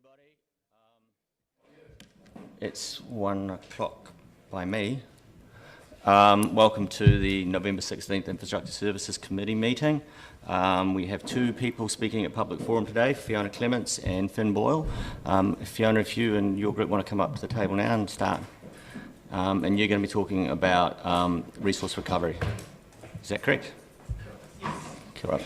everybody. It's 1 o'clock by me. Welcome to the November 16th Infrastructure Services Committee meeting. We have two people speaking at public forum today, Fiona Clements and Finn Boyle. Fiona, if you and your group want to come up to the table now and start. And you're going to be talking about resource recovery. Is that correct? Yes. Correct.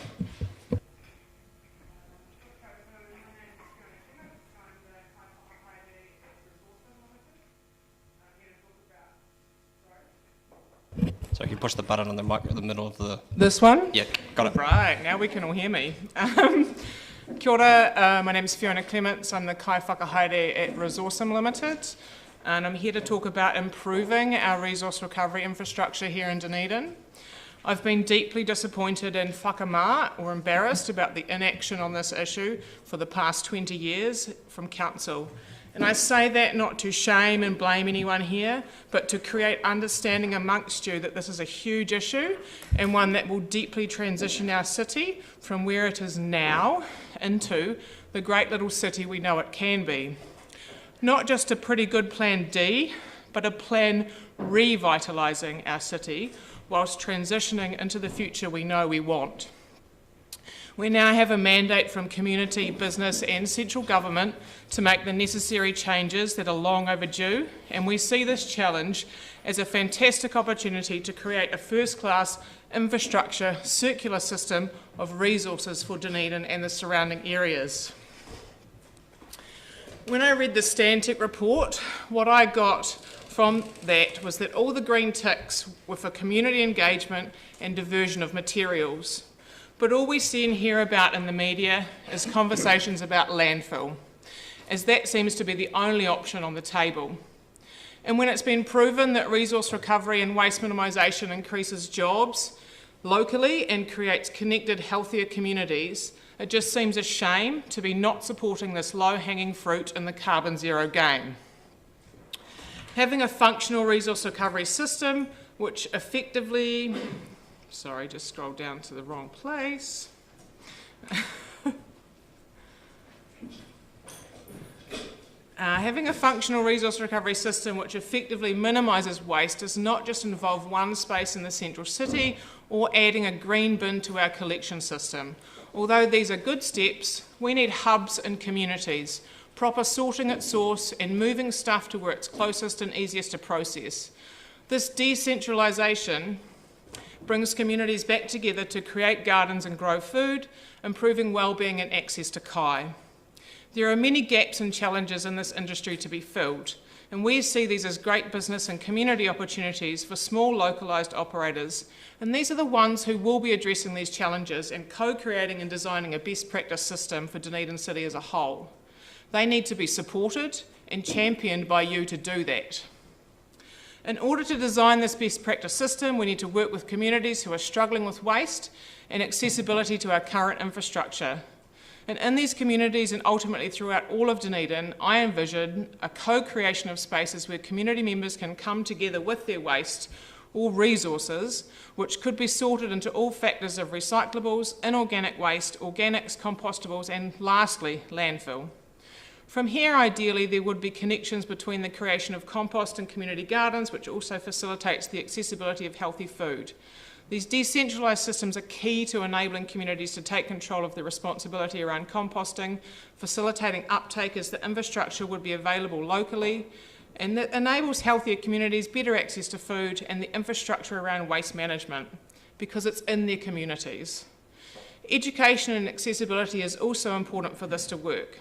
So you can push the button on the mic at the middle of the... This one? Yeah, got it. Right, now we can all hear me. Kia ora, my name is Fiona Clements. I'm the Kai Whakahaere at Resourcem Limited, and I'm here to talk about improving our resource recovery infrastructure here in Dunedin. I've been deeply disappointed and whakamā, or embarrassed, about the inaction on this issue for the past 20 years from Council. And I say that not to shame and blame anyone here, but to create understanding amongst you that this is a huge issue and one that will deeply transition our city from where it is now into the great little city we know it can be. Not just a pretty good plan D, but a plan revitalising our city whilst transitioning into the future we know we want. We now have a mandate from community, business and central government to make the necessary changes that are long overdue, and we see this challenge as a fantastic opportunity to create a first-class infrastructure circular system of resources for Dunedin and the surrounding areas. When I read the Stantec report, what I got from that was that all the green ticks were for community engagement and diversion of materials. But all we see and hear about in the media is conversations about landfill, as that seems to be the only option on the table. And when it's been proven that resource recovery and waste minimisation increases jobs locally and creates connected, healthier communities, it just seems a shame to be not supporting this low-hanging fruit in the carbon zero game. Having a functional resource recovery system which effectively... Sorry, just scrolled down to the wrong place. Having a functional resource recovery system which effectively minimises waste does not just involve one space in the central city or adding a green bin to our collection system. Although these are good steps, we need hubs and communities, proper sorting at source and moving stuff to where it's closest and easiest to process. This decentralisation brings communities back together to create gardens and grow food, improving wellbeing and access to kai. There are many gaps and challenges in this industry to be filled, and we see these as great business and community opportunities for small localised operators, and these are the ones who will be addressing these challenges and co-creating and designing a best practice system for Dunedin City as a whole. They need to be supported and championed by you to do that. In order to design this best practice system, we need to work with communities who are struggling with waste and accessibility to our current infrastructure. And in these communities and ultimately throughout all of Dunedin, I envision a co-creation of spaces where community members can come together with their waste or resources, which could be sorted into all factors of recyclables, inorganic waste, organics, compostables, and lastly, landfill. From here, ideally, there would be connections between the creation of compost and community gardens, which also facilitates the accessibility of healthy food. These decentralised systems are key to enabling communities to take control of the responsibility around composting, facilitating uptake as the infrastructure would be available locally, and that enables healthier communities, better access to food, and the infrastructure around waste management, because it's in their communities. Education and accessibility is also important for this to work.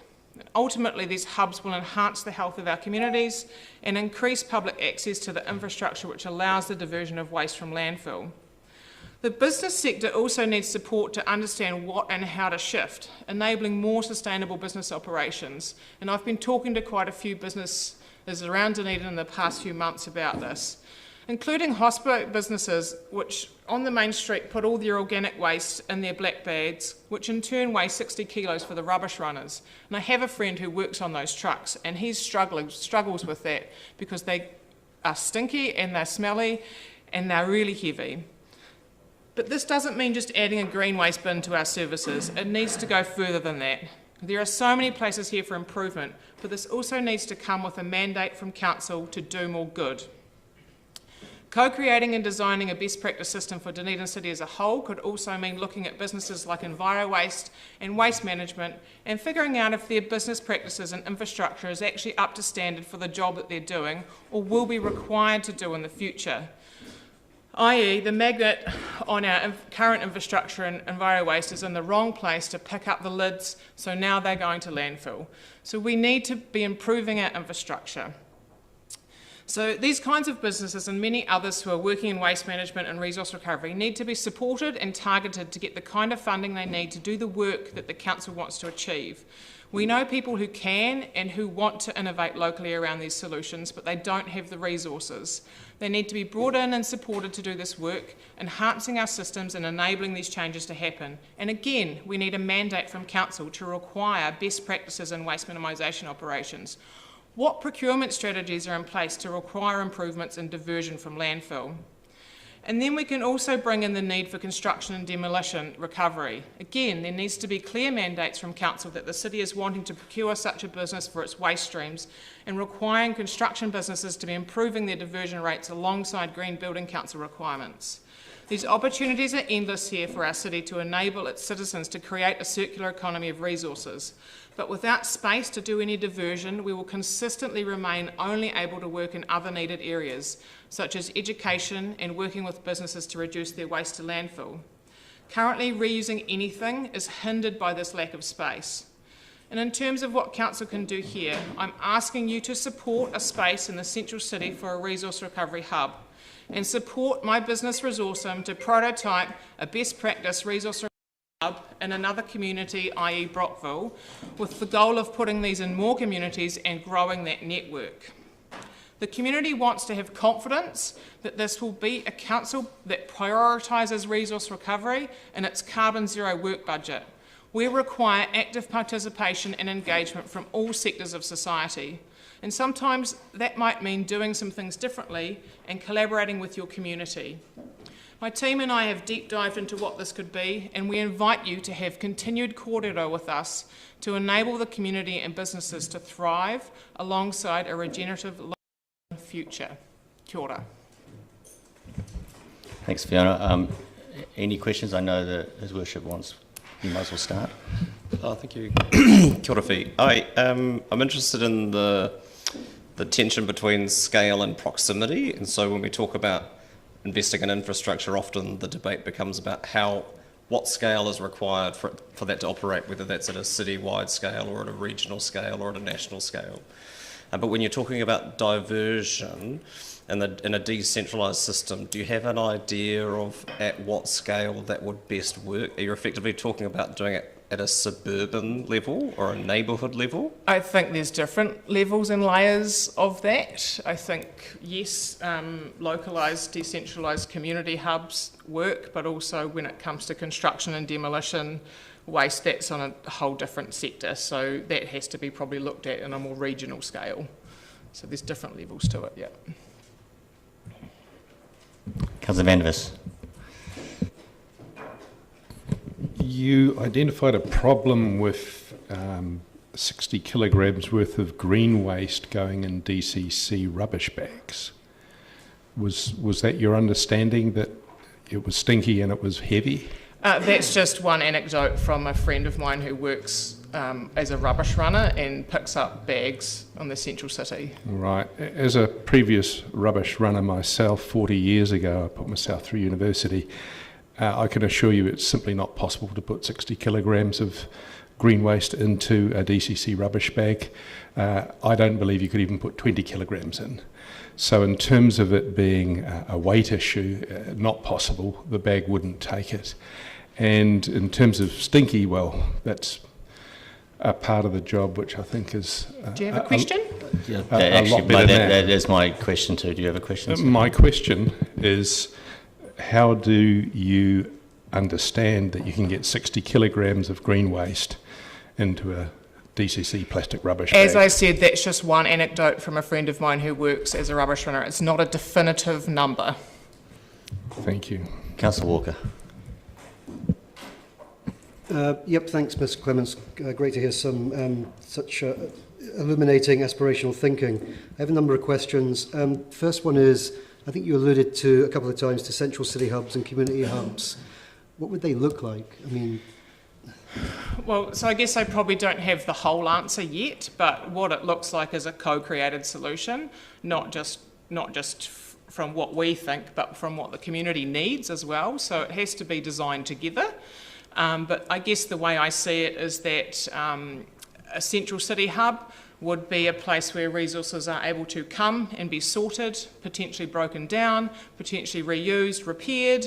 Ultimately, these hubs will enhance the health of our communities and increase public access to the infrastructure which allows the diversion of waste from landfill. The business sector also needs support to understand what and how to shift, enabling more sustainable business operations. And I've been talking to quite a few businesses around Dunedin in the past few months about this, including hospital businesses which on the main street put all their organic waste in their black bags, which in turn weigh 60 kilos for the rubbish runners. And I have a friend who works on those trucks and he struggles with that because they are stinky and they're smelly and they're really heavy. But this doesn't mean just adding a green waste bin to our services. It needs to go further than that. There are so many places here for improvement, but this also needs to come with a mandate from Council to do more good. Co-creating and designing a best practice system for Dunedin City as a whole could also mean looking at businesses like EnviroWaste and waste management and figuring out if their business practices and infrastructure is actually up to standard for the job that they're doing or will be required to do in the future. i.e. the magnet on our current infrastructure and EnviroWaste is in the wrong place to pick up the lids, so now they're going to landfill. So we need to be improving our infrastructure. So these kinds of businesses and many others who are working in waste management and resource recovery need to be supported and targeted to get the kind of funding they need to do the work that the Council wants to achieve. We know people who can and who want to innovate locally around these solutions, but they don't have the resources. They need to be brought in and supported to do this work, enhancing our systems and enabling these changes to happen. And again, we need a mandate from Council to require best practices in waste minimisation operations. What procurement strategies are in place to require improvements in diversion from landfill? And then we can also bring in the need for construction and demolition recovery. Again, there needs to be clear mandates from Council that the City is wanting to procure such a business for its waste streams and requiring construction businesses to be improving their diversion rates alongside Green Building Council requirements. These opportunities are endless here for our city to enable its citizens to create a circular economy of resources. But without space to do any diversion, we will consistently remain only able to work in other needed areas, such as education and working with businesses to reduce their waste to landfill. Currently, reusing anything is hindered by this lack of space. And in terms of what Council can do here, I'm asking you to support a space in the central city for a resource recovery hub and support my business Resourcem to prototype a best practice resource recovery hub in another community, i.e. Brockville, with the goal of putting these in more communities and growing that network. The community wants to have confidence that this will be a council that prioritises resource recovery in its carbon zero work budget. We require active participation and engagement from all sectors of society. And sometimes that might mean doing some things differently and collaborating with your community. My team and I have deep dived into what this could be, and we invite you to have continued kōrero with us to enable the community and businesses to thrive alongside a regenerative future. Kia ora. Thanks, Fiona. Any questions? I know that His Worship wants. You might as well start. Oh, thank you. Kia ora, Fi. I'm interested in the tension between scale and proximity, and so when we talk about investing in infrastructure, often the debate becomes about what scale is required for that to operate, whether that's at a city-wide scale or at a regional scale or at a national scale. But when you're talking about diversion in a decentralised system, do you have an idea of at what scale that would best work? Are you effectively talking about doing it at a suburban level or a neighbourhood level? I think there's different levels and layers of that. I think, yes, localised, decentralised community hubs work, but also when it comes to construction and demolition, waste, that's on a whole different sector. So that has to be probably looked at on a more regional scale. So there's different levels to it, yeah. Councillor Van der Vis. You identified a problem with 60 kilograms worth of green waste going in DCC rubbish bags. Was that your understanding, that it was stinky and it was heavy? That's just one anecdote from a friend of mine who works as a rubbish runner and picks up bags on the central city. Right. As a previous rubbish runner myself, 40 years ago, I put myself through university. I can assure you it's simply not possible to put 60 kilograms of green waste into a DCC rubbish bag. I don't believe you could even put 20 kilograms in. So in terms of it being a weight issue, not possible. The bag wouldn't take it. And in terms of stinky, well, that's a part of the job which I think is... Do you have a question? That is my question too. Do you have a question? My question is, how do you understand that you can get 60 kilograms of green waste into a DCC plastic rubbish bag? As I said, that's just one anecdote from a friend of mine who works as a rubbish runner. It's not a definitive number. Thank you. Councillor Walker. Yep, thanks, Mr. Clements. Great to hear some such illuminating aspirational thinking. I have a number of questions. First one is, I think you alluded to a couple of times to central city hubs and community hubs. What would they look like? I mean... Well, so I guess I probably don't have the whole answer yet, but what it looks like is a co-created solution, not just from what we think, but from what the community needs as well. So it has to be designed together. But I guess the way I see it is that a central city hub would be a place where resources are able to come and be sorted, potentially broken down, potentially reused, repaired,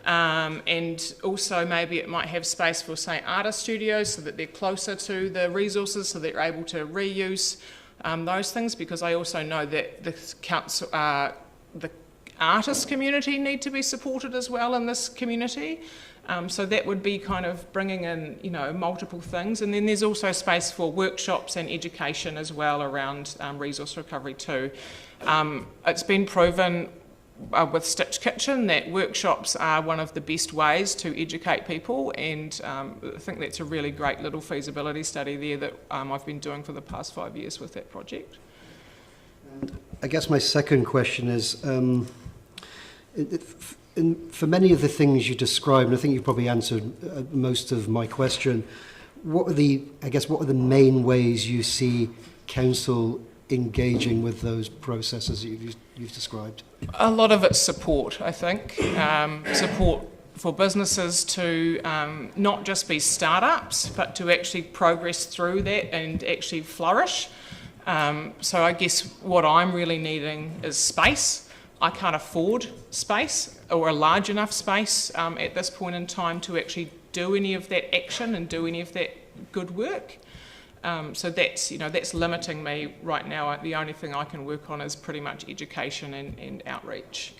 and also maybe it might have space for, say, artist studios so that they're closer to the resources, so they're able to reuse those things, because I also know that the council, the artist community need to be supported as well in this community. So that would be kind of bringing in, multiple things. And then there's also space for workshops and education as well around resource recovery too. It's been proven with Stitch Kitchen that workshops are one of the best ways to educate people, and I think that's a really great little feasibility study there that I've been doing for the past 5 years with that project. I guess my second question is, for many of the things you described, and I think you've probably answered most of my question, what are the main ways you see council engaging with those processes that you've described? A lot of it's support, I think. Support for businesses to not just be startups, but to actually progress through that and actually flourish. So I guess what I'm really needing is space. I can't afford space or a large enough space at this point in time to actually do any of that action and do any of that good work. So that's limiting me right now. The only thing I can work on is pretty much education and outreach.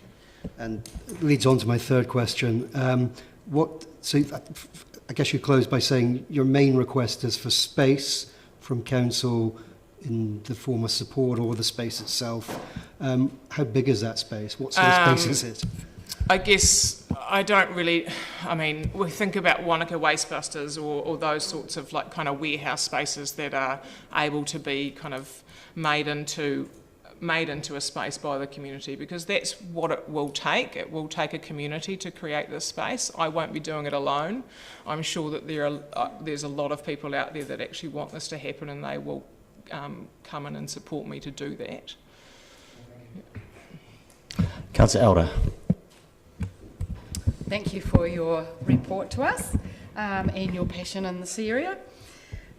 And it leads on to my third question. I guess you close by saying your main request is for space from council in the form of support or the space itself. How big is that space? What sort of space is it? I guess we think about Wanaka Wastebusters or those sorts of like kind of warehouse spaces that are able to be kind of made into a space by the community, because that's what it will take. It will take a community to create this space. I won't be doing it alone. I'm sure that there's a lot of people out there that actually want this to happen, and they will come in and support me to do that. Councillor Elder. Thank you for your report to us and your passion in this area.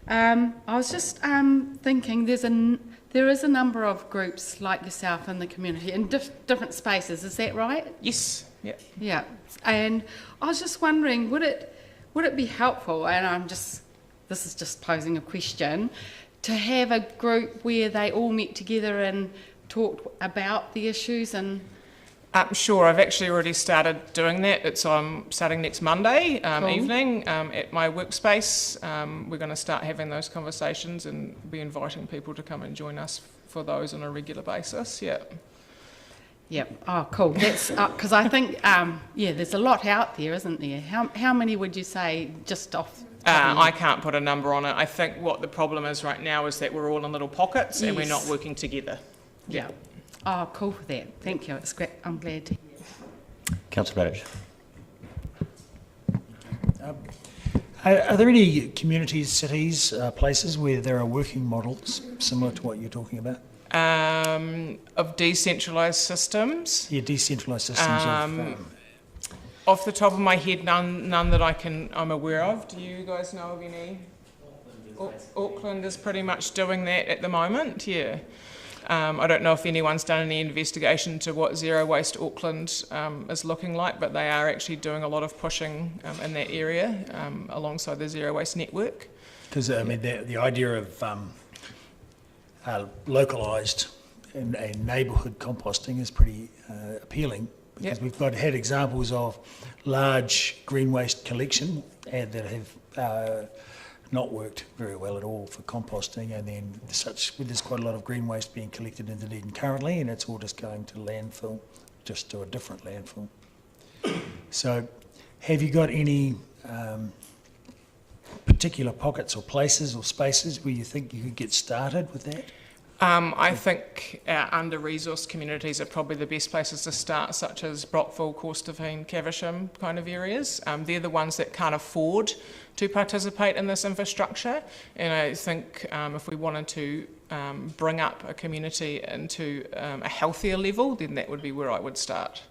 I was just thinking there is a number of groups like yourself in the community in different spaces, is that right? Yes. Yeah. Yeah. And I was just wondering, would it be helpful, and this is just posing a question, to have a group where they all met together and talked about the issues? And Sure, I've actually already started doing that. Starting next Monday evening at my workspace. We're going to start having those conversations and be inviting people to come and join us for those on a regular basis. Yeah. Yep. Oh, cool. That's because I think there's a lot out there, isn't there? How many would you say just off? I can't put a number on it. I think what the problem is right now is that we're all in little pockets and we're not working together. Yeah. Oh, cool for that. Thank you. It's great. I'm glad to hear. Councillor Blockages. Are there any communities, cities, places where there are working models similar to what you're talking about? Of decentralised systems? Yeah, decentralised systems. Off the top of my head, none that I'm aware of. Do you guys know of any? Auckland is pretty much doing that at the moment, yeah. I don't know if anyone's done any investigation to what Zero Waste Auckland is looking like, but they are actually doing a lot of pushing in that area alongside the Zero Waste Network. Because, the idea of localised and neighbourhood composting is pretty appealing, because we've had examples of large green waste collection that have not worked very well at all for composting, and then there's quite a lot of green waste being collected in Dunedin currently, and it's all just going to landfill, just to a different landfill. So have you got any particular pockets or places or spaces where you think you could get started with that? I think our under-resourced communities are probably the best places to start, such as Brockville, Corstorphine, Caversham kind of areas. They're the ones that can't afford to participate in this infrastructure, and I think if we wanted to bring up a community into a healthier level, then that would be where I would start.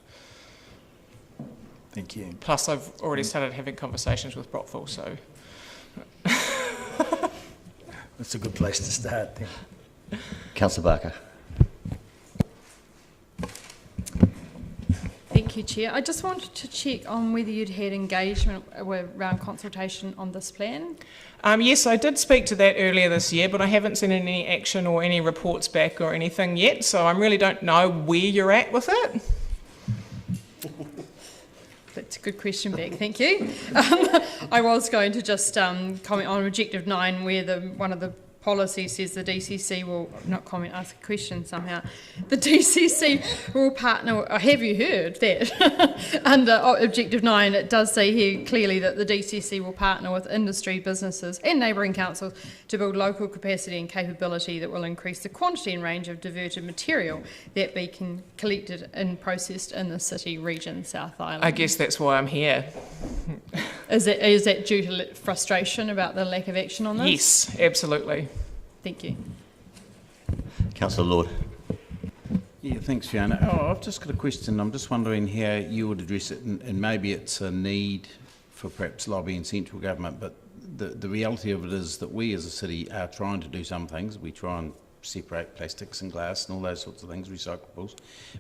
Thank you. Plus, I've already started having conversations with Brockville, so... That's a good place to start then. Councillor Barker. Thank you, Chair. I just wanted to check on whether you'd had engagement around consultation on this plan. Yes, I did speak to that earlier this year, but I haven't seen any action or any reports back or anything yet, so I really don't know where you're at with it. That's a good question back, thank you. I was going to just comment on Objective 9 where one of the policies says the DCC will, not comment, ask a question somehow. The DCC will partner, have you heard that? Under Objective 9 it does say here clearly that the DCC will partner with industry, businesses and neighbouring councils to build local capacity and capability that will increase the quantity and range of diverted material that be collected and processed in the city, region, South Island. I guess that's why I'm here. Is that due to frustration about the lack of action on this? Yes, absolutely. Thank you. Councillor Lord. Yeah, thanks, Fiona. Oh, I've just got a question. I'm just wondering how you would address it, and maybe it's a need for perhaps lobbying central government, but the reality of it is that we as a city are trying to do some things. We try and separate plastics and glass and all those sorts of things, recyclables.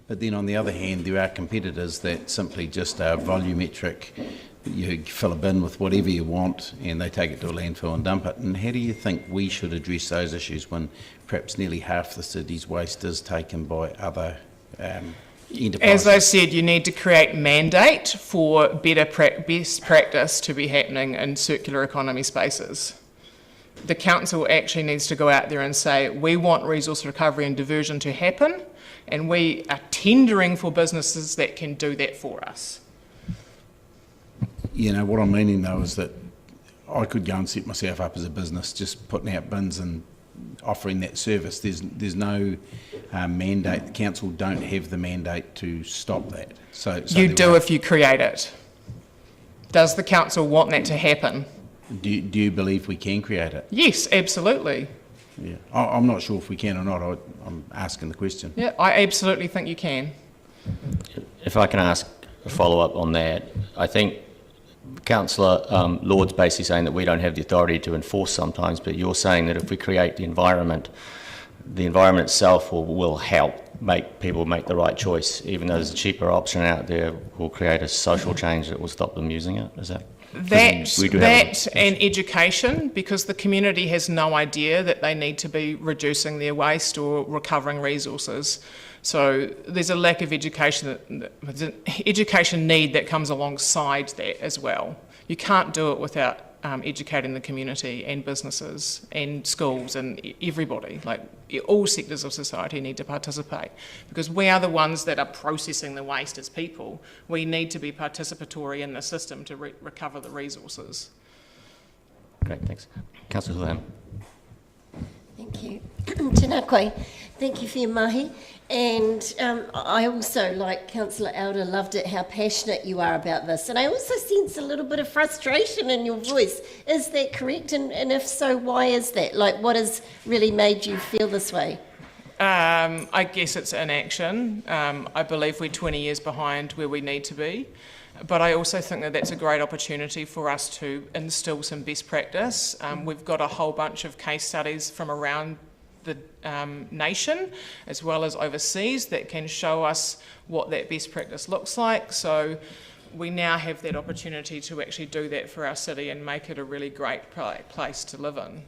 But then on the other hand, there are competitors that simply just are volumetric. You fill a bin with whatever you want and they take it to a landfill and dump it. And how do you think we should address those issues when perhaps nearly half the city's waste is taken by other enterprises? As I said, you need to create mandate for best practice to be happening in circular economy spaces. The council actually needs to go out there and say, we want resource recovery and diversion to happen, and we are tendering for businesses that can do that for us. You know, what I'm meaning though is that I could go and set myself up as a business just putting out bins and offering that service. There's no mandate. The council don't have the mandate to stop that. So you do if you create it. Does the council want that to happen? Do you believe we can create it? Yes, absolutely. Yeah, I'm not sure if we can or not. I'm asking the question. Yeah, I absolutely think you can. If I can ask a follow-up on that, I think Councillor Lord's basically saying that we don't have the authority to enforce sometimes, but you're saying that if we create the environment itself will help make people make the right choice, even though there's a cheaper option out there, will create a social change that will stop them using it. Is that? That and education, because the community has no idea that they need to be reducing their waste or recovering resources. So there's a lack of education, education need that comes alongside that as well. You can't do it without educating the community and businesses and schools and everybody. Like all sectors of society need to participate, because we are the ones that are processing the waste as people. We need to be participatory in the system to recover the resources. Great, thanks. Councillor Hulham. Thank you. Tēnā koe. Thank you for your mahi. And I also, like Councillor Elder, loved it how passionate you are about this. And I also sense a little bit of frustration in your voice. Is that correct? And if so, why is that? Like, what has really made you feel this way? I guess it's inaction. I believe we're 20 years behind where we need to be. But I also think that that's a great opportunity for us to instill some best practice. We've got a whole bunch of case studies from around the nation as well as overseas that can show us what that best practice looks like. So we now have that opportunity to actually do that for our city and make it a really great place to live in.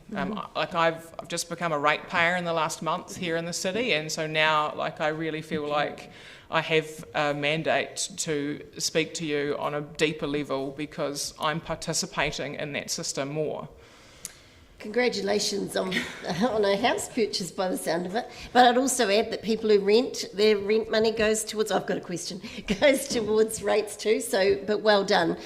Like I've just become a ratepayer in the last month here in the city, and so now like I really feel like I have a mandate to speak to you on a deeper level because I'm participating in that system more. congratulations on a house purchase by the sound of it. But I'd also add that people who rent, their rent money goes towards, I've got a question, goes towards rates too, so, but well done.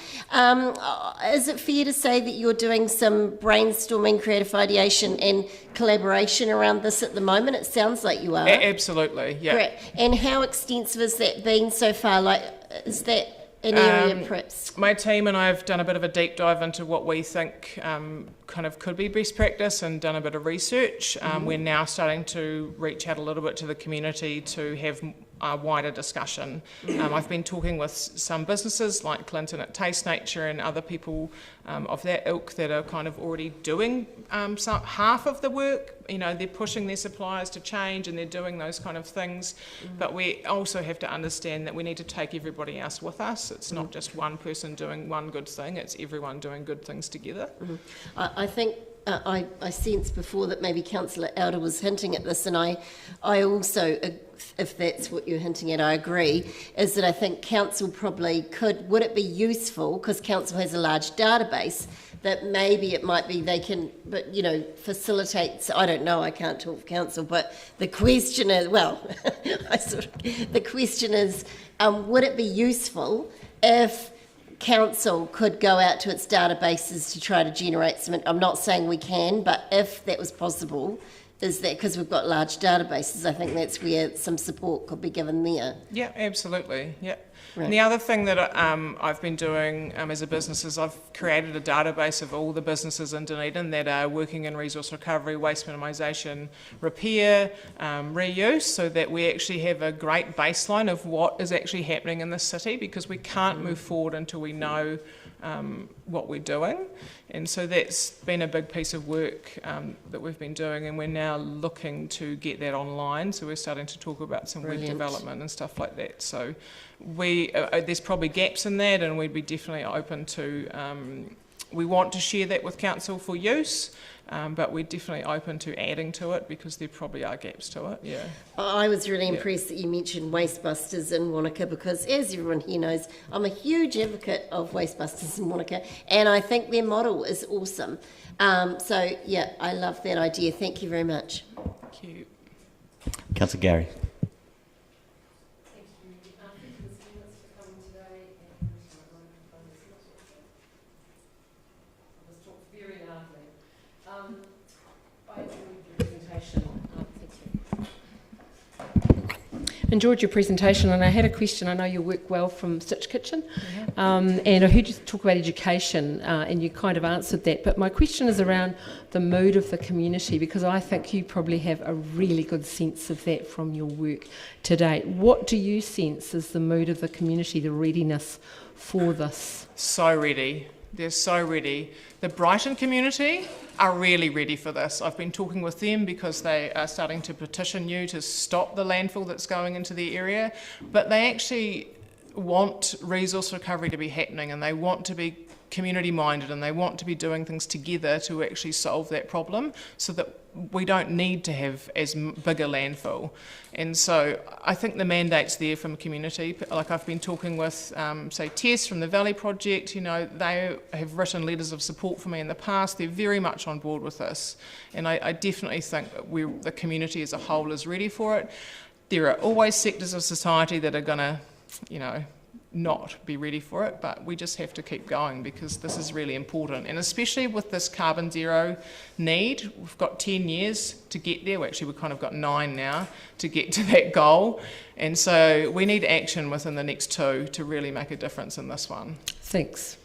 Is it fair to say that you're doing some brainstorming, creative ideation and collaboration around this at the moment? It sounds like you are. Absolutely, yeah. Great. And how extensive has that been so far? Like, is that an area perhaps? My team and I have done a bit of a deep dive into what we think kind of could be best practice and done a bit of research. We're now starting to reach out a little bit to the community to have a wider discussion. I've been talking with some businesses like Clinton at Taste Nature and other people of that ilk that are kind of already doing half of the work. You know, they're pushing their suppliers to change and they're doing those kind of things. But we also have to understand that we need to take everybody else with us. It's not just one person doing one good thing, it's everyone doing good things together. I think I sensed before that maybe Councillor Elder was hinting at this, and I also, if that's what you're hinting at, I agree, is that I think Council probably could, would it be useful, because Council has a large database, that maybe it might be they can, but you know, facilitate, I don't know, I can't talk for Council, but the question is, well, the question is, would it be useful if Council could go out to its databases to try to generate some, I'm not saying we can, but if that was possible, is that because we've got large databases, I think that's where some support could be given there. Yeah, absolutely, yeah. Right. And the other thing that I've been doing as a business is I've created a database of all the businesses in Dunedin that are working in resource recovery, waste minimisation, repair, reuse, so that we actually have a great baseline of what is actually happening in the city, because we can't move forward until we know what we're doing. And so that's been a big piece of work that we've been doing, and we're now looking to get that online. So we're starting to talk about some web development and stuff like that. So there's probably gaps in that, and we'd be definitely open to, we want to share that with Council for use, but we're definitely open to adding to it because there probably are gaps to it, yeah. I was really impressed that you mentioned Wastebusters in Wanaka, because as everyone here knows, I'm a huge advocate of Wastebusters in Wanaka, and I think their model is awesome. So yeah, I love that idea. Thank you very much. Thank you. Councillor Gary. Enjoyed your presentation, and I had a question. I know you work well from Stitch Kitchen, and I heard you talk about education, and you kind of answered that, but my question is around the mood of the community, because I think you probably have a really good sense of that from your work to date. What do you sense is the mood of the community, the readiness for this? So ready. They're so ready. The Brighton community are really ready for this. I've been talking with them because they are starting to petition you to stop the landfill that's going into the area, but they actually want resource recovery to be happening, and they want to be community minded, and they want to be doing things together to actually solve that problem so that we don't need to have as big a landfill. And so I think the mandate's there from the community. Like I've been talking with, say, Tess from the Valley Project, you know, they have written letters of support for me in the past. They're very much on board with this. And I definitely think that the community as a whole is ready for it. There are always sectors of society that are going to, you know, not be ready for it, but we just have to keep going because this is really important. And especially with this carbon zero need, we've got 10 years to get there. Well, actually, we've kind of got 9 now to get to that goal. And so we need action within the next 2 to really make a difference in this one. Thanks.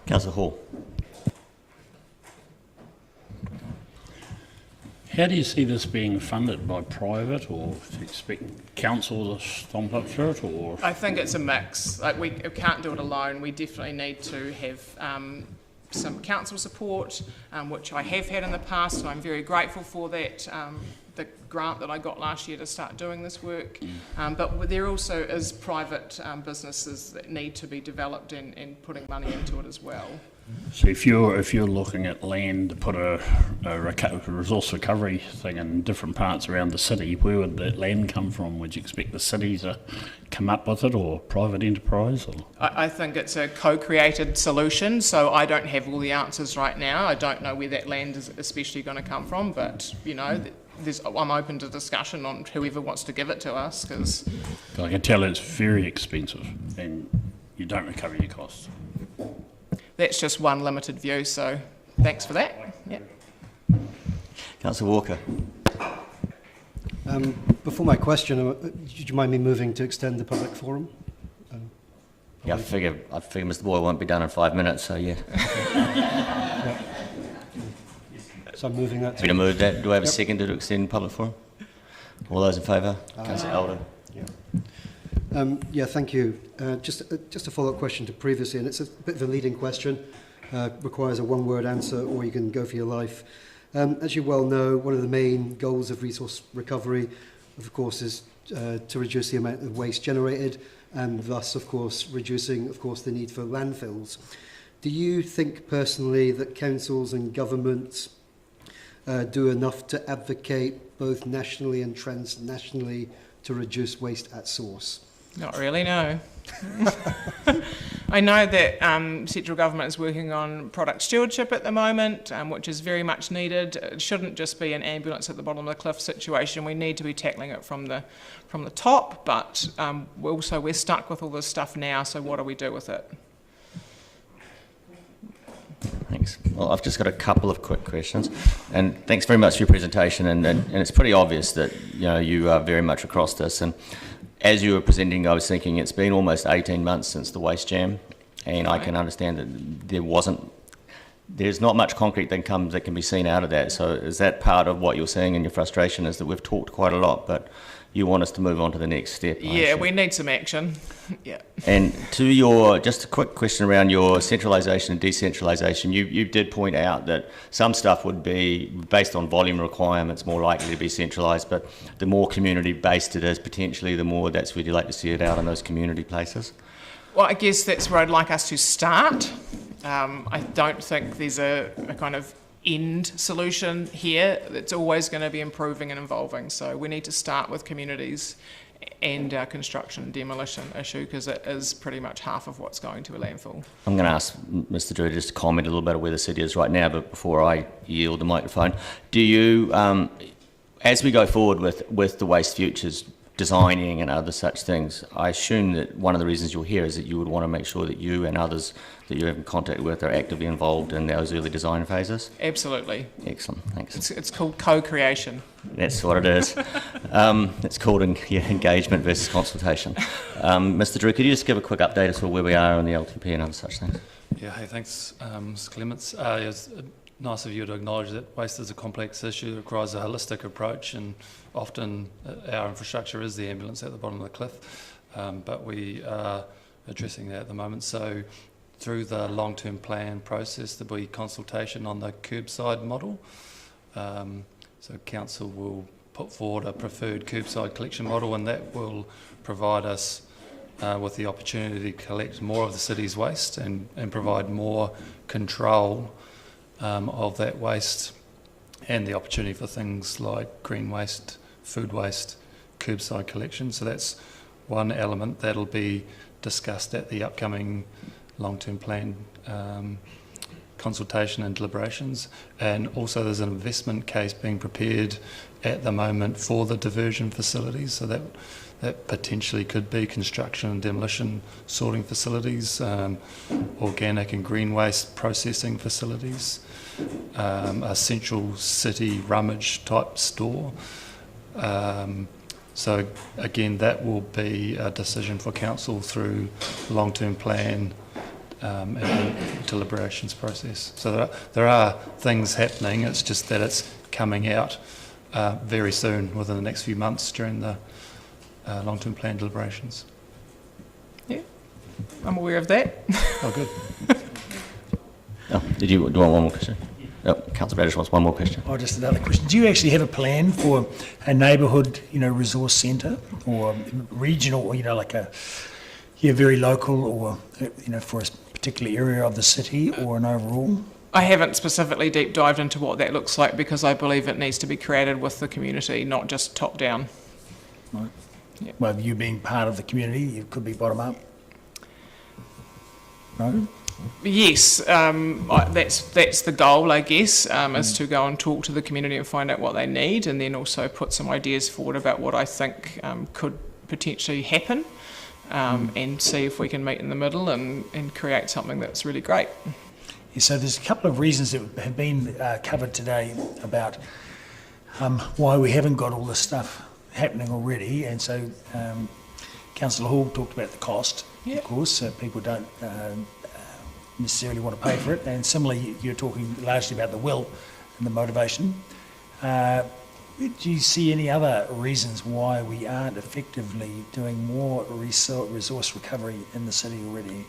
Councillor Hall. How do you see this being funded, by private, or do you expect council to stomp up for it, or? I think it's a mix. Like we can't do it alone. We definitely need to have some council support, which I have had in the past, and I'm very grateful for that. The grant that I got last year to start doing this work, but there also is private businesses that need to be developed and putting money into it as well. So if you're looking at land to put a resource recovery thing in different parts around the city, where would that land come from? Would you expect the city to come up with it, or private enterprise? Or? I think it's a co-created solution, so I don't have all the answers right now. I don't know where that land is especially going to come from, but, you know, I'm open to discussion on whoever wants to give it to us, because I can tell it's very expensive and you don't recover your costs. that's just one limited view, so thanks for that. Yeah. Councillor Walker. Before my question, would you mind me moving to extend the public forum? Yeah, I figure Mr. Boyle won't be done in 5 minutes, so yeah. Yeah. So I'm moving that. Happy to move that. Do I have a second to extend public forum? All those in favour? Councillor Elder. Yeah, thank you. Just a follow-up question to previously, and it's a bit of a leading question. Requires a one-word answer, or you can go for your life. As you well know, one of the main goals of resource recovery, of course, is to reduce the amount of waste generated, and thus, of course, reducing, of course, the need for landfills. Do you think personally that councils and governments do enough to advocate both nationally and transnationally to reduce waste at source? Not really, no. I know that central government is working on product stewardship at the moment, which is very much needed. It shouldn't just be an ambulance at the bottom of the cliff situation. We need to be tackling it from the top, but we're stuck with all this stuff now, so what do we do with it? Thanks. Well, I've just got a couple of quick questions, and thanks very much for your presentation. And it's pretty obvious that you are very much across this. And as you were presenting, I was thinking it's been almost 18 months since the waste jam, and I can understand that there's not much concrete that can be seen out of that. So is that part of what you're seeing in your frustration? Is that we've talked quite a lot, but you want us to move on to the next step? Yeah, we need some action. Yeah. And just a quick question around your centralisation and decentralisation. You did point out that some stuff would be based on volume requirements, more likely to be centralised, but the more community-based it is, potentially, the more that's where you'd like to see it out in those community places. Well, I guess that's where I'd like us to start. I don't think there's a kind of end solution here. It's always going to be improving and evolving. So we need to start with communities and our construction and demolition issue, because it is pretty much half of what's going to a landfill. I'm going to ask Mr. Drew just to comment a little bit of where the city is right now, but before I yield the microphone, do you, as we go forward with the Waste Futures designing and other such things, I assume that one of the reasons you're here is that you would want to make sure that you and others that you're in contact with are actively involved in those early design phases? Absolutely. Excellent, thanks. It's called co-creation. That's what it is. It's called engagement versus consultation. Mr. Drew, could you just give a quick update as to where we are on the LTP and other such things? Yeah, hey, thanks, Mr. Clements. It's nice of you to acknowledge that waste is a complex issue that requires a holistic approach, and often our infrastructure is the ambulance at the bottom of the cliff, but we are addressing that at the moment. So through the long-term plan process, there'll be consultation on the curbside model. So council will put forward a preferred curbside collection model, and that will provide us with the opportunity to collect more of the city's waste and provide more control of that waste, and the opportunity for things like green waste, food waste, curbside collection. So that's one element that'll be discussed at the upcoming long-term plan consultation and deliberations. And also there's an investment case being prepared at the moment for the diversion facilities, so that potentially could be construction and demolition sorting facilities, organic and green waste processing facilities, a central city rummage type store. So again, that will be a decision for council through long-term plan and deliberations process. So there are things happening, it's just that it's coming out very soon, within the next few months during the long-term plan deliberations. Yeah, I'm aware of that. Oh, good. Do you want one more question? Oh, Councillor Bradish wants one more question. Oh, just another question. Do you actually have a plan for a neighbourhood, resource centre, or regional, like very local, or for a particular area of the city or an overall? I haven't specifically deep dived into what that looks like because I believe it needs to be created with the community, not just top down. Right. Yeah. Well, you being part of the community, it could be bottom up. No? Yes, that's the goal, I guess, is to go and talk to the community and find out what they need, and then also put some ideas forward about what I think could potentially happen, and see if we can meet in the middle and create something that's really great. Yeah, so there's a couple of reasons that have been covered today about why we haven't got all this stuff happening already, and so Councillor Hall talked about the cost, of course, people don't necessarily want to pay for it, and similarly you're talking largely about the will and the motivation. Do you see any other reasons why we aren't effectively doing more resource recovery in the city already?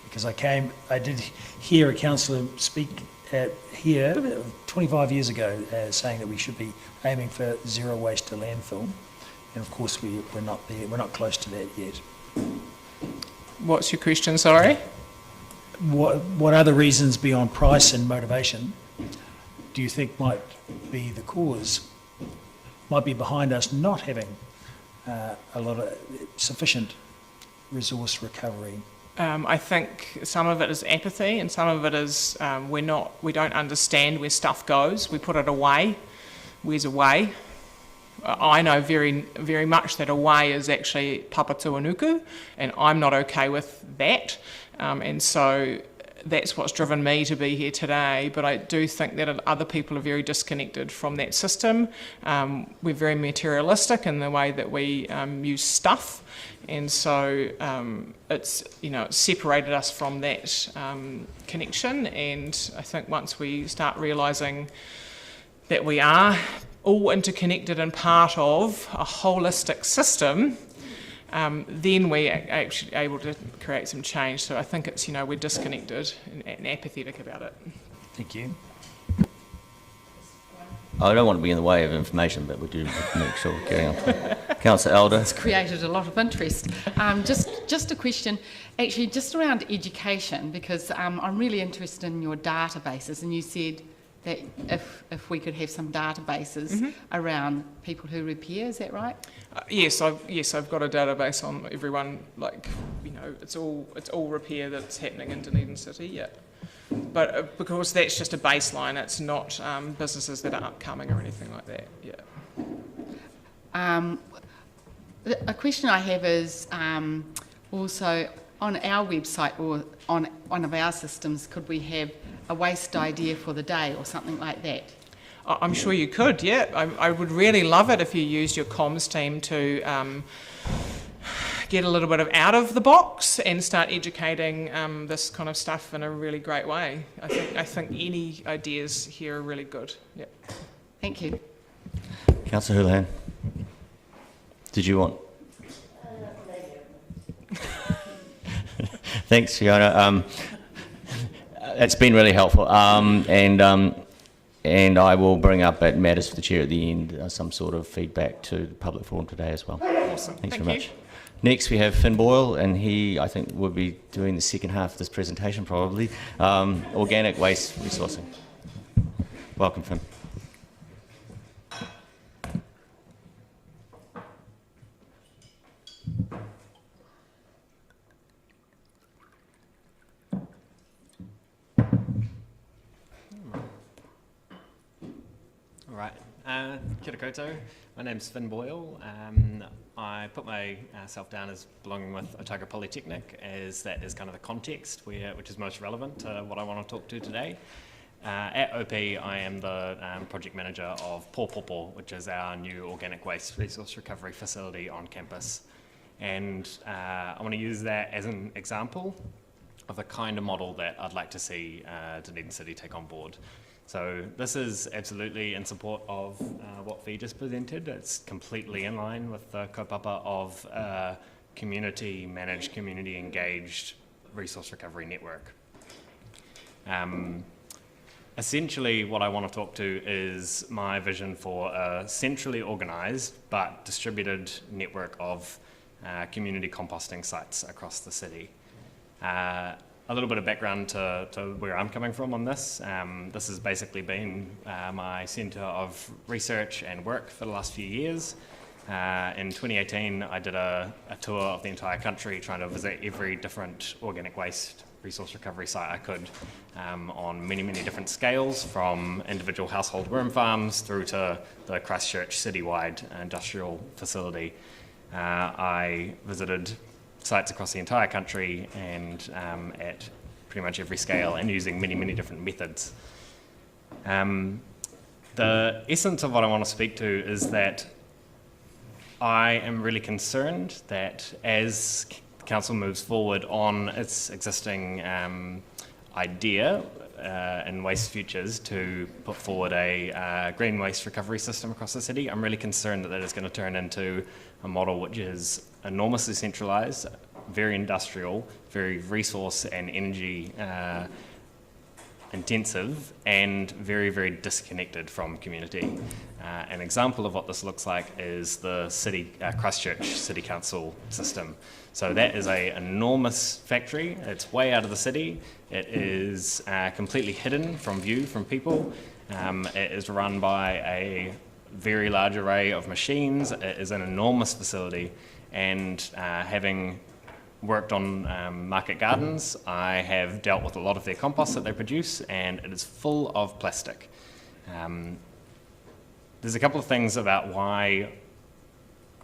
Because I did hear a councillor speak here 25 years ago saying that we should be aiming for zero waste to landfill, and of course we're not there, we're not close to that yet. What's your question, sorry? What other reasons beyond price and motivation do you think might be the cause, might be behind us not having a lot of sufficient resource recovery? I think some of it is apathy, and some of it is we don't understand where stuff goes. We put it away. Where's away? I know very, very much that away is actually papatūānuku, and I'm not okay with that. And so that's what's driven me to be here today. But I do think that other people are very disconnected from that system. We're very materialistic in the way that we use stuff. And so it's separated us from that connection. And I think once we start realising that we are all interconnected and part of a holistic system, then we're actually able to create some change. So I think it's, we're disconnected and apathetic about it. Thank you. I don't want to be in the way of information, but we do make sure we're getting on. Councillor Elder. It's created a lot of interest. Just a question, actually, just around education, because I'm really interested in your databases, and you said that if we could have some databases around people who repair, is that right? Yes, I've got a database on everyone. It's all repair that's happening in Dunedin City. Yeah. But because that's just a baseline, it's not businesses that are upcoming or anything like that. Yeah. A question I have is also on our website or on one of our systems, could we have a waste idea for the day or something like that? I'm sure you could. Yeah, I would really love it if you used your comms team to get a little bit of out of the box and start educating this kind of stuff in a really great way. I think any ideas here are really good. Yeah. Thank you. Councillor Houlihan, did you want? Thanks, Fiona. It's been really helpful, and I will bring up at Matters for the Chair at the end some sort of feedback to the public forum today as well. Awesome. Thanks very much. Next, we have Finn Boyle, and he, I think, will be doing the second half of this presentation, probably. Organic waste resourcing. Welcome, Finn. All right. Kia ora koutou. My name's Finn Boyle. I put myself down as belonging with Otago Polytechnic, as that is kind of the context which is most relevant to what I want to talk to today. At OP, I am the project manager of Pōpopo, which is our new organic waste resource recovery facility on campus. And I want to use that as an example of the kind of model that I'd like to see Dunedin City take on board. So this is absolutely in support of what Fee just presented. It's completely in line with the kaupapa of community-managed, community-engaged resource recovery network. Essentially, what I want to talk to is my vision for a centrally organised but distributed network of community composting sites across the city. a little bit of background to where I'm coming from on this. This has basically been my centre of research and work for the last few years. In 2018, I did a tour of the entire country trying to visit every different organic waste resource recovery site I could on many, many different scales, from individual household worm farms through to the Christchurch citywide industrial facility. I visited sites across the entire country and at pretty much every scale, and using many, many different methods. The essence of what I want to speak to is that I am really concerned that as the council moves forward on its existing idea in Waste Futures to put forward a green waste recovery system across the city, I'm really concerned that that is going to turn into a model which is enormously centralised, very industrial, very resource and energy intensive, and very, very disconnected from community. An example of what this looks like is the Christchurch City Council system. So that is an enormous factory. It's way out of the city. It is completely hidden from view from people. It is run by a very large array of machines. It is an enormous facility, and having worked on market gardens, I have dealt with a lot of their compost that they produce, and it is full of plastic. There's a couple of things about why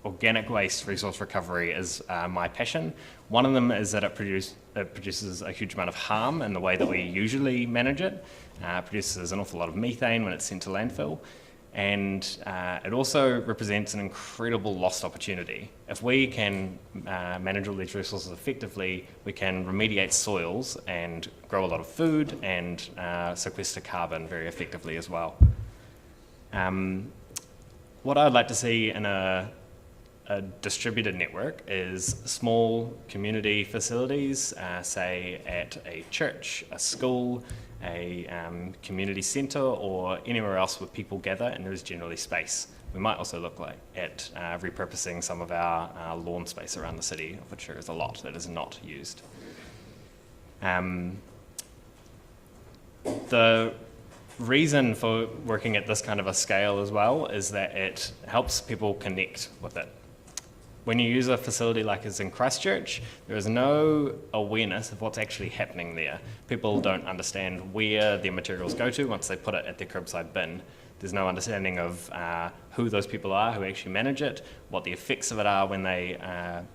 organic waste resource recovery is my passion. One of them is that it produces a huge amount of harm in the way that we usually manage it. It produces an awful lot of methane when it's sent to landfill. And it also represents an incredible lost opportunity. If we can manage all these resources effectively, we can remediate soils and grow a lot of food and sequester carbon very effectively as well. What I'd like to see in a distributed network is small community facilities, say at a church, a school, a community centre, or anywhere else where people gather and there is generally space. We might also look at repurposing some of our lawn space around the city, of which there is a lot that is not used. The reason for working at this kind of a scale as well is that it helps people connect with it. When you use a facility like is in Christchurch, there is no awareness of what's actually happening there. People don't understand where their materials go to once they put it at their curbside bin. There's no understanding of who those people are who actually manage it, what the effects of it are when they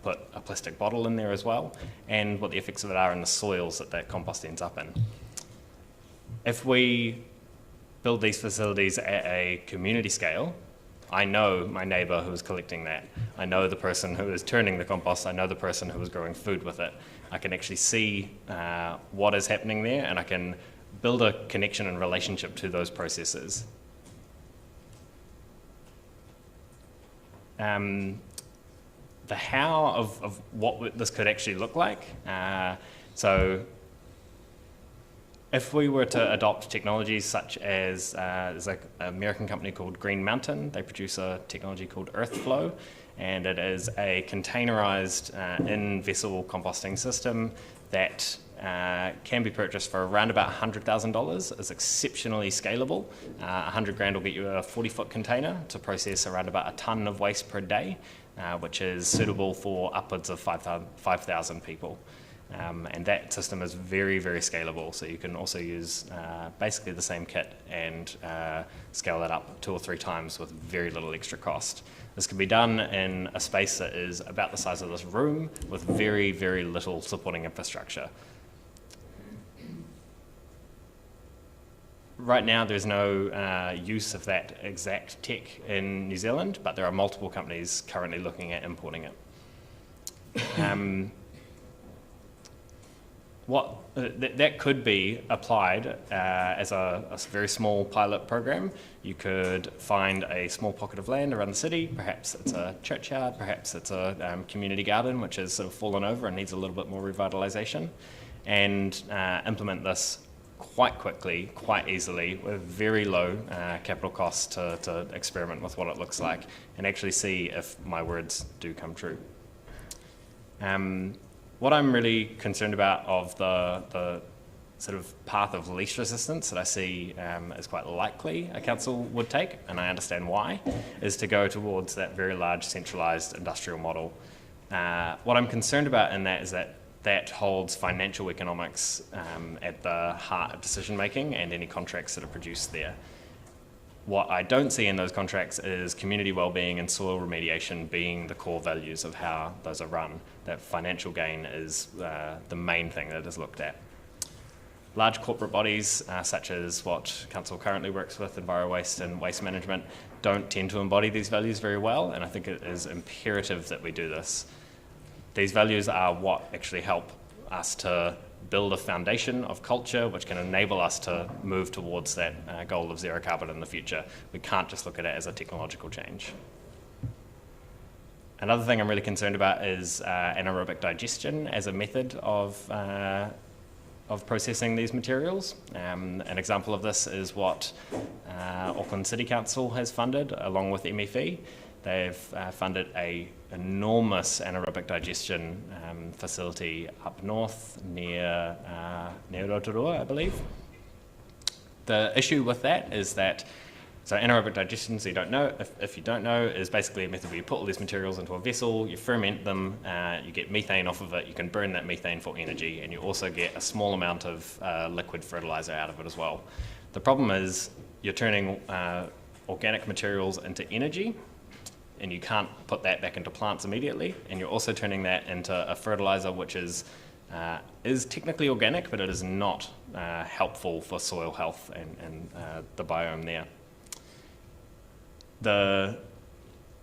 put a plastic bottle in there as well, and what the effects of it are in the soils that that compost ends up in. If we build these facilities at a community scale, I know my neighbour who is collecting that. I know the person who is turning the compost. I know the person who is growing food with it. I can actually see what is happening there, and I can build a connection and relationship to those processes. The how of what this could actually look like. So if we were to adopt technologies such as, there's an American company called Green Mountain, they produce a technology called Earthflow, and it is a containerized in-vessel composting system that can be purchased for around about $100,000. It's exceptionally scalable. 100 grand will get you a 40-foot container to process around about a tonne of waste per day, which is suitable for upwards of 5,000 people. And that system is very, very scalable, so you can also use basically the same kit and scale that up 2 or 3 times with very little extra cost. This can be done in a space that is about the size of this room with very, very little supporting infrastructure. Right now there's no use of that exact tech in New Zealand, but there are multiple companies currently looking at importing it. That could be applied as a very small pilot program. You could find a small pocket of land around the city, perhaps it's a churchyard, perhaps it's a community garden which has sort of fallen over and needs a little bit more revitalisation, and implement this quite quickly, quite easily, with very low capital costs to experiment with what it looks like and actually see if my words do come true. What I'm really concerned about of the sort of path of least resistance that I see as quite likely a council would take, and I understand why, is to go towards that very large centralised industrial model. What I'm concerned about in that is that holds financial economics at the heart of decision making and any contracts that are produced there. What I don't see in those contracts is community wellbeing and soil remediation being the core values of how those are run. That financial gain is the main thing that is looked at. Large corporate bodies, such as what Council currently works with, EnviroWaste and Waste Management, don't tend to embody these values very well, and I think it is imperative that we do this. These values are what actually help us to build a foundation of culture which can enable us to move towards that goal of zero carbon in the future. We can't just look at it as a technological change. Another thing I'm really concerned about is anaerobic digestion as a method of processing these materials. An example of this is what Auckland City Council has funded along with MFE. They've funded an enormous anaerobic digestion facility up north near Rotorua, I believe. The issue with that is that, so anaerobic digestion, so you don't know, if you don't know, is basically a method where you put all these materials into a vessel, you ferment them, you get methane off of it, you can burn that methane for energy, and you also get a small amount of liquid fertilizer out of it as well. The problem is you're turning organic materials into energy, and you can't put that back into plants immediately, and you're also turning that into a fertilizer which is technically organic, but it is not helpful for soil health and the biome there.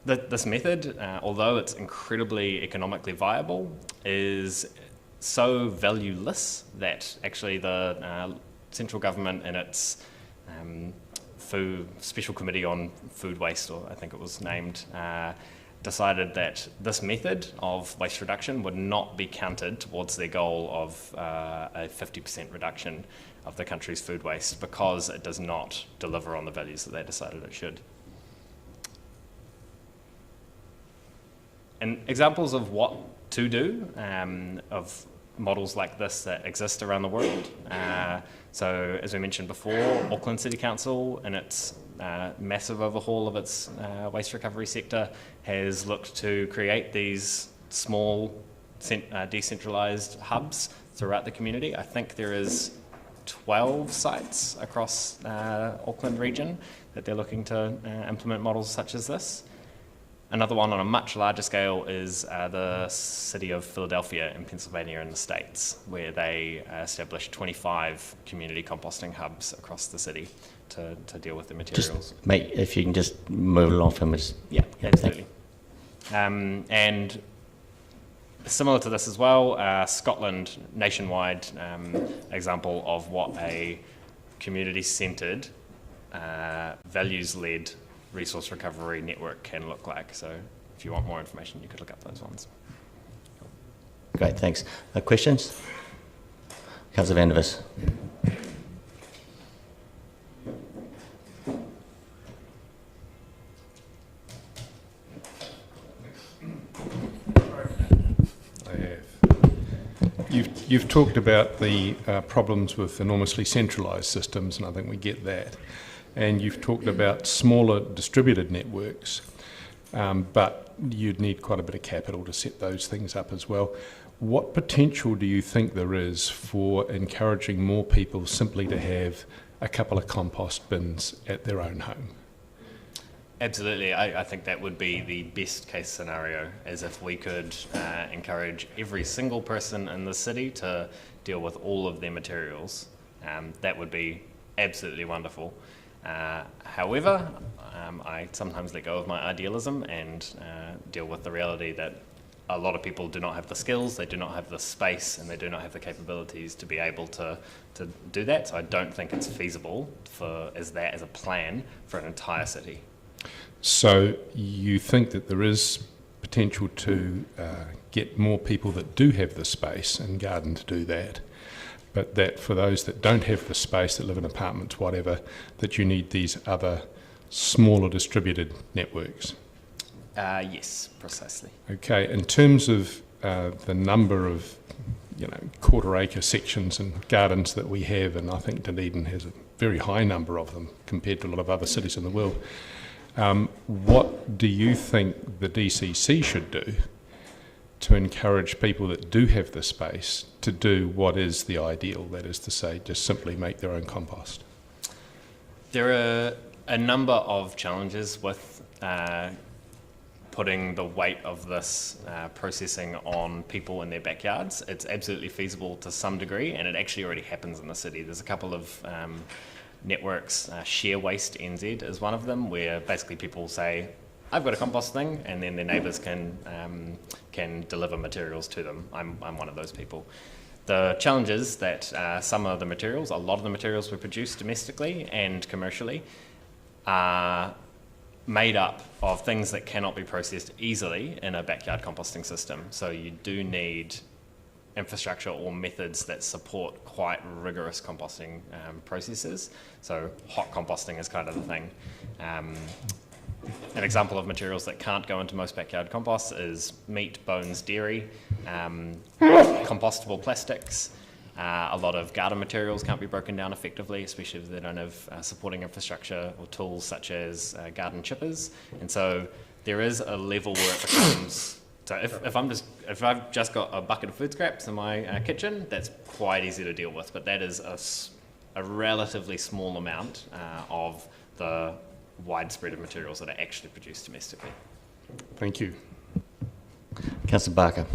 This method, although it's incredibly economically viable, is so valueless that actually the central government in its Special Committee on Food Waste, or I think it was named, decided that this method of waste reduction would not be counted towards their goal of a 50% reduction of the country's food waste because it does not deliver on the values that they decided it should. And examples of what to do, of models like this that exist around the world. So as we mentioned before, Auckland City Council in its massive overhaul of its waste recovery sector has looked to create these small decentralised hubs throughout the community. I think there is 12 sites across Auckland region that they're looking to implement models such as this. Another one on a much larger scale is the city of Philadelphia in Pennsylvania in the States, where they established 25 community composting hubs across the city to deal with the materials. Just, mate, if you can just move along from us. Yeah, absolutely. And similar to this as well, Scotland, nationwide example of what a community-centred, values-led resource recovery network can look like. So if you want more information, you could look up those ones. Great, thanks. Questions? Councillor Van der Vis. You've talked about the problems with enormously centralised systems, and I think we get that. And you've talked about smaller distributed networks, but you'd need quite a bit of capital to set those things up as well. What potential do you think there is for encouraging more people simply to have a couple of compost bins at their own home? Absolutely. I think that would be the best case scenario, as if we could encourage every single person in the city to deal with all of their materials. That would be absolutely wonderful. However, I sometimes let go of my idealism and deal with the reality that a lot of people do not have the skills, they do not have the space, and they do not have the capabilities to be able to do that. So I don't think it's feasible as a plan for an entire city. So you think that there is potential to get more people that do have the space and garden to do that, but that for those that don't have the space, that live in apartments, whatever, that you need these other smaller distributed networks? Yes, precisely. Okay, in terms of the number of quarter-acre sections and gardens that we have, and I think Dunedin has a very high number of them compared to a lot of other cities in the world. What do you think the DCC should do to encourage people that do have the space to do what is the ideal, that is to say, just simply make their own compost? There are a number of challenges with putting the weight of this processing on people in their backyards. It's absolutely feasible to some degree, and it actually already happens in the city. There's a couple of networks, Share Waste NZ is one of them, where basically people say, I've got a compost thing, and then their neighbours can deliver materials to them. I'm one of those people. The challenge is that a lot of the materials we produce domestically and commercially are made up of things that cannot be processed easily in a backyard composting system. So you do need infrastructure or methods that support quite rigorous composting processes. So hot composting is kind of the thing. An example of materials that can't go into most backyard composts is meat, bones, dairy, compostable plastics. A lot of garden materials can't be broken down effectively, especially if they don't have supporting infrastructure or tools such as garden chippers. And so there is a level where it becomes. So if I've just got a bucket of food scraps in my kitchen, that's quite easy to deal with. But that is a relatively small amount of the widespread of materials that are actually produced domestically. Thank you. Councillor Barker.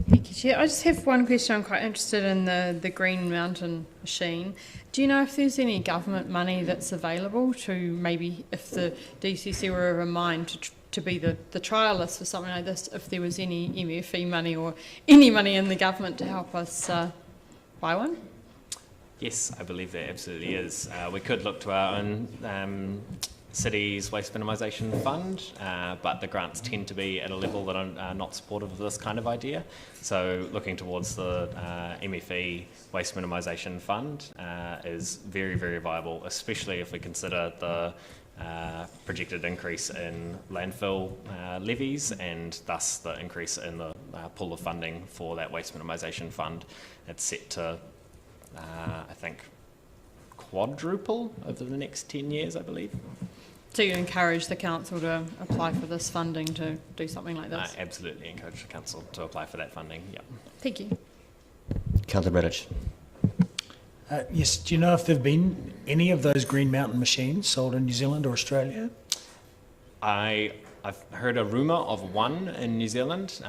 Thank you, Chair. I just have one question. I'm quite interested in the Green Mountain machine. Do you know if there's any government money that's available to maybe, if the DCC were of a mind to be the trialist for something like this, if there was any MFE money or any money in the government to help us buy one? Yes, I believe there absolutely is. We could look to our own city's waste minimisation fund, but the grants tend to be at a level that are not supportive of this kind of idea. So looking towards the MFE waste minimisation fund is very, very viable, especially if we consider the projected increase in landfill levies and thus the increase in the pool of funding for that waste minimisation fund. It's set to I think quadruple over the next 10 years, I believe. So you encourage the council to apply for this funding to do something like this? I absolutely encourage the council to apply for that funding, yeah. Thank you. Councillor Bradish. Yes, do you know if there have been any of those Green Mountain machines sold in New Zealand or Australia? I've heard a rumour of one in New Zealand,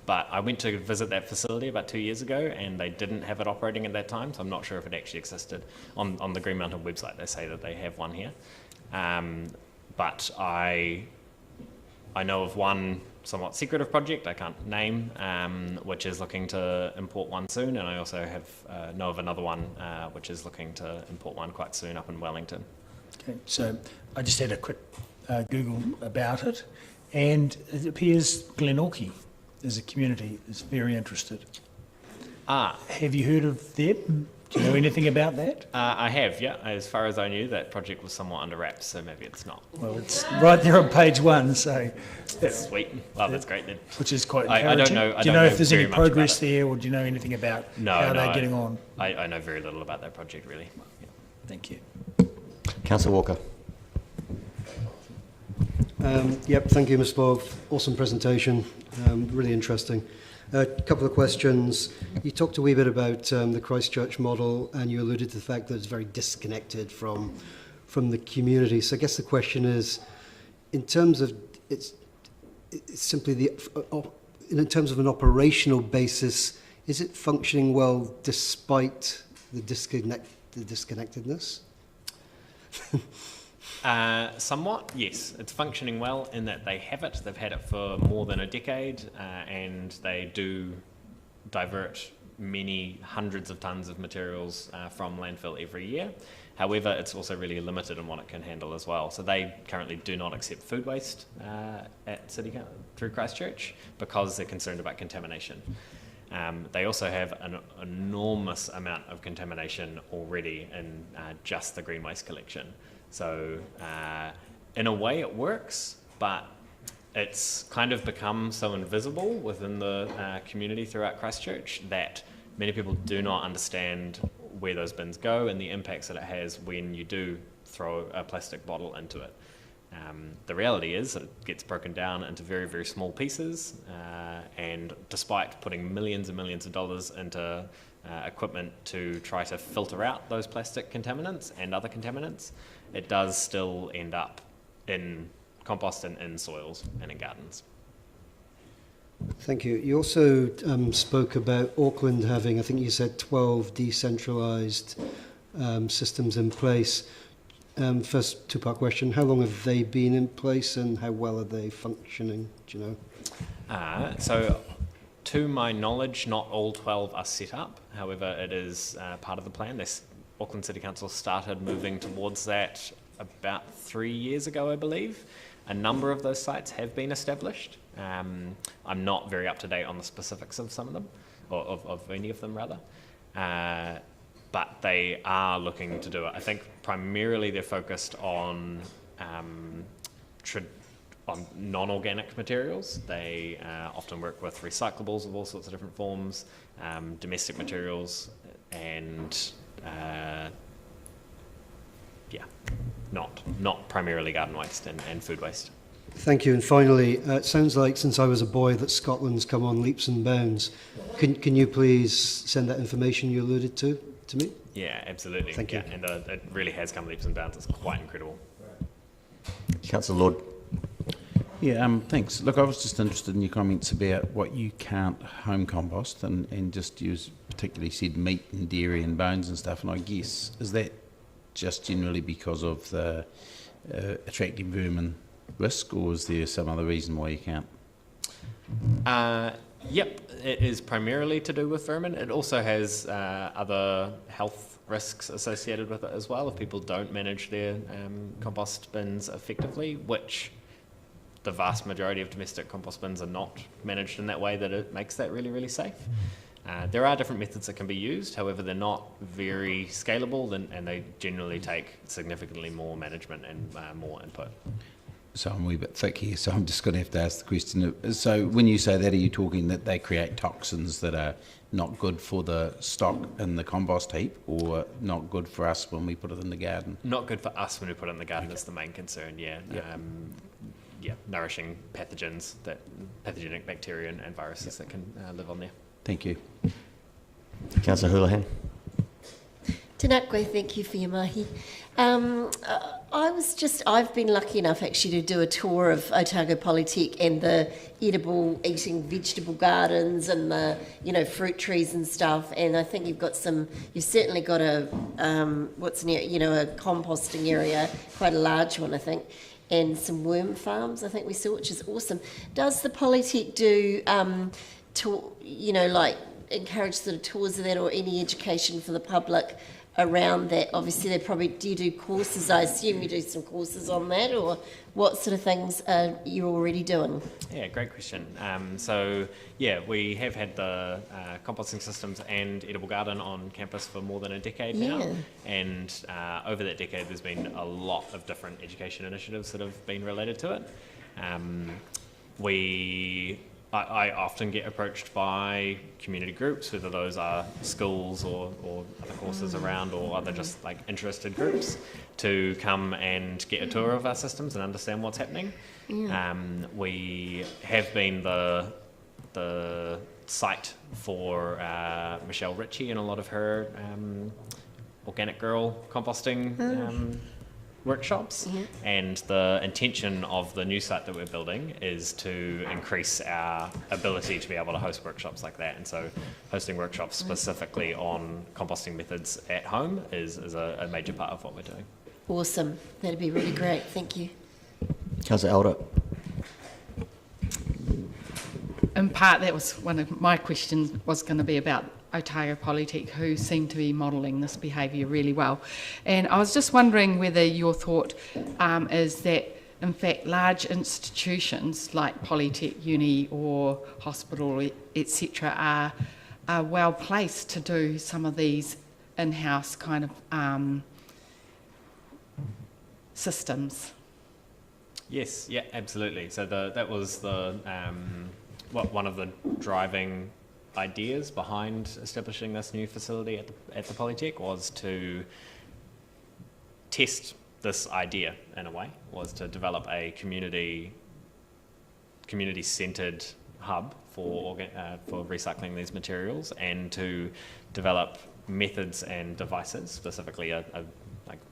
but I went to visit that facility about 2 years ago and they didn't have it operating at that time, so I'm not sure if it actually existed. On the Green Mountain website they say that they have one here. But I know of one somewhat secretive project I can't name, which is looking to import one soon, and I also have know of another one which is looking to import one quite soon up in Wellington. Okay, so I just had a quick Google about it, and it appears Glenorchy as a community is very interested. Have you heard of them? Do you know anything about that? I have, yeah. As far as I knew, that project was somewhat under wraps, so maybe it's not. Well, it's right there on page 1, so... Sweet. Well, that's great then. Which is quite encouraging. I don't know. Do you know if there's any progress there, or do you know anything about how they're getting on? I know very little about that project, really. Yeah. Thank you. Councillor Walker. Yep, thank you, Mr. Boyle. Awesome presentation, really interesting. A couple of questions. You talked a wee bit about the Christchurch model, and you alluded to the fact that it's very disconnected from the community. So I guess the question is, in terms of it's simply in terms of an operational basis, is it functioning well despite the disconnectedness? Somewhat, yes. It's functioning well in that they have it. They've had it for more than a decade, and they do divert many hundreds of tons of materials from landfill every year. However, it's also really limited in what it can handle as well. So they currently do not accept food waste at City through Christchurch because they're concerned about contamination. They also have an enormous amount of contamination already in just the green waste collection. So in a way it works, but it's kind of become so invisible within the community throughout Christchurch that many people do not understand where those bins go and the impacts that it has when you do throw a plastic bottle into it. The reality is that it gets broken down into very, very small pieces, and despite putting millions and millions of dollars into equipment to try to filter out those plastic contaminants and other contaminants, it does still end up in compost and in soils and in gardens. Thank you. You also spoke about Auckland having, I think you said, 12 decentralised systems in place. First two-part question, how long have they been in place and how well are they functioning, do you know? So, to my knowledge, not all 12 are set up. However, it is part of the plan. Auckland City Council started moving towards that about 3 years ago, I believe. A number of those sites have been established. I'm not very up to date on the specifics of some of them, or of any of them rather. But they are looking to do it. I think primarily they're focused on non-organic materials. They often work with recyclables of all sorts of different forms, domestic materials, and not primarily garden waste and food waste. Thank you. And finally, it sounds like since I was a boy that Scotland's come on leaps and bounds. Can you please send that information you alluded to me? Yeah, absolutely. Thank you. And it really has come leaps and bounds. It's quite incredible. Councillor Lord. Yeah, thanks. Look, I was just interested in your comments about what you can't home compost, and just you particularly said meat and dairy and bones and stuff, and I guess, is that just generally because of the attracting vermin risk, or is there some other reason why you can't? Yep, it is primarily to do with vermin. It also has other health risks associated with it as well if people don't manage their compost bins effectively, which the vast majority of domestic compost bins are not managed in that way that it makes that really, really safe. There are different methods that can be used, however they're not very scalable and they generally take significantly more management and more input. So I'm a wee bit thick here, so I'm just going to have to ask the question. So when you say that, are you talking that they create toxins that are not good for the stock in the compost heap, or not good for us when we put it in the garden? Not good for us when we put it in the garden is the main concern, yeah. Yep. Nourishing pathogens, pathogenic bacteria and viruses that can live on there. Thank you. Councillor Houlihan. Tēnā koe, thank you for your mahi. I've been lucky enough actually to do a tour of Otago Polytech and the eating vegetable gardens and the, fruit trees and stuff. And I think you've certainly got a composting area, quite a large one, I think, and some worm farms, I think we saw, which is awesome. Does the Polytech do, encourage sort of tours of that or any education for the public around that? Obviously, do you do courses? I assume you do some courses on that, or what sort of things are you already doing? Yeah, great question. We have had the composting systems and edible garden on campus for more than a decade now, and over that decade there's been a lot of different education initiatives that have been related to it. I often get approached by community groups, whether those are schools or other courses around, or other just like interested groups, to come and get a tour of our systems and understand what's happening. We have been the site for Michelle Ritchie and a lot of her Organic Girl composting workshops, and the intention of the new site that we're building is to increase our ability to be able to host workshops like that. And so hosting workshops specifically on composting methods at home is a major part of what we're doing. Awesome. That'd be really great. Thank you. Councillor Elder. In part, that was one of my questions, was going to be about Otago Polytech, who seem to be modelling this behaviour really well. And I was just wondering whether your thought is that, in fact, large institutions like Polytech, uni or hospital, etc., are well placed to do some of these in-house kind of systems. Yes, yeah, absolutely. So that was the one of the driving ideas behind establishing this new facility at the Polytech was to test this idea in a way, was to develop a community-centered hub for recycling these materials, and to develop methods and devices, specifically a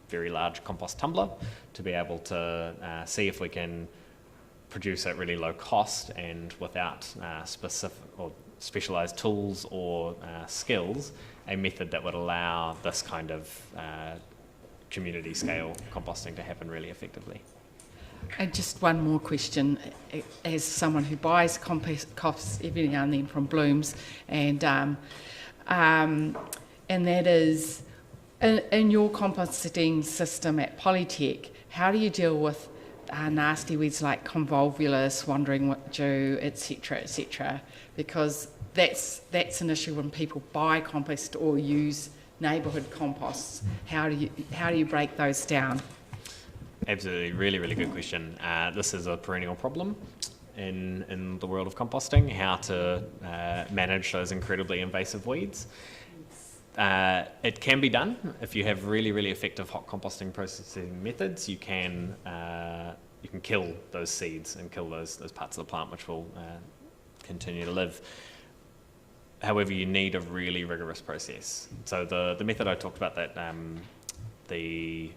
very large compost tumbler, to be able to see if we can produce at really low cost and without specific or specialized tools or skills, a method that would allow this kind of community scale composting to happen really effectively. And just one more question, as someone who buys compost every now and then from Blooms, and that is, in your composting system at Polytech, how do you deal with nasty weeds like convolvulus, wandering dew, etc., because that's an issue when people buy compost or use neighbourhood composts. How do you break those down? Absolutely, really, really good question. This is a perennial problem in the world of composting, how to manage those incredibly invasive weeds. It can be done if you have really, really effective hot composting processing methods. You can kill those seeds and kill those parts of the plant which will continue to live. However, you need a really rigorous process. So the method I talked about, that the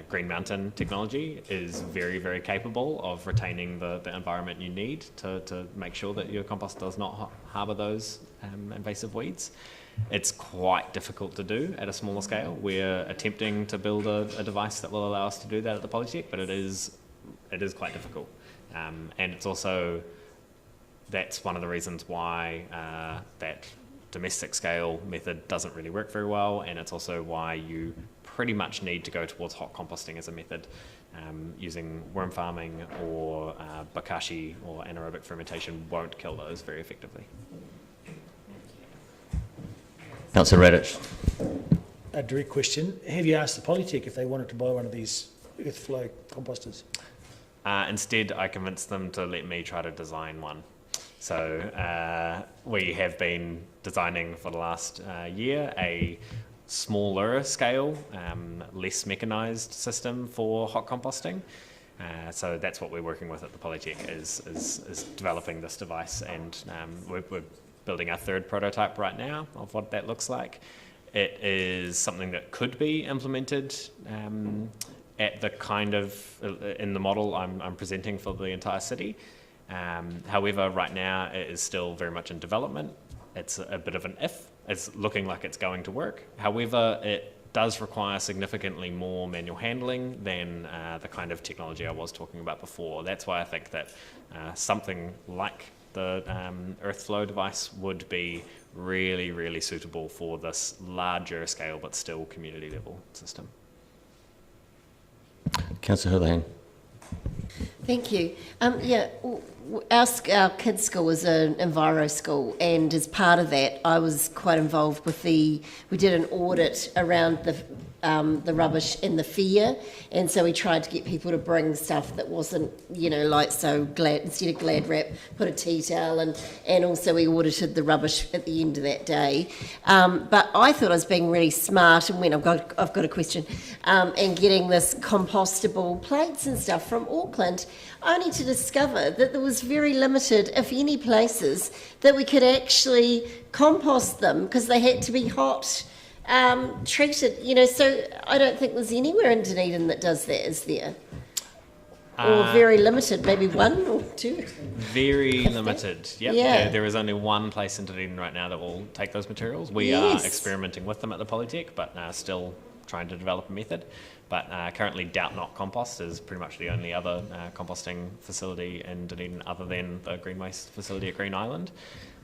Green Mountain technology, is very, very capable of retaining the environment you need to make sure that your compost does not harbour those invasive weeds. It's quite difficult to do at a smaller scale. We're attempting to build a device that will allow us to do that at the Polytech, but it is quite difficult. And it's also, that's one of the reasons why that domestic scale method doesn't really work very well, and it's also why you pretty much need to go towards hot composting as a method. Using worm farming or bokashi or anaerobic fermentation won't kill those very effectively. Councillor Radich. A direct question. Have you asked the Polytech if they wanted to buy one of these earth flow composters? Instead, I convinced them to let me try to design one. So we have been designing for the last year a smaller scale, less mechanised system for hot composting. So that's what we're working with at the Polytech, is developing this device, and we're building our third prototype right now of what that looks like. It is something that could be implemented at the kind of, in the model I'm presenting for the entire city. However, right now it is still very much in development. It's a bit of an if. It's looking like it's going to work. However, it does require significantly more manual handling than the kind of technology I was talking about before. That's why I think that something like the earth flow device would be really, really suitable for this larger scale but still community level system. Councillor Hurley. Thank you. Our kids' school is an enviro school, and as part of that, I was quite involved with we did an audit around the rubbish in the fair, and so we tried to get people to bring stuff that wasn't, instead of Glad wrap, put a tea towel, and also we audited the rubbish at the end of that day. But I thought I was being really smart, and when I've got a question, and getting this compostable plates and stuff from Auckland, only to discover that there was very limited, if any, places that we could actually compost them, because they had to be hot treated, so I don't think there's anywhere in Dunedin that does that, is there? Or very limited, maybe one or two? Very limited, yep. Yeah. There is only one place in Dunedin right now that will take those materials. We are experimenting with them at the Polytech, but still trying to develop a method. But currently Doubt Not Compost is pretty much the only other composting facility in Dunedin other than the green waste facility at Green Island.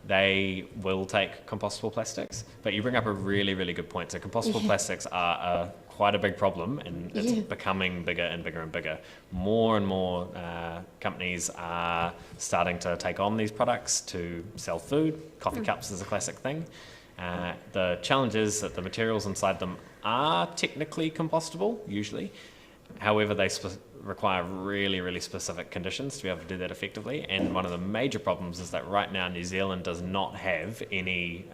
They will take compostable plastics, but you bring up a really, really good point. So compostable plastics are quite a big problem, and it's becoming bigger and bigger and bigger. More and more companies are starting to take on these products to sell food. Coffee cups is a classic thing. The challenge is that the materials inside them are technically compostable, usually. However, they require really, really specific conditions to be able to do that effectively. And one of the major problems is that right now New Zealand does not have any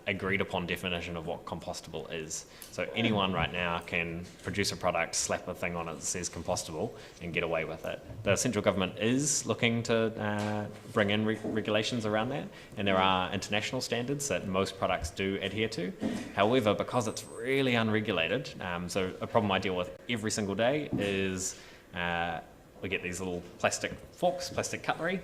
agreed upon definition of what compostable is. So anyone right now can produce a product, slap a thing on it that says compostable and get away with it. The central government is looking to bring in regulations around that, and there are international standards that most products do adhere to. However, because it's really unregulated, so a problem I deal with every single day is we get these little plastic forks, plastic cutlery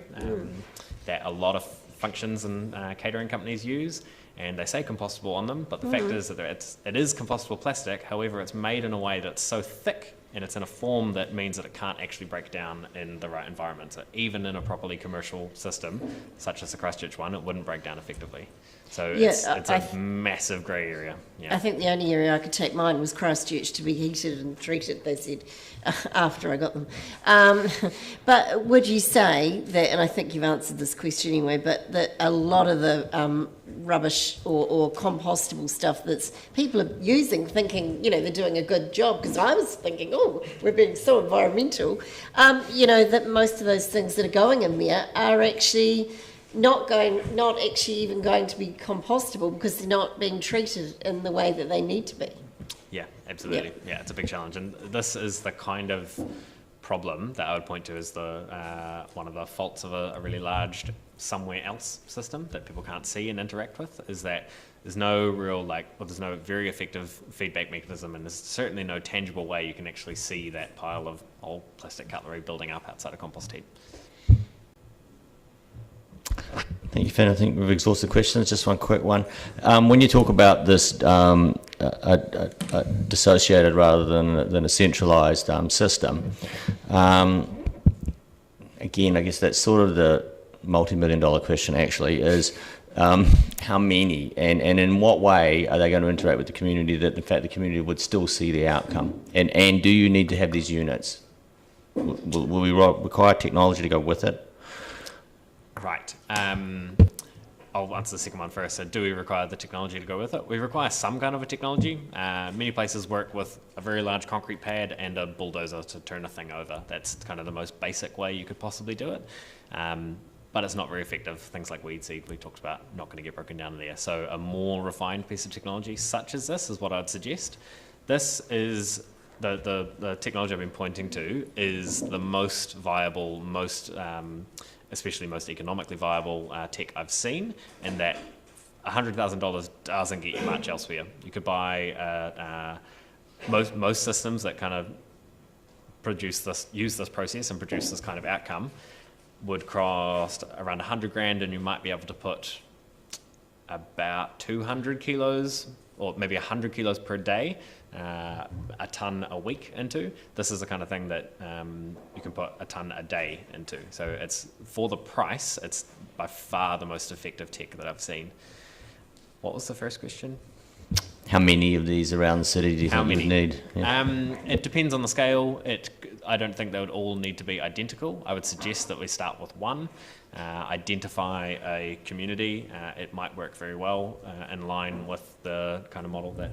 that a lot of functions and catering companies use, and they say compostable on them, but the fact is that it is compostable plastic. However, it's made in a way that's so thick and it's in a form that means that it can't actually break down in the right environment. So even in a properly commercial system, such as the Christchurch one, it wouldn't break down effectively. So it's a massive grey area. Yeah. I think the only area I could take mine was Christchurch to be heated and treated, they said, after I got them. But would you say that, and I think you've answered this question anyway, but that a lot of the rubbish or compostable stuff that's people are using, thinking, they're doing a good job, because I was thinking, we're being so environmental, that most of those things that are going in there are actually not actually even going to be compostable because they're not being treated in the way that they need to be. Yeah, absolutely. Yeah, it's a big challenge, and this is the kind of problem that I would point to as the one of the faults of a really large somewhere else system that people can't see and interact with, is that there's no real there's no very effective feedback mechanism, and there's certainly no tangible way you can actually see that pile of old plastic cutlery building up outside a compost heap. Thank you, Finn. I think we've exhausted questions. Just one quick one. When you talk about this dissociated rather than a centralised system, again, I guess that's sort of the multi-million-dollar question actually, is how many and in what way are they going to interact with the community that in fact the community would still see the outcome? And do you need to have these units? Will we require technology to go with it? Right. I'll answer the second one first. So do we require the technology to go with it? We require some kind of a technology. Many places work with a very large concrete pad and a bulldozer to turn a thing over. That's kind of the most basic way you could possibly do it. But it's not very effective. Things like weed seed we talked about, not going to get broken down in there. So a more refined piece of technology such as this is what I'd suggest. This is the technology I've been pointing to is the most viable, especially most economically viable tech I've seen, and that $100,000 doesn't get you much elsewhere. You could buy most systems that kind of use this process and produce this kind of outcome would cost around 100 grand, and you might be able to put about 200 kilos or maybe 100 kilos per day, a ton a week into. This is the kind of thing that you can put a ton a day into. So it's, for the price, it's by far the most effective tech that I've seen. What was the first question? How many of these around the city do you think you would need? Yeah. It depends on the scale. I don't think they would all need to be identical. I would suggest that we start with one, identify a community. It might work very well in line with the kind of model that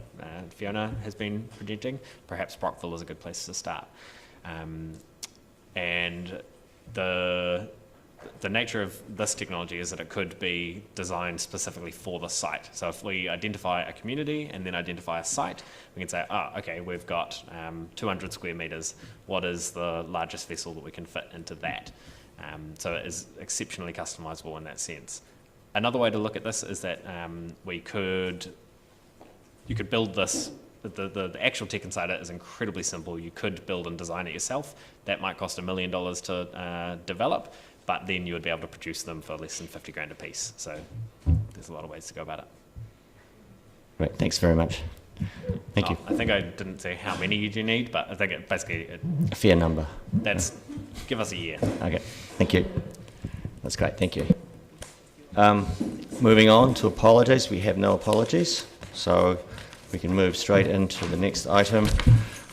Fiona has been presenting. Perhaps Brockville is a good place to start. And the nature of this technology is that it could be designed specifically for the site. So if we identify a community and then identify a site, we can say, okay, we've got 200 square meters. What is the largest vessel that we can fit into that? So it is exceptionally customizable in that sense. Another way to look at this is that you could build this. The actual tech inside it is incredibly simple. You could build and design it yourself. That might cost $1 million to develop, but then you would be able to produce them for less than 50 grand a piece. So there's a lot of ways to go about it. Great, thanks very much. Thank you. I think I didn't say how many you do need, but I think a fair number. Give us a year. Okay, thank you. That's great, thank you. Moving on to apologies. We have no apologies, so we can move straight into the next item,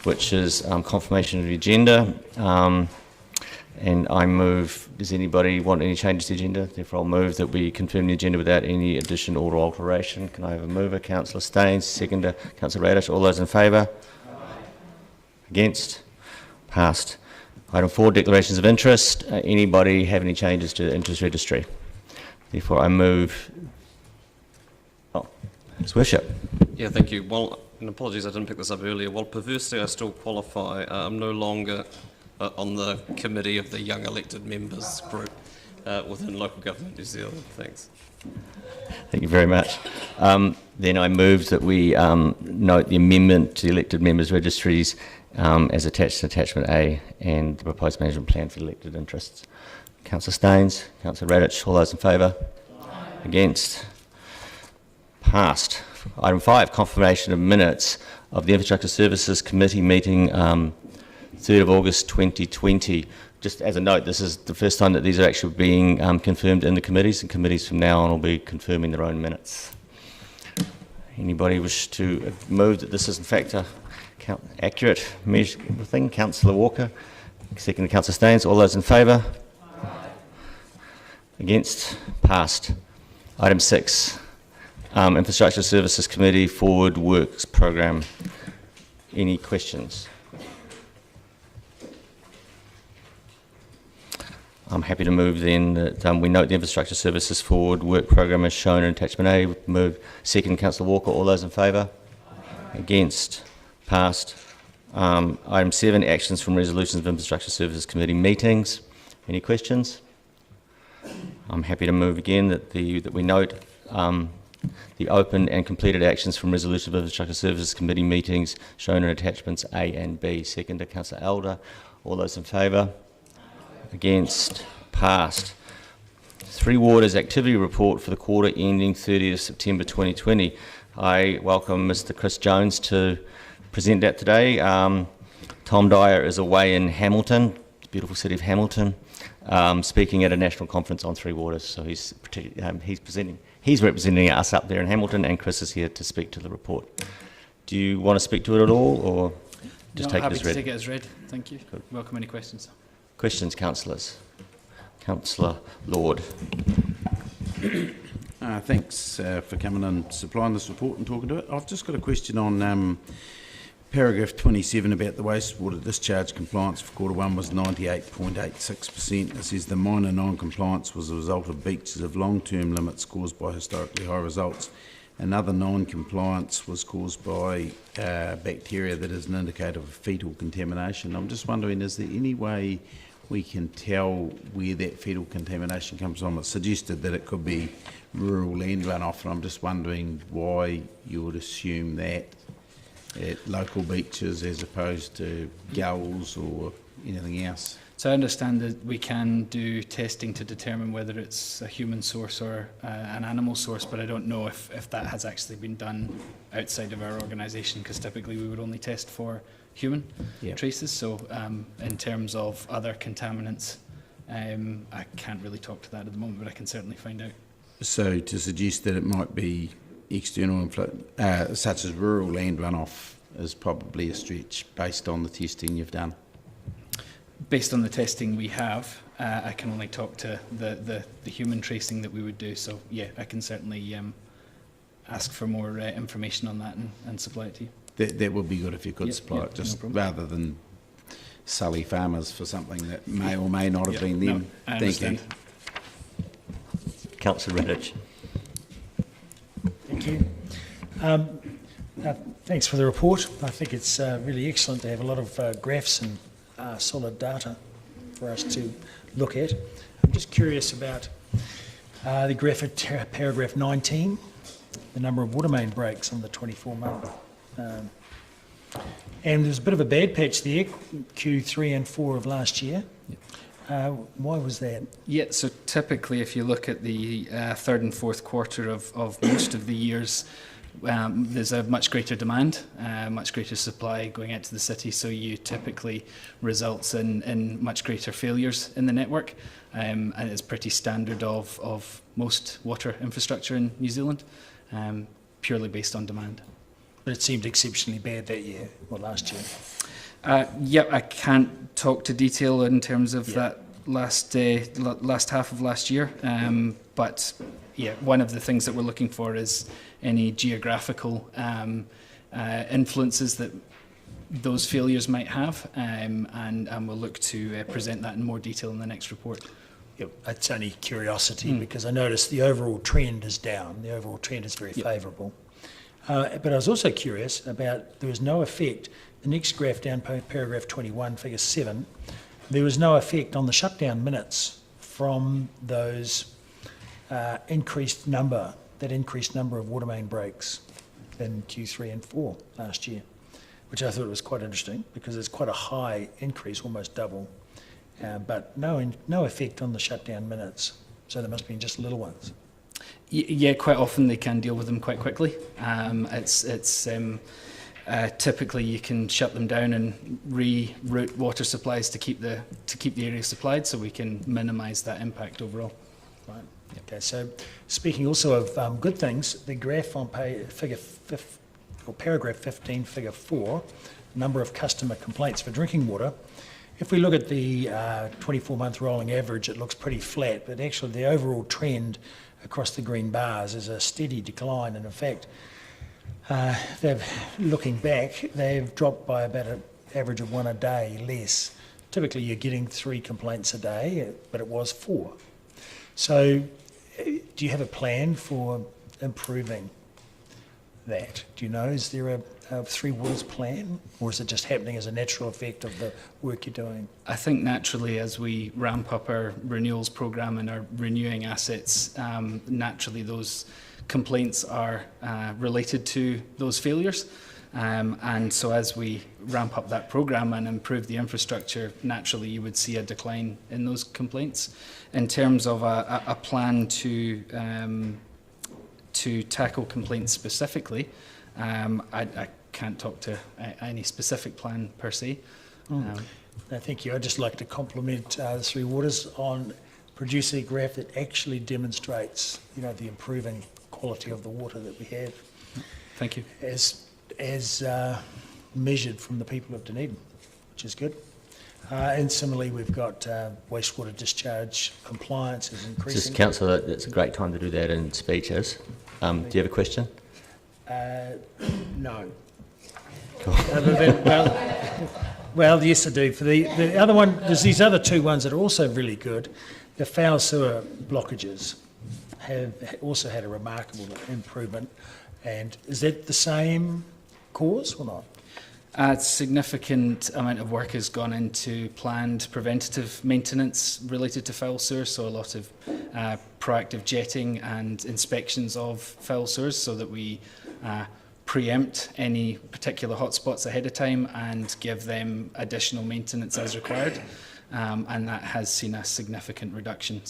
which is confirmation of the agenda. And I move, does anybody want any changes to the agenda? Therefore I'll move that we confirm the agenda without any addition or alteration. Can I have a mover? Councillor Staines, seconder, Councillor Radish. All those in favour? Against? Passed. Item 4, declarations of interest. Anybody have any changes to the interest registry? Therefore, I move. Oh, His Worship. Yeah, thank you. Well, and apologies, I didn't pick this up earlier. While perversely I still qualify, I'm no longer on the committee of the young elected members group within Local Government New Zealand. Thanks. Thank you very much. Then I move that we note the amendment to the elected members registries as attached to attachment A and the proposed management plan for elected interests. Councillor Staines, Councillor Radich, all those in favour? Aye. Against? Passed. Item 5, confirmation of minutes of the Infrastructure Services Committee meeting 3rd of August 2020. Just as a note, this is the first time that these are actually being confirmed in the committees, and committees from now on will be confirming their own minutes. Anybody wish to move that this is in fact a accurate measure thing? Councillor Walker, second Councillor Staines, all those in favour? Against? Passed. Item 6, Infrastructure Services Committee Forward Works Programme. Any questions? I'm happy to move then that we note the Infrastructure Services Forward Work Programme as shown in attachment A. Move second, Councillor Walker. All those in favour? Against? Passed. Item 7, actions from resolutions of Infrastructure Services Committee meetings. Any questions? I'm happy to move again that we note the open and completed actions from resolution of Infrastructure Services Committee meetings shown in attachments A and B. Second to Councillor Elder. All those in favour? Against? Passed. Three Waters Activity Report for the quarter ending 30th September 2020. I welcome Mr. Chris Jones to present that today. Tom Dyer is away in Hamilton, the beautiful city of Hamilton, speaking at a national conference on Three Waters. So he's representing us up there in Hamilton, and Chris is here to speak to the report. Do you want to speak to it at all, or just take it as read? Happy to take it as read. Thank you. Good. Welcome any questions. Questions, councillors? Councillor Lord. Thanks for coming and supplying this report and talking to it. I've just got a question on paragraph 27 about the wastewater discharge compliance for quarter 1 was 98.86%. It says the minor non-compliance was a result of breaches of long-term limits caused by historically high results. Another non-compliance was caused by bacteria that is an indicator of fetal contamination. I'm just wondering, is there any way we can tell where that fetal contamination comes from? It's suggested that it could be rural land runoff, and I'm just wondering why you would assume that at local beaches as opposed to gulls or anything else. So I understand that we can do testing to determine whether it's a human source or an animal source, but I don't know if that has actually been done outside of our organisation, because typically we would only test for human traces. So in terms of other contaminants, I can't really talk to that at the moment, but I can certainly find out. So to suggest that it might be external such as rural land runoff is probably a stretch based on the testing you've done. Based on the testing we have, I can only talk to the human tracing that we would do. So yeah, I can certainly ask for more information on that and supply it to you. That would be good if you could supply it, just rather than sully farmers for something that may or may not have been them. No, I understand. Councillor Radich. Thank you. Thanks for the report. I think it's really excellent to have a lot of graphs and solid data for us to look at. I'm just curious about the graph at paragraph 19, the number of water main breaks on the 24-month. And there's a bit of a bad patch there, Q3 and 4 of last year. Why was that? Yeah, so typically if you look at the third and fourth quarter of most of the years, there's a much greater demand, much greater supply going out to the city, so you typically results in much greater failures in the network, and it's pretty standard of most water infrastructure in New Zealand, purely based on demand. But it seemed exceptionally bad that year, or last year. Yeah, I can't talk to detail in terms of that last half of last year, but yeah, one of the things that we're looking for is any geographical influences that those failures might have, and we'll look to present that in more detail in the next report. Yep, it's only curiosity because I noticed the overall trend is down. The overall trend is very favourable. But I was also curious about there was no effect, the next graph down, paragraph 21, figure 7, there was no effect on the shutdown minutes from those increased number of water main breaks in Q3 and 4 last year, which I thought was quite interesting because it's quite a high increase, almost double, but no effect on the shutdown minutes. So there must be just little ones. Yeah, quite often they can deal with them quite quickly. Typically you can shut them down and reroute water supplies to keep the area supplied, so we can minimise that impact overall. Right. Okay. So speaking also of good things, the graph on paragraph 15, figure 4, number of customer complaints for drinking water. If we look at the 24-month rolling average, it looks pretty flat, but actually the overall trend across the green bars is a steady decline, and in fact, looking back, they've dropped by about an average of 1 a day less. Typically you're getting 3 complaints a day, but it was 4. So do you have a plan for improving that? Do you know, is there a Three Waters plan, or is it just happening as a natural effect of the work you're doing? I think naturally as we ramp up our renewals programme and our renewing assets, naturally those complaints are related to those failures. And so as we ramp up that programme and improve the infrastructure, naturally you would see a decline in those complaints. In terms of a plan to tackle complaints specifically, I can't talk to any specific plan per se. No, thank you. I'd just like to compliment the Three Waters on producing a graph that actually demonstrates, the improving quality of the water that we have. Thank you. As measured from the people of Dunedin, which is good. And similarly, we've got wastewater discharge compliance is increasing. Just Councillor, it's a great time to do that in speeches. Do you have a question? No. Other than, well, yes, I do. For the other one, there's these other 2 ones that are also really good. The foul sewer blockages have also had a remarkable improvement. And is that the same cause or not? A significant amount of work has gone into planned preventative maintenance related to foul sewers, so a lot of proactive jetting and inspections of foul sewers so that we preempt any particular hotspots ahead of time and give them additional maintenance as required. And that has seen a significant reduction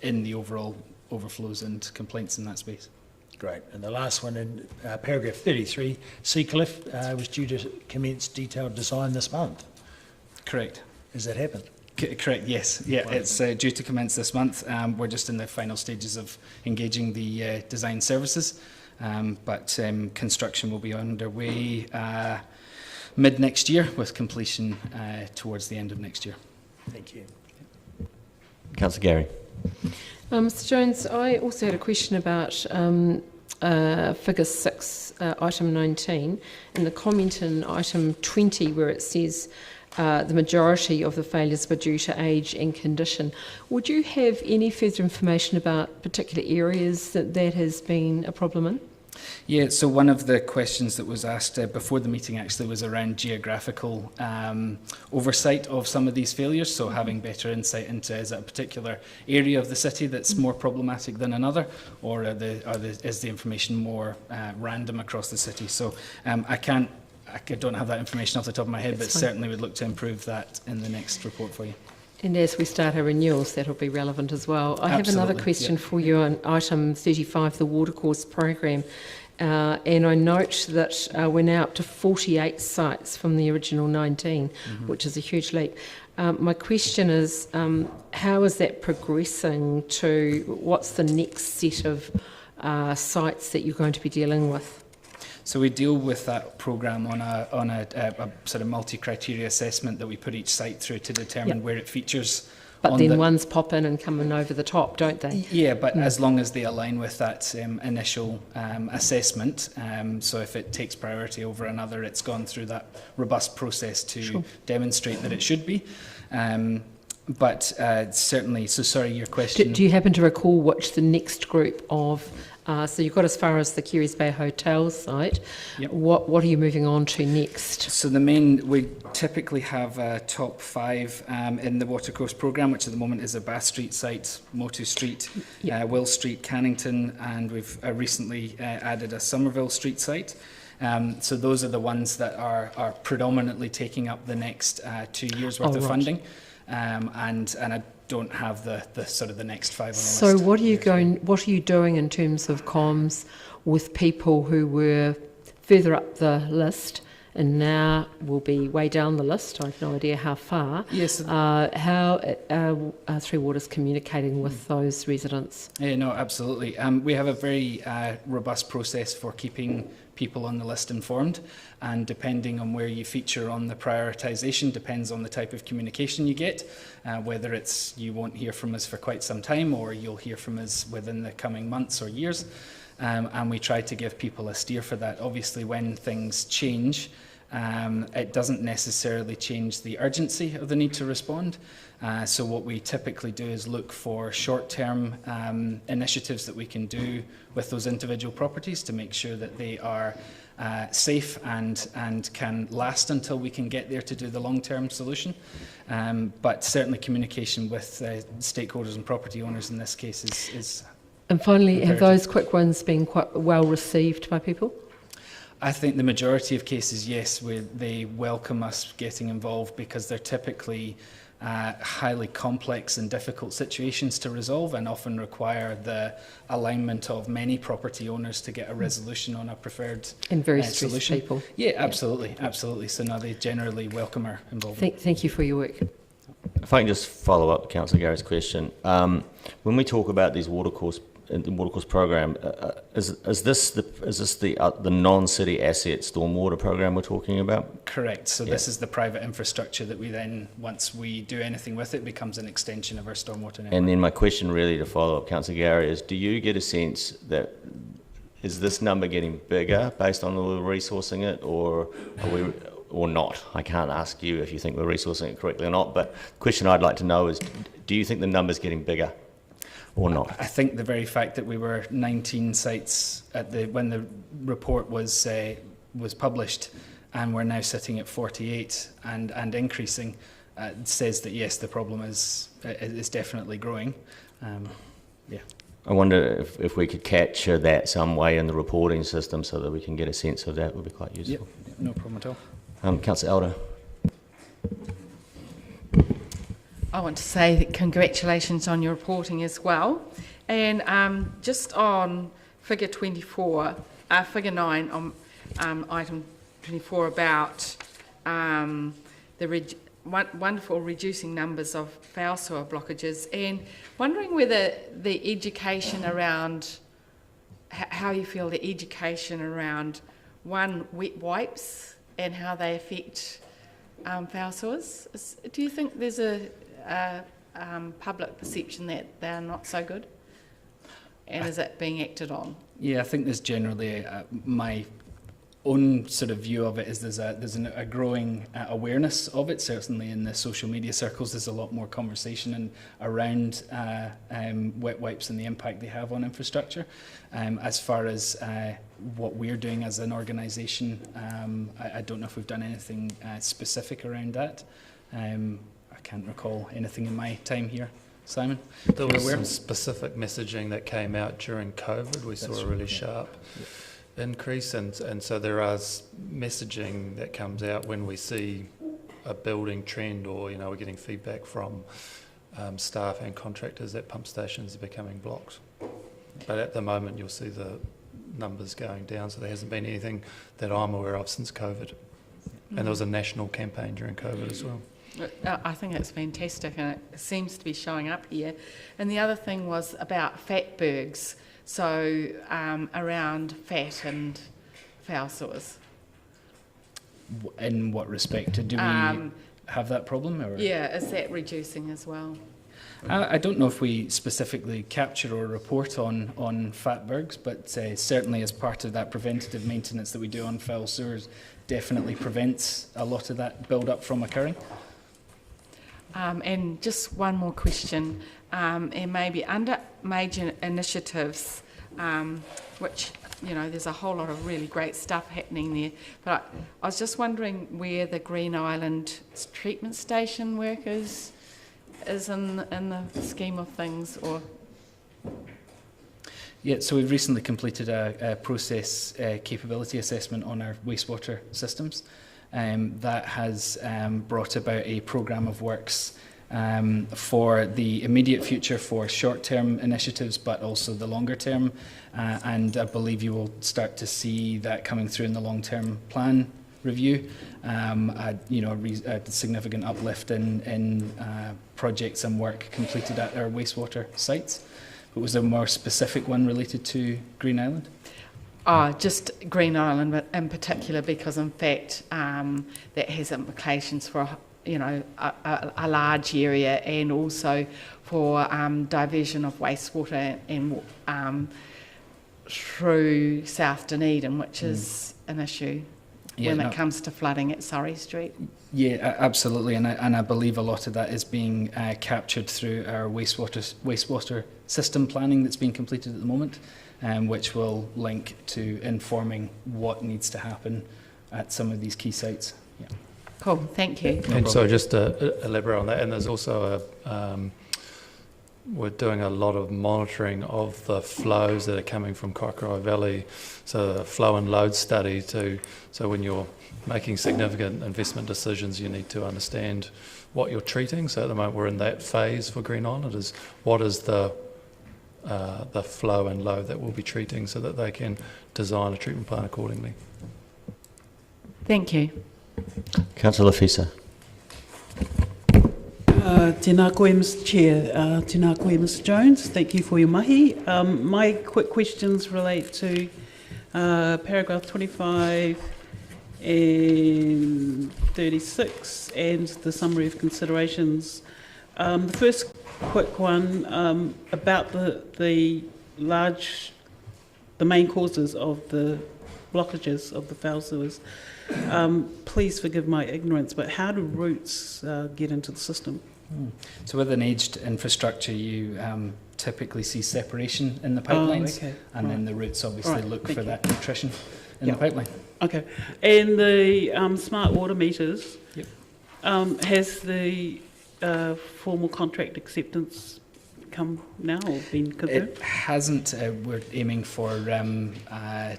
in the overall overflows and complaints in that space. Great. And the last one in paragraph 33, Seacliff was due to commence detailed design this month. Correct. Has that happened? Correct, yes. Yeah, wonderful. It's due to commence this month. We're just in the final stages of engaging the design services, but construction will be underway mid next year with completion towards the end of next year. Thank you. Councillor Gary. Mr Jones, I also had a question about figure 6, item 19, and the comment in item 20 where it says the majority of the failures were due to age and condition. Would you have any further information about particular areas that has been a problem in? Yeah, so one of the questions that was asked before the meeting actually was around geographical oversight of some of these failures, so having better insight into is it a particular area of the city that's more problematic than another, or is the information more random across the city? So I don't have that information off the top of my head, but certainly would look to improve that in the next report for you. And as we start our renewals, that'll be relevant as well. I have another question for you on item 35, the watercourse program. And I note that we're now up to 48 sites from the original 19, which is a huge leap. My question is, how is that progressing to what's the next set of sites that you're going to be dealing with? So we deal with that programme on a sort of multi-criteria assessment that we put each site through to determine where it features But then ones pop in and come in over the top, don't they? Yeah, but as long as they align with that initial assessment, so if it takes priority over another, it's gone through that robust process to demonstrate that it should be. But certainly, so sorry, your question. Do you happen to recall which the next group of, so you've got as far as the Keres Bay Hotel site, Yep. What are you moving on to next? So we typically have top 5 in the Watercourse programme, which at the moment is a Bath Street site, Motu Street, Will Street, Cannington, and we've recently added a Somerville Street site. So those are the ones that are predominantly taking up the next 2 years worth of funding. And I don't have the sort of the next 5 on the list. So what are you doing in terms of comms with people who were further up the list and now will be way down the list? I have no idea how far. Yes. How are Three Waters communicating with those residents? Yeah, no, absolutely. We have a very robust process for keeping people on the list informed, and depending on where you feature on the prioritisation depends on the type of communication you get, whether it's you won't hear from us for quite some time or you'll hear from us within the coming months or years, and we try to give people a steer for that. Obviously, when things change, it doesn't necessarily change the urgency of the need to respond. So what we typically do is look for short-term initiatives that we can do with those individual properties to make sure that they are safe and can last until we can get there to do the long-term solution. But certainly communication with stakeholders and property owners in this case is And finally, have imperative. those quick wins been quite well received by people? I think the majority of cases, yes, they welcome us getting involved because they're typically highly complex and difficult situations to resolve and often require the alignment of many property owners to get a resolution on a preferred And very stressed solution. people. Yeah, absolutely, absolutely. So now they generally welcome our involvement. Thank you for your work. If I can just follow up Councillor Gary's question. When we talk about these watercourse program, is this the non-city asset stormwater program we're talking about? Correct. So this is the private infrastructure that we then, once we do anything with it, becomes an extension of our stormwater network. And then my question really to follow up Councillor Gary is, do you get a sense that is this number getting bigger based on the way we're resourcing it, or are we, or not? I can't ask you if you think we're resourcing it correctly or not, but the question I'd like to know is, do you think the number's getting bigger or not? I think the very fact that we were 19 sites when the report was published, and we're now sitting at 48 and increasing, says that yes, the problem is definitely growing. Yeah. I wonder if we could capture that some way in the reporting system so that we can get a sense of that. Would be quite useful. Yep, no problem at all. Councillor Elder. I want to say that congratulations on your reporting as well. And just on figure 24, figure 9 on item 24 about the wonderful reducing numbers of foul soil blockages, and wondering whether the education around, how you feel the education around, one, wet wipes and how they affect foul soils. Do you think there's a public perception that they're not so good, and is it being acted on? Yeah, I think there's generally my own sort of view of it is there's a growing awareness of it. Certainly in the social media circles, there's a lot more conversation around wet wipes and the impact they have on infrastructure. As far as what we're doing as an organisation, I don't know if we've done anything specific around that. I can't recall anything in my time here. Simon? There was some specific messaging that came out during COVID. We saw a really sharp increase, and so there is messaging that comes out when we see a building trend, or we're getting feedback from staff and contractors that pump stations are becoming blocked. But at the moment you'll see the numbers going down, so there hasn't been anything that I'm aware of since COVID. And there was a national campaign during COVID as well. I think it's fantastic, and it seems to be showing up here. And the other thing was about fatbergs, so around fat and foul sores. In what respect? Do we have that problem? Or? Yeah, is that reducing as well? I don't know if we specifically capture or report on fatbergs, but certainly as part of that preventative maintenance that we do on foul sewers, definitely prevents a lot of that build-up from occurring. And just one more question, and maybe under major initiatives, which, you know, there's a whole lot of really great stuff happening there, but I was just wondering where the Green Island treatment station work is in the scheme of things, or... Yeah, so we've recently completed a process capability assessment on our wastewater systems. That has brought about a programme of works for the immediate future for short-term initiatives, but also the longer-term. And I believe you will start to see that coming through in the long-term plan review. A significant uplift in projects and work completed at our wastewater sites. But was there a more specific one related to Green Island? Just Green Island, but in particular, because in fact that has implications for a large area, and also for diversion of wastewater and through South Dunedin, which is an issue when it comes to flooding at Surrey Street. Yeah, absolutely, and I believe a lot of that is being captured through our wastewater system planning that's being completed at the moment. Which will link to informing what needs to happen at some of these key sites. Yeah. Cool, thank you. And so just to elaborate on that, and there's also we're doing a lot of monitoring of the flows that are coming from Kaikorai Valley, so the flow and load study so when you're making significant investment decisions, you need to understand what you're treating. So at the moment we're in that phase for Green Island, is what is the flow and load that we'll be treating, so that they can design a treatment plan accordingly. Thank you. Councillor Fisa. Tēnā koe, Mr Chair. Tēnā koe, Mr Jones. Thank you for your mahi. My quick questions relate to paragraph 25 and 36 and the summary of considerations. The first quick one about the main causes of the blockages of the foul sewers. Please forgive my ignorance, but how do roots get into the system? So with an aged infrastructure, you typically see separation in the pipelines, and then the roots obviously look for that nutrition in the pipeline. Okay, and the smart water meters, has the formal contract acceptance come now or been confirmed? It hasn't. We're aiming for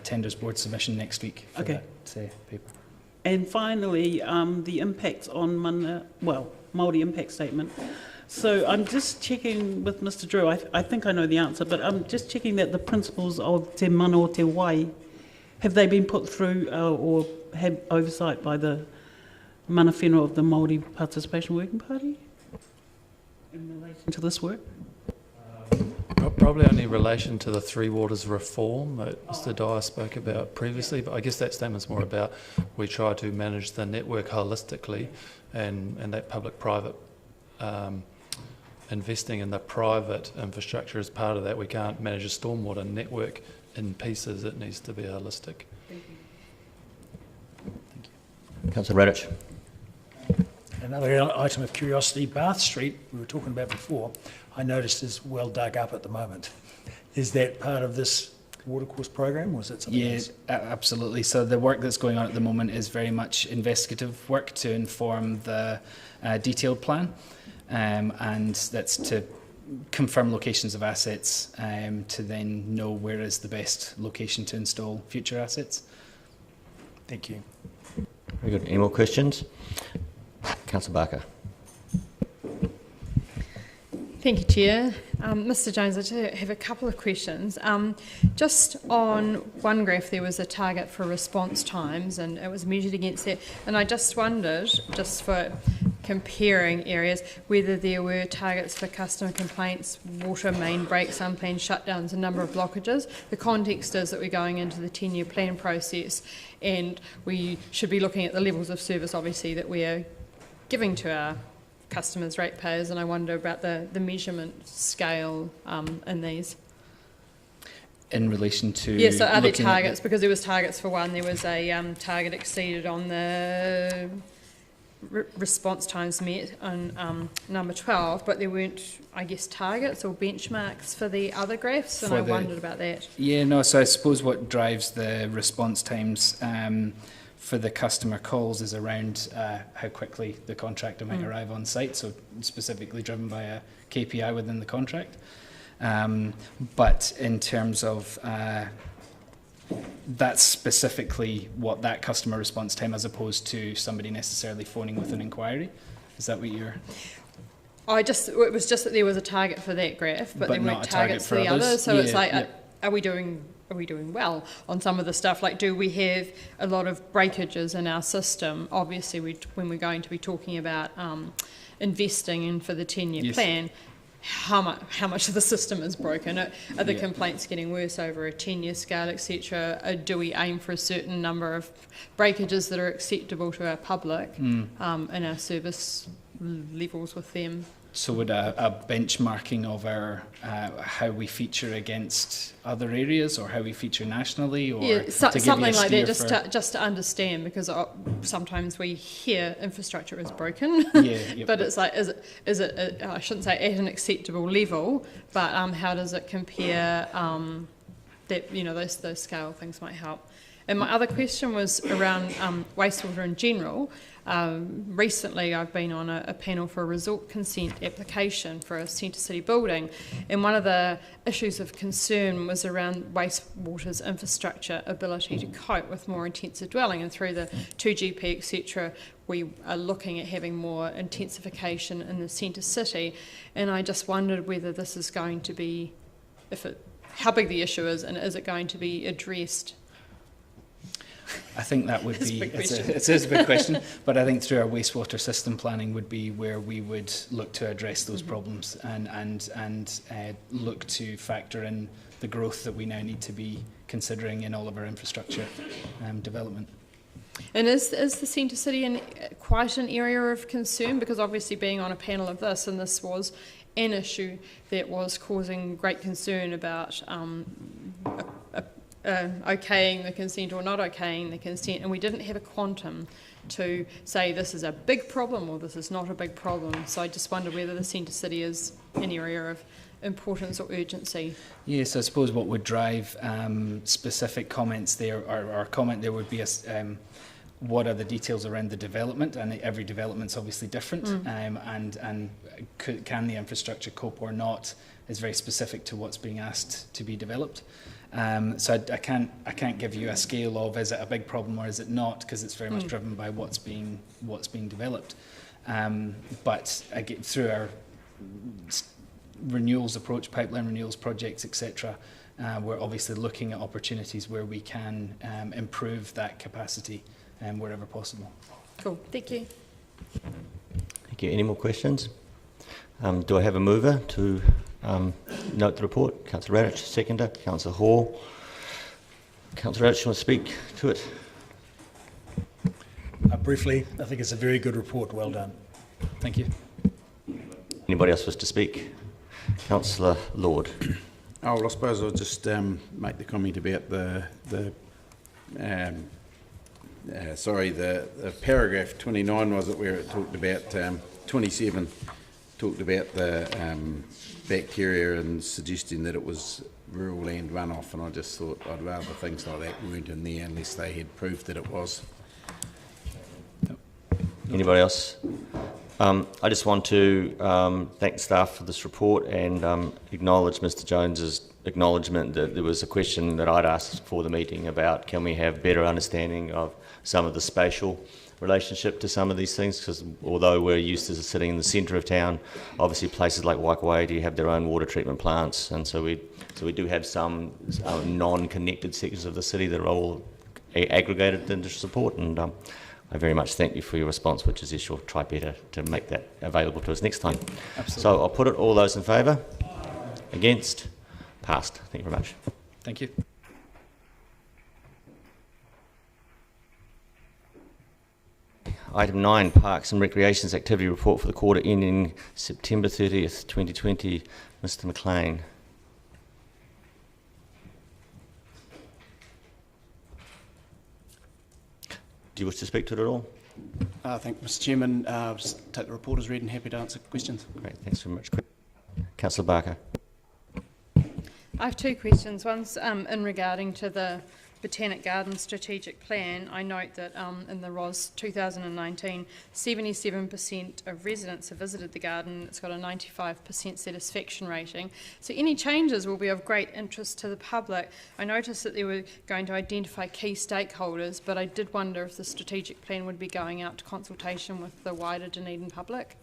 tenders board submission next week for that paper. And finally, the impacts on Māori impact statement. So I'm just checking with Mr Drew, I think I know the answer, but I'm just checking that the principles of Te Mana o Te Wai, have they been put through or had oversight by the mana whenua of the Māori Participation Working Party in relation to this work? Probably only in relation to the Three Waters reform that Mr Dyer spoke about previously, but I guess that statement's more about we try to manage the network holistically, and that public-private investing in the private infrastructure is part of that. We can't manage a stormwater network in pieces, it needs to be holistic. Thank you. Councillor Radich. Another item of curiosity, Bath Street, we were talking about before, I noticed is well dug up at the moment. Is that part of this watercourse program, or is it something else? Absolutely. So the work that's going on at the moment is very much investigative work to inform the detailed plan, and that's to confirm locations of assets, to then know where is the best location to install future assets. Thank you. Very good. Any more questions? Councillor Barker. Thank you, Chair. Mr Jones, I do have a couple of questions. Just on one graph, there was a target for response times, and it was measured against that. And I just wondered, just for comparing areas, whether there were targets for customer complaints, water main breaks, unplanned shutdowns, a number of blockages. The context is that we're going into the 10-year plan process, and we should be looking at the levels of service, obviously, that we are giving to our customers, ratepayers, and I wonder about the measurement scale in these. In relation to... Yeah, so are there looking at targets? Because there was targets for one, there was a target exceeded on the response times met on number 12, but there weren't, I guess, targets or benchmarks for the other graphs, and I wondered about that. Yeah, no, so I suppose what drives the response times for the customer calls is around how quickly the contractor might arrive on site, so specifically driven by a KPI within the contract. But in terms of that's specifically what that customer response time, as opposed to somebody necessarily phoning with an inquiry. Is that what you're... It was just that there was a target for that graph, but there weren't targets for the others. So it's like, are we doing well on some of the stuff? Like, do we have a lot of breakages in our system? Obviously, when we're going to be talking about investing in for the 10-year plan, how much of the system is broken? Are the complaints getting worse over a 10-year scale, etc.? Do we aim for a certain number of breakages that are acceptable to our public in our service levels with them? So would a benchmarking of our how we feature against other areas, or how we feature nationally, or something like that, just to understand, because sometimes we hear infrastructure is broken, but it's like, is it I shouldn't say at an acceptable level, but how does it compare? That those scale things might help. And my other question was around wastewater in general. Recently, I've been on a panel for a resort consent application for a centre city building, and one of the issues of concern was around wastewater's infrastructure ability to cope with more intensive dwelling, and through the 2GP, etc., we are looking at having more intensification in the centre city, and I just wondered whether this is going to be, how big the issue is, and is it going to be addressed? I think that would be, it is a big question, but I think through our wastewater system planning would be where we would look to address those problems and look to factor in the growth that we now need to be considering in all of our infrastructure development. And is the centre city quite an area of concern? Because obviously being on a panel of this, and this was an issue that was causing great concern about okaying the consent or not okaying the consent, and we didn't have a quantum to say this is a big problem or this is not a big problem. So I just wonder whether the centre city is an area of importance or urgency. Yes, I suppose what would drive specific comments there, or comment there would be what are the details around the development, and every development's obviously different, and can the infrastructure cope or not is very specific to what's being asked to be developed. So I can't give you a scale of is it a big problem or is it not, because it's very much driven by what's being developed. But again, through our renewals approach, pipeline renewals projects, etc., we're obviously looking at opportunities where we can improve that capacity wherever possible. Cool, thank you. Thank you. Any more questions? Do I have a mover to note the report? Councillor Radich, seconder. Councillor Hall. Councillor Radich, you want to speak to it? Briefly, I think it's a very good report. Well done. Thank you. Anybody else wish to speak? Councillor Lord. Oh, well, I suppose I'll just make the comment about the paragraph 29, was it, where it talked about 27 talked about the bacteria and suggesting that it was rural land runoff, and I just thought I'd rather things like that weren't in there unless they had proof that it was. Anybody else? I just want to thank staff for this report and acknowledge Mr Jones's acknowledgement that there was a question that I'd asked for the meeting about can we have better understanding of some of the spatial relationship to some of these things, because although we're used to sitting in the centre of town, obviously places like Waikawai have their own water treatment plants, and so we do have some non-connected sections of the city that are all aggregated into support, and I very much thank you for your response, which is you shall try better to make that available to us next time. Absolutely. So I'll put it, all those in favour? Against? Passed. Thank you very much. Thank you. Item 9, Parks and Recreations Activity Report for the quarter ending September 30th, 2020. Mr. McLean. Do you wish to speak to it at all? Thank you, Mr. Chairman. Just take the report as read and happy to answer questions. Great, thanks very much. Councillor Barker. I have two questions. One's in regarding to the Botanic Gardens Strategic Plan. I note that in the ROS 2019, 77% of residents have visited the garden. It's got a 95% satisfaction rating. So any changes will be of great interest to the public. I noticed that they were going to identify key stakeholders, but I did wonder if the strategic plan would be going out to consultation with the wider Dunedin public.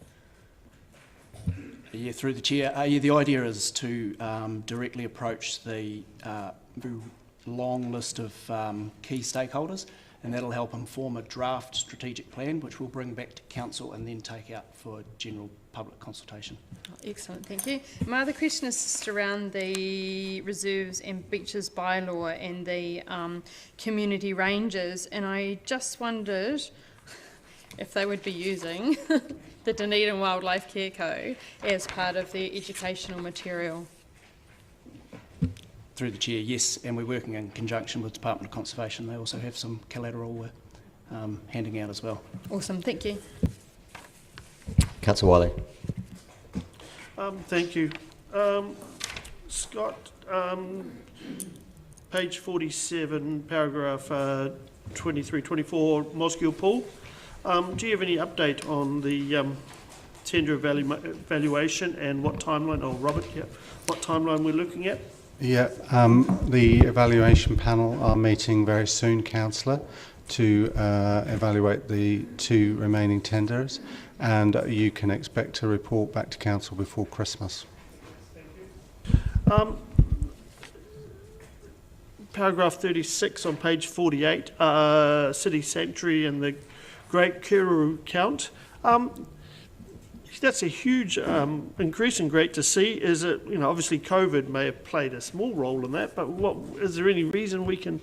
Yeah, through the chair. The idea is to directly approach the very long list of key stakeholders, and that'll help inform a draft strategic plan, which we'll bring back to council and then take out for general public consultation. Excellent, thank you. My other question is just around the reserves and beaches bylaw and the community ranges, and I just wondered if they would be using the Dunedin Wildlife Care Co as part of their educational material. Through the chair, yes, and we're working in conjunction with Department of Conservation. They also have some collateral we're handing out as well. Awesome, thank you. Councillor Wiley. Thank you. Scott, page 47, paragraph 23, 24, Mosgiel Pool. Do you have any update on the tender evaluation and what timeline, Robert, what timeline we're looking at? Yeah, the evaluation panel are meeting very soon, Councillor, to evaluate the 2 remaining tenders, and you can expect a report back to Council before Christmas. Paragraph 36 on page 48, City Sanctuary and the Great Kiruru Count. That's a huge increase and great to see. Is it, obviously COVID may have played a small role in that, but is there any reason we can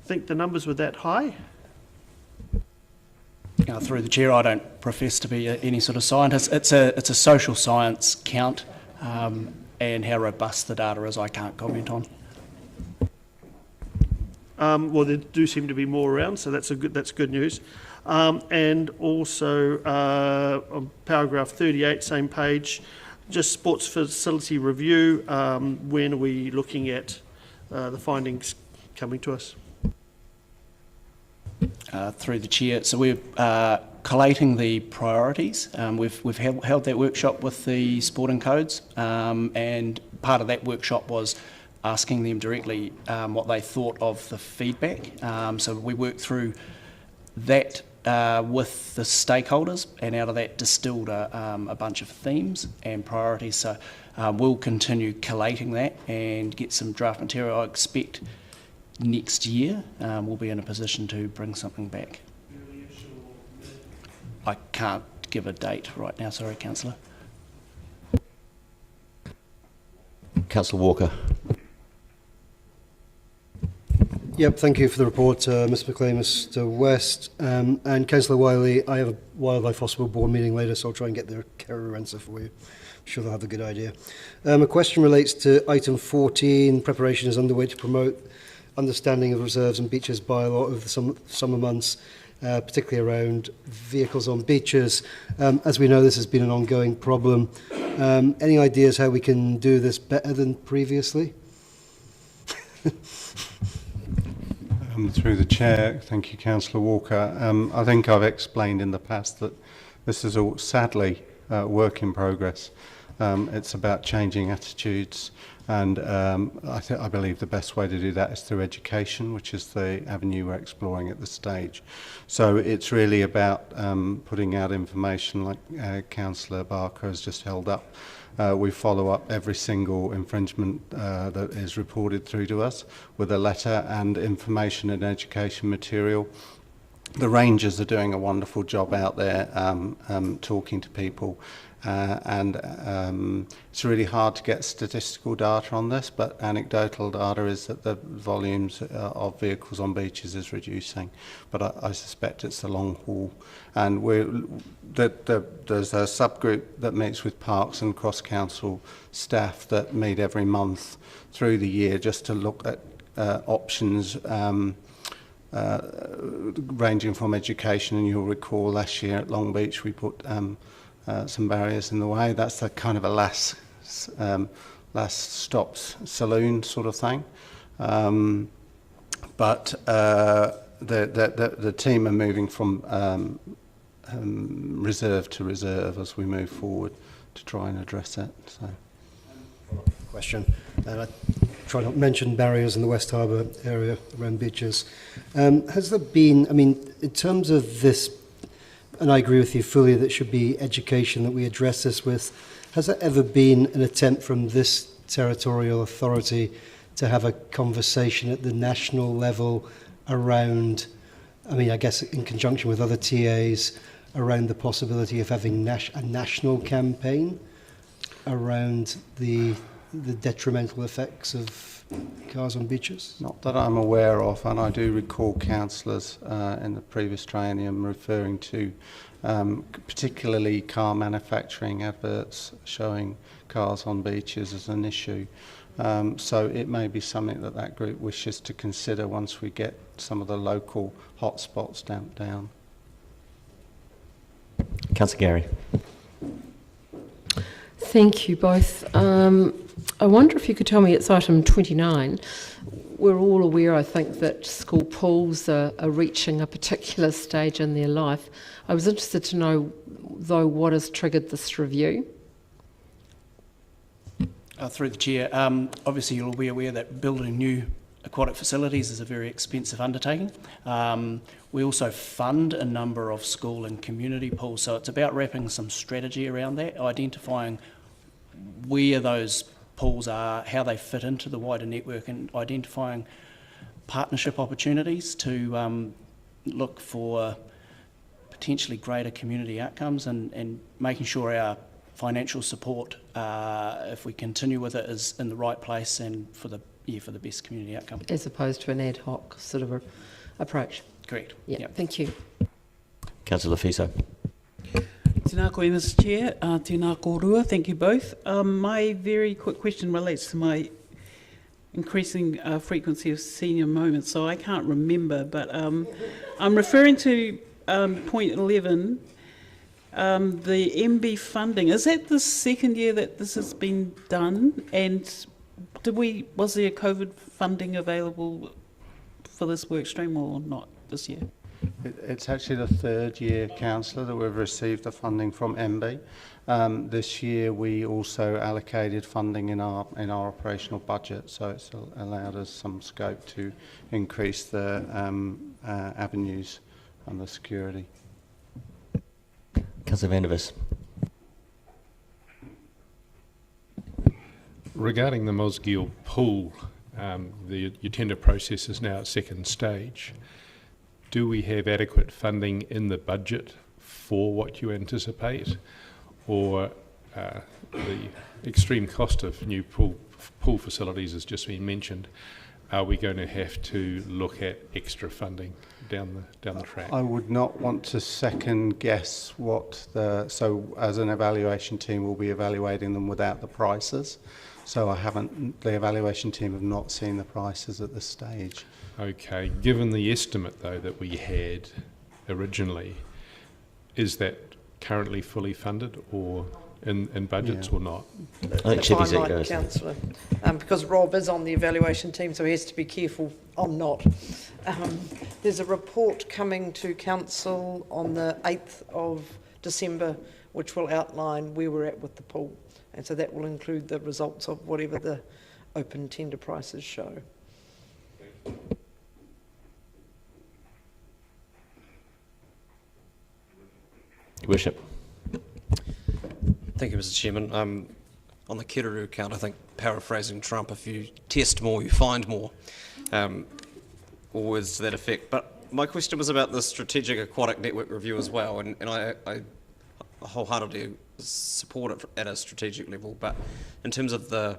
think the numbers were that high? Through the chair, I don't profess to be any sort of scientist. It's a social science count, and how robust the data is, I can't comment on. Well, there do seem to be more around, so that's good news. And also on paragraph 38, same page, just sports facility review. When are we looking at the findings coming to us? Through the chair, so we're collating the priorities. We've held that workshop with the sporting codes, and part of that workshop was asking them directly what they thought of the feedback. So we worked through that with the stakeholders, and out of that distilled a bunch of themes and priorities. So we'll continue collating that and get some draft material. I expect next year we'll be in a position to bring something back. I can't give a date right now, sorry, Councillor. Councillor Walker. Yep, thank you for the report, Mr McLean, Mr West, and Councillor Wiley. I have a Wildlife Hospital Board meeting later, so I'll try and get their Kiruru answer for you. I'm sure they'll have a good idea. A question relates to item 14. Preparation is underway to promote understanding of reserves and beaches bylaw over the summer months, particularly around vehicles on beaches. As we know, this has been an ongoing problem. Any ideas how we can do this better than previously? Through the chair, thank you, Councillor Walker. I think I've explained in the past that this is all, sadly, work in progress. It's about changing attitudes, and I believe the best way to do that is through education, which is the avenue we're exploring at this stage. So it's really about putting out information like Councillor Barker has just held up. We follow up every single infringement that is reported through to us with a letter and information and education material. The rangers are doing a wonderful job out there talking to people It's really hard to get statistical data on this, but anecdotal data is that the volumes of vehicles on beaches is reducing. But I suspect it's the long haul. And there's a subgroup that meets with parks and cross-council staff that meet every month through the year just to look at options ranging from education. And you'll recall last year at Long Beach we put some barriers in the way. That's a kind of a last stops saloon sort of thing. But the team are moving from reserve to reserve as we move forward to try and address it. So. Question. I try not to mention barriers in the West Harbour area around beaches. Has there been, I mean, in terms of this, and I agree with you fully that it should be education that we address this with, has there ever been an attempt from this territorial authority to have a conversation at the national level around, I mean, I guess in conjunction with other TAs, around the possibility of having a national campaign around the detrimental effects of cars on beaches? Not that I'm aware of, and I do recall councillors in the previous triennium referring to particularly car manufacturing adverts showing cars on beaches as an issue. So it may be something that group wishes to consider once we get some of the local hotspots damped down. Councillor Gary. Thank you both. I wonder if you could tell me, it's item 29. We're all aware, I think, that school pools are reaching a particular stage in their life. I was interested to know, though, what has triggered this review? Through the chair, obviously you'll be aware that building new aquatic facilities is a very expensive undertaking. We also fund a number of school and community pools, so it's about wrapping some strategy around that, identifying where those pools are, how they fit into the wider network, and identifying partnership opportunities to look for potentially greater community outcomes, and making sure our financial support, if we continue with it, is in the right place and for the best community outcome. As opposed to an ad hoc sort of approach. Correct. Yeah, yep. Thank you. Councillor Fiso. Tēnā koe, Mr Chair. Tēnā kōrua. Thank you both. My very quick question relates to my increasing frequency of senior moments, so I can't remember, but I'm referring to point 11, the MB funding. Is that the second year that this has been done? And was there COVID funding available for this work stream or not this year? It's actually the third year, Councillor, that we've received the funding from MB. This year we also allocated funding in our operational budget, so it's allowed us some scope to increase the avenues and the security. Councillor Van der Vis. Regarding the Mosgiel pool, your tender process is now at second stage. Do we have adequate funding in the budget for what you anticipate, or the extreme cost of new pool facilities has just been mentioned? Are we going to have to look at extra funding down the track? I would not want to second guess so as an evaluation team we'll be evaluating them without the prices. So the evaluation team have not seen the prices at this stage. Okay, given the estimate though that we had originally, is that currently fully funded or in budgets or not? I think Chevy goes. Councillor, because Rob is on the evaluation team, so he has to be careful I'm not. There's a report coming to Council on the 8th of December which will outline where we're at with the pool, and so that will include the results of whatever the open tender prices show. Your Worship. Thank you, Mr Chairman. On the Kiruru account, I think, paraphrasing Trump, if you test more, you find more, or words to that effect. But my question was about the Strategic Aquatic Network Review as well, and I wholeheartedly support it at a strategic level, but in terms of the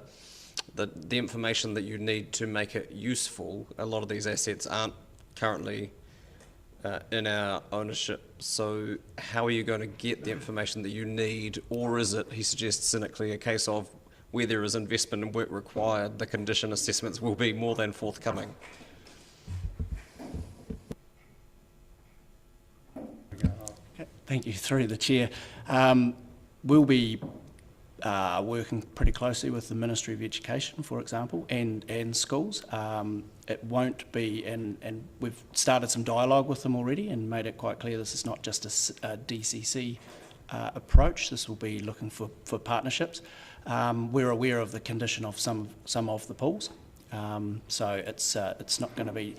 information that you need to make it useful, a lot of these assets aren't currently in our ownership. So how are you going to get the information that you need, or is it, he suggests cynically, a case of where there is investment and work required, the condition assessments will be more than forthcoming? Thank you. Through the Chair. We'll be working pretty closely with the Ministry of Education, for example, and schools. It won't be, and we've started some dialogue with them already and made it quite clear this is not just a DCC approach. This will be looking for partnerships. We're aware of the condition of some of the pools, so it's not going to be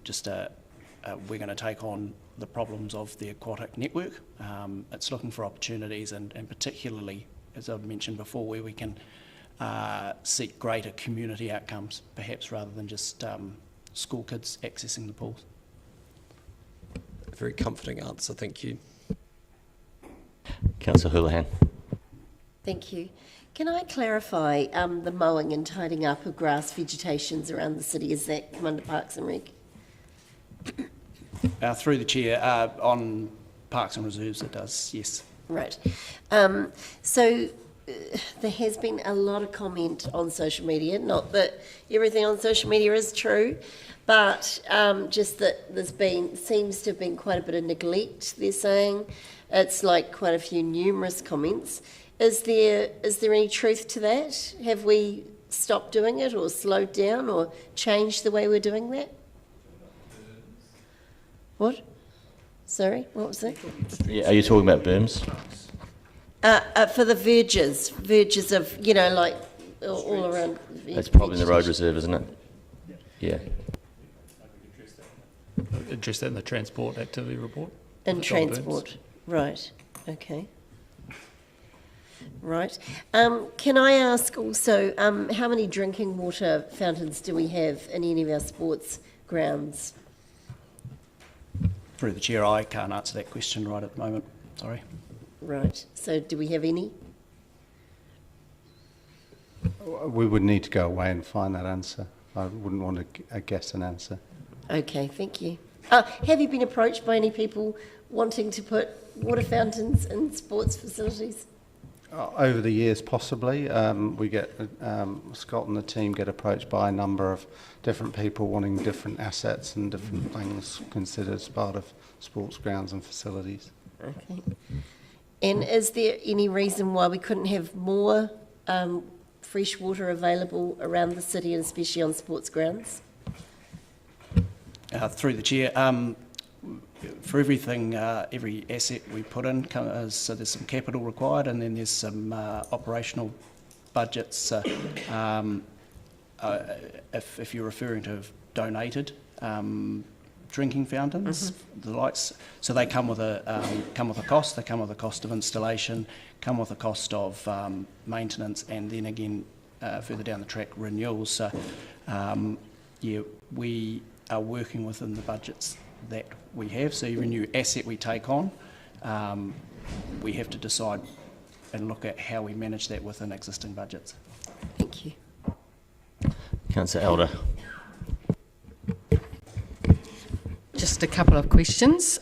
just we're going to take on the problems of the aquatic network. It's looking for opportunities, and particularly, as I've mentioned before, where we can seek greater community outcomes, perhaps rather than just school kids accessing the pools. A very comforting answer, thank you. Councillor Houlihan. Thank you. Can I clarify the mowing and tidying up of grass vegetations around the city? Does that come under Parks and Rec? Through the Chair, on Parks and Reserves it does, yes. Right. So there has been a lot of comment on social media, not that everything on social media is true, but just that seems to have been quite a bit of neglect, they're saying. It's like quite a few numerous comments. Is there any truth to that? Have we stopped doing it, or slowed down, or changed the way we're doing that? What? Sorry, what was that? Yeah, are you talking about berms? For the verges of, like all around. That's probably in the road reserve, isn't it? Yeah. Address that in the transport activity report. In transport, right, okay. Right. Can I ask also, how many drinking water fountains do we have in any of our sports grounds? Through the Chair, I can't answer that question right at the moment, sorry. Right, so do we have any? We would need to go away and find that answer. I wouldn't want to guess an answer. Okay, thank you. Have you been approached by any people wanting to put water fountains in sports facilities? Over the years, possibly. We get, Scott and the team get approached by a number of different people wanting different assets and different things considered as part of sports grounds and facilities. Okay. And is there any reason why we couldn't have more fresh water available around the city, and especially on sports grounds? Through the Chair, for everything, every asset we put in, so there's some capital required, and then there's some operational budgets. If you're referring to donated drinking fountains, the lights, so they come with a cost. They come with a cost of installation, come with a cost of maintenance, and then again further down the track renewals. So yeah, we are working within the budgets that we have. So every new asset we take on, we have to decide and look at how we manage that within existing budgets. Thank you. Councillor Elder. Just a couple of questions.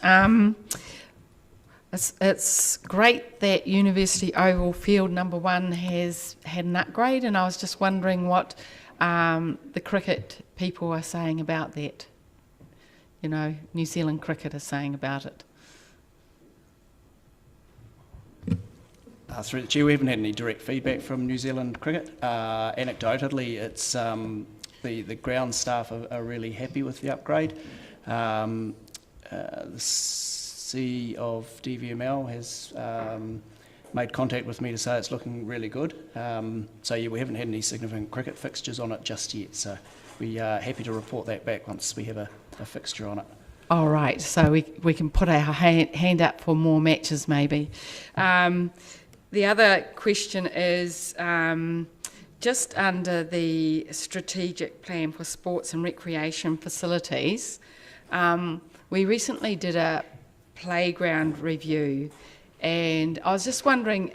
It's great that University Oval Field number 1 has had an upgrade, and I was just wondering what the cricket people are saying about that. New Zealand cricket is saying about it. Through the Chair, we haven't had any direct feedback from New Zealand cricket. Anecdotally, it's the ground staff are really happy with the upgrade. The CEO of DVML has made contact with me to say it's looking really good. So yeah, we haven't had any significant cricket fixtures on it just yet. So we are happy to report that back once we have a fixture on it. All right, so we can put our hand up for more matches maybe. The other question is just under the strategic plan for sports and recreation facilities, we recently did a playground review, And I was just wondering,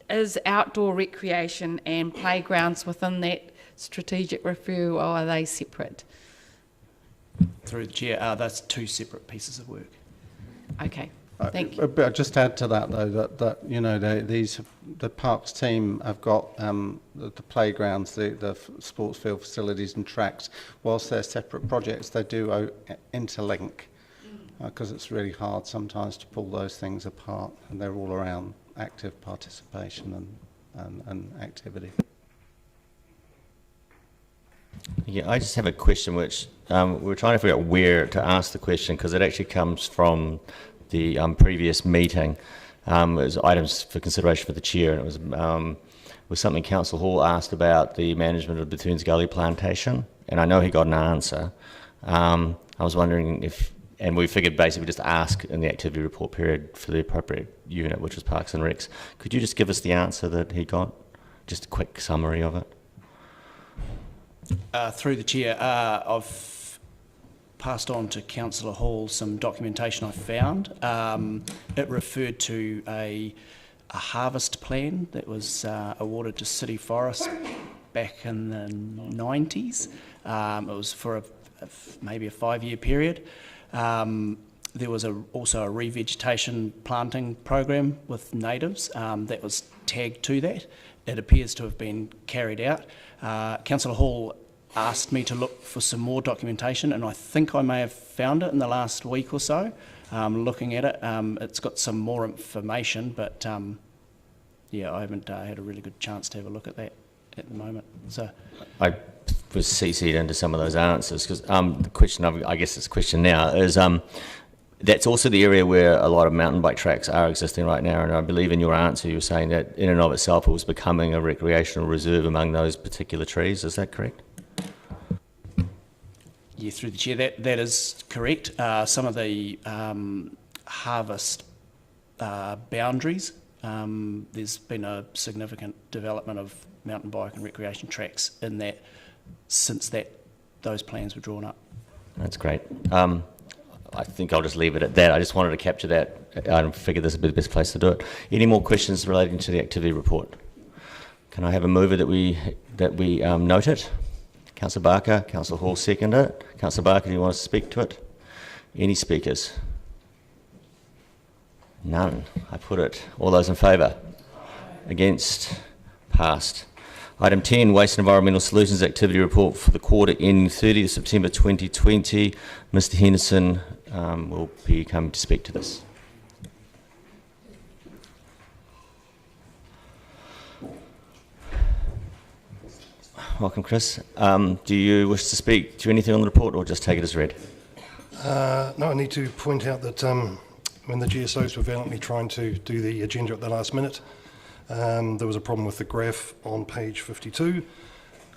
is outdoor recreation and playgrounds within that strategic review, or are they separate? Through the chair, that's two separate pieces of work. Okay, thank you. But I'll just add to that, though, that you know, the parks team have got the playgrounds, the sports field facilities and tracks. Whilst they're separate projects, they do interlink, because it's really hard sometimes to pull those things apart, and they're all around active participation and activity. Yeah, I just have a question which we're trying to figure out where to ask the question, because it actually comes from the previous meeting. It was items for consideration for the chair, and it was something Councillor Hall asked about the management of Bethune's Gully plantation, and I know he got an answer. I was wondering if, and we figured basically just ask in the activity report period for the appropriate unit, which was Parks and Recs. Could you just give us the answer that he got? Just a quick summary of it. Through the chair, I've passed on to Councillor Hall some documentation I found. It referred to a harvest plan that was awarded to City Forest back in the 90s. It was for maybe a 5-year period. There was also a revegetation planting program with natives that was tagged to that. It appears to have been carried out. Councillor Hall asked me to look for some more documentation, and I think I may have found it in the last week or so. Looking at it, it's got some more information, but yeah, I haven't had a really good chance to have a look at that at the moment. So I was CC'd into some of those answers, because the question, I guess this question now is, that's also the area where a lot of mountain bike tracks are existing right now, and I believe in your answer you were saying that in and of itself it was becoming a recreational reserve among those particular trees. Is that correct? Yeah, through the chair, that is correct. Some of the harvest boundaries, there's been a significant development of mountain bike and recreation tracks in that since those plans were drawn up. That's great. I think I'll just leave it at that. I just wanted to capture that. I figured this would be the best place to do it. Any more questions relating to the activity report? Can I have a mover that we note it? Councillor Barker, Councillor Hall second it. Councillor Barker, do you want to speak to it? Any speakers? None. I put it. All those in favour? Against? Passed. Item 10, Waste and Environmental Solutions Activity Report for the quarter ending 30th September 2020. Mr Henderson will be coming to speak to this. Welcome, Chris. Do you wish to speak to anything on the report, or just take it as read? No, I need to point out that when the GSOs were valiantly trying to do the agenda at the last minute, there was a problem with the graph on page 52.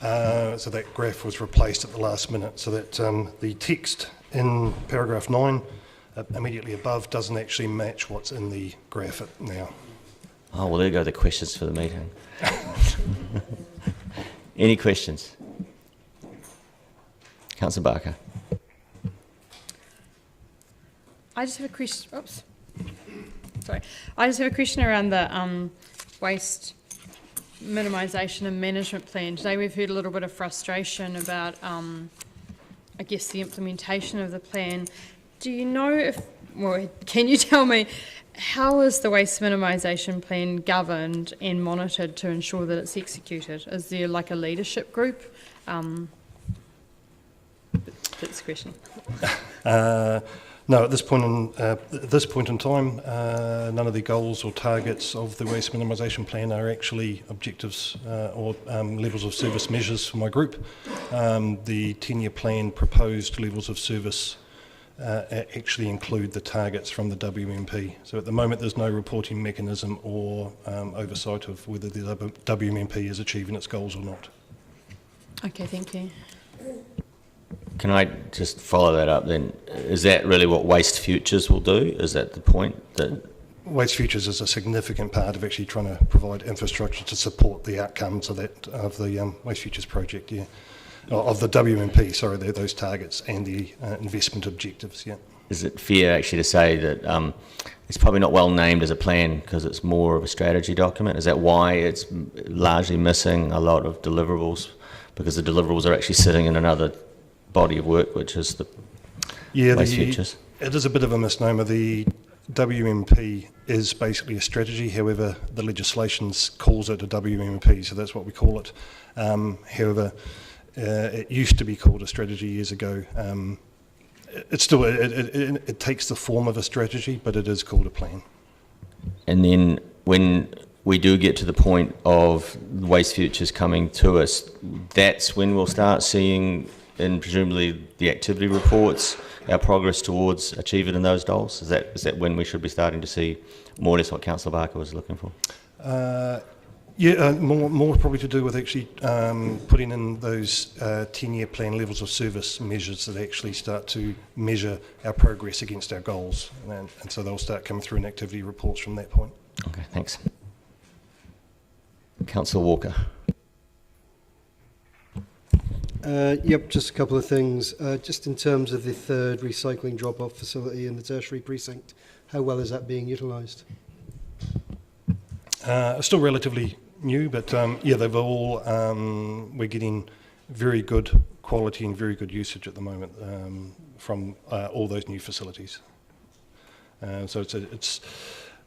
So that graph was replaced at the last minute, so that the text in paragraph 9 immediately above doesn't actually match what's in the graph now. Oh, well, there go the questions for the meeting. Any questions? Councillor Barker. I just have a question. Oops. Sorry. I just have a question around the waste minimisation and management plan. Today we've heard a little bit of frustration about, I guess, the implementation of the plan. Do you know can you tell me, how is the waste minimisation plan governed and monitored to ensure that it's executed? Is there like a leadership group? That's the question. No, at this point in time, none of the goals or targets of the waste minimisation plan are actually objectives or levels of service measures for my group. The 10-year plan proposed levels of service actually include the targets from the WMP. So at the moment there's no reporting mechanism or oversight of whether the WMP is achieving its goals or not. Okay, thank you. Can I just follow that up then? Is that really what Waste Futures will do? Is that the point? That Waste Futures is a significant part of actually trying to provide infrastructure to support the outcomes of the Waste Futures project, yeah. Of the WMP, sorry, those targets and the investment objectives, yeah. is it fair actually to say that it's probably not well named as a plan because it's more of a strategy document? Is that why it's largely missing a lot of deliverables? Because the deliverables are actually sitting in another body of work, which is the waste futures. It is a bit of a misnomer. The WMP is basically a strategy, however, the legislation calls it a WMP, so that's what we call it. However, it used to be called a strategy years ago. It takes the form of a strategy, but it is called a plan. And then when we do get to the point of waste futures coming to us, that's when we'll start seeing, in presumably the activity reports, our progress towards achieving those goals. Is that when we should be starting to see more or less what Councillor Barker was looking for? More probably to do with actually putting in those 10-year plan levels of service measures that actually start to measure our progress against our goals. And so they'll start coming through in activity reports from that point. Okay, thanks. Councillor Walker. Yep, just a couple of things. Just in terms of the third recycling drop-off facility in the tertiary precinct, how well is that being utilised? Still relatively new, but they've all, we're getting very good quality and very good usage at the moment from all those new facilities. So it's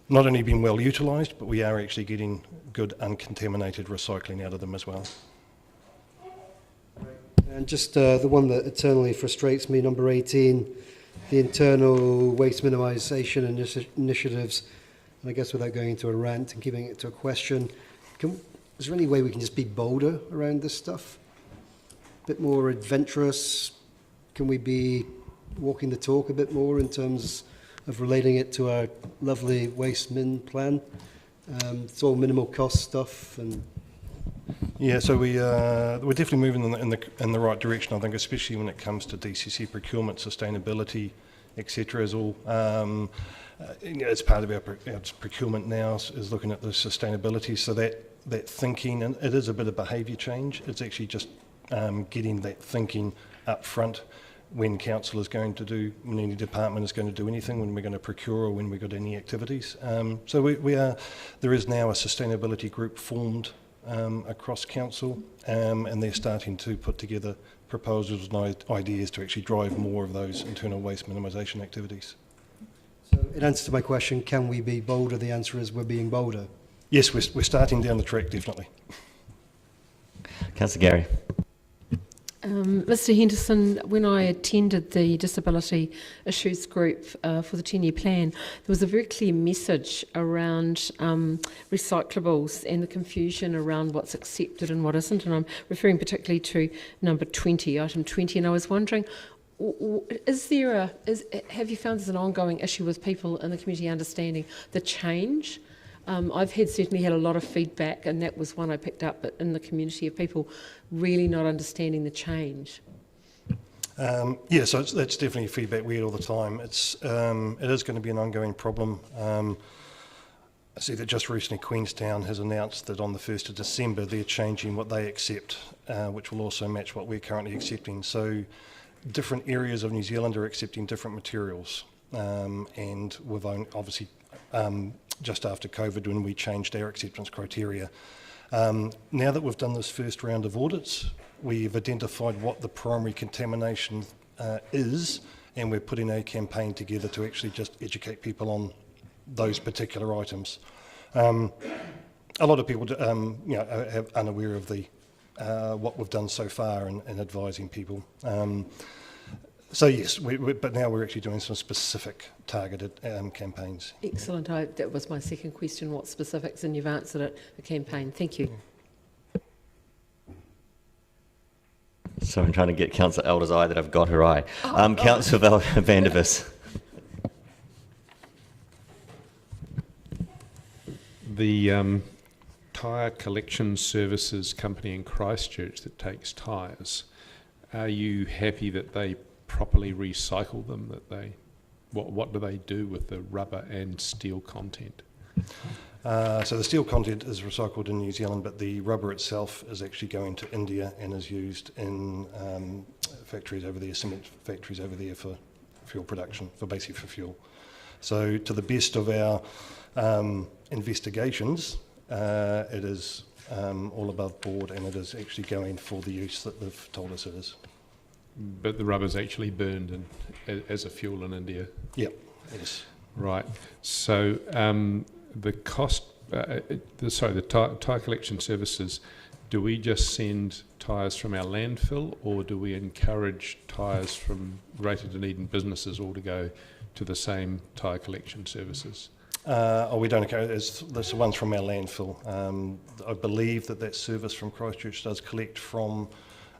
not only been well utilised, but we are actually getting good uncontaminated recycling out of them as well. And just the one that eternally frustrates me, number 18, the internal waste minimisation initiatives. And I guess without going into a rant and keeping it to a question, is there any way we can just be bolder around this stuff? A bit more adventurous? Can we be walking the talk a bit more in terms of relating it to our lovely waste min plan? It's all minimal cost stuff. And yeah, so we're definitely moving in the right direction, I think, especially when it comes to DCC procurement, sustainability, etc. Is all it's part of our procurement now is looking at the sustainability. So that thinking, and it is a bit of behaviour change. It's actually just getting that thinking up front when council is going to do, when any department is going to do anything, when we're going to procure or when we've got any activities. So there is now a sustainability group formed across council, and they're starting to put together proposals and ideas to actually drive more of those internal waste minimisation activities. So in answer to my question, can we be bolder? The answer is we're being bolder. Yes, we're starting down the track, definitely. Councillor Gary. Mr Henderson, when I attended the Disability Issues Group for the 10-year plan, there was a very clear message around recyclables and the confusion around what's accepted and what isn't, and I'm referring particularly to number 20, item 20, and I was wondering, have you found there's an ongoing issue with people in the community understanding the change? I've certainly had a lot of feedback, and that was one I picked up in the community of people really not understanding the change. Yeah, so that's definitely feedback we get all the time. It is going to be an ongoing problem. I see that just recently Queenstown has announced that on the 1st of December they're changing what they accept, which will also match what we're currently accepting. So different areas of New Zealand are accepting different materials, and we've obviously just after COVID when we changed our acceptance criteria. Now that we've done this first round of audits, we've identified what the primary contamination is, and we're putting a campaign together to actually just educate people on those particular items. A lot of people are unaware of what we've done so far in advising people. So yes, but now we're actually doing some specific targeted campaigns. Excellent. That was my second question, what specifics, and you've answered it, the campaign. Thank you. So I'm trying to get Councillor Elder's eye that I've got her eye. Councillor Vandervis. The tyre collection services company in Christchurch that takes tyres, are you happy that they properly recycle them? What do they do with the rubber and steel content? So the steel content is recycled in New Zealand, but the rubber itself is actually going to India and is used in factories over there, cement factories over there for fuel production, for fuel. So to the best of our investigations, it is all above board, and it is actually going for the use that they've told us it is. But the rubber's actually burned as a fuel in India? Yep, yes. Right. So the cost, the tyre collection services, do we just send tyres from our landfill, or do we encourage tyres from Greater Dunedin businesses all to go to the same tyre collection services? We don't encourage it. It's the ones from our landfill. I believe that service from Christchurch does collect from,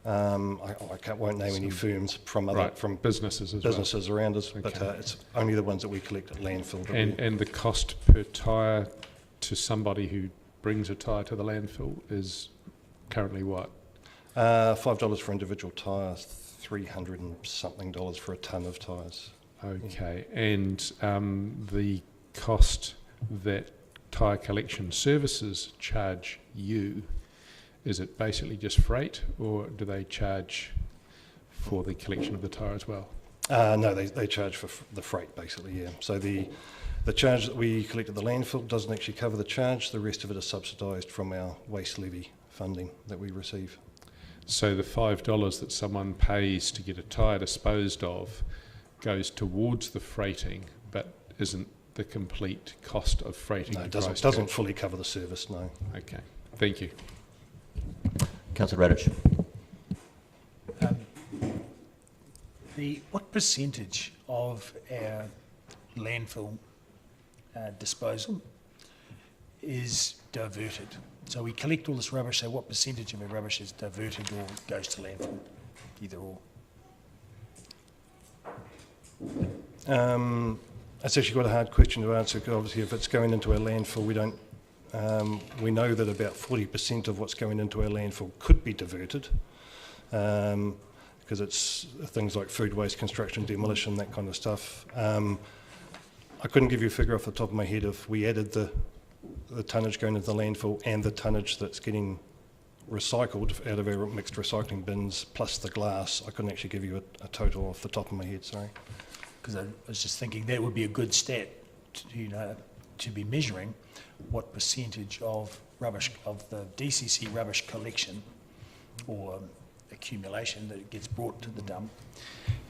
won't name any firms, from other from businesses around us, but it's only the ones that we collect at landfill. And the cost per tyre to somebody who brings a tyre to the landfill is currently what? $5 for individual tyres, $300 and something for a tonne of tyres. Okay, and the cost that tyre collection services charge you, is it basically just freight, or do they charge for the collection of the tyre as well? No, they charge for the freight, basically, yeah. So the charge that we collect at the landfill doesn't actually cover the charge. The rest of it is subsidised from our waste levy funding that we receive. So the $5 that someone pays to get a tyre disposed of goes towards the freighting, but isn't the complete cost of freighting? No, it doesn't fully cover the service, no. Okay, thank you. Councillor Radich. What percentage of our landfill disposal is diverted? So we collect all this rubbish, so what percentage of our rubbish is diverted or goes to landfill? Either or. That's actually quite a hard question to answer, because obviously if it's going into our landfill, we know that about 40% of what's going into our landfill could be diverted, because it's things like food waste, construction, demolition, that kind of stuff. I couldn't give you a figure off the top of my head if we added the tonnage going into the landfill and the tonnage that's getting recycled out of our mixed recycling bins plus the glass. I couldn't actually give you a total off the top of my head, sorry. Because I was just thinking that would be a good stat to be measuring what percentage of rubbish, of the DCC rubbish collection or accumulation that gets brought to the dump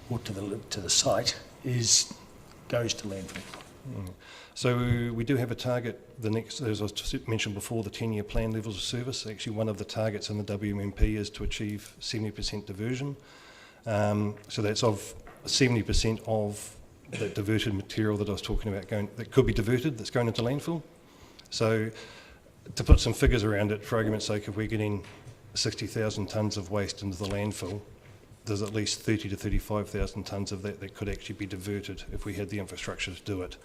or to the site goes to landfill. So we do have a target, as I mentioned before, the 10-year plan levels of service. Actually, one of the targets in the WMP is to achieve 70% diversion. So that's of 70% of the diverted material that I was talking about that could be diverted, that's going into landfill. So to put some figures around it, for argument's sake, if we're getting 60,000 tonnes of waste into the landfill, there's at least 30 to 35,000 tonnes of that could actually be diverted if we had the infrastructure to do it.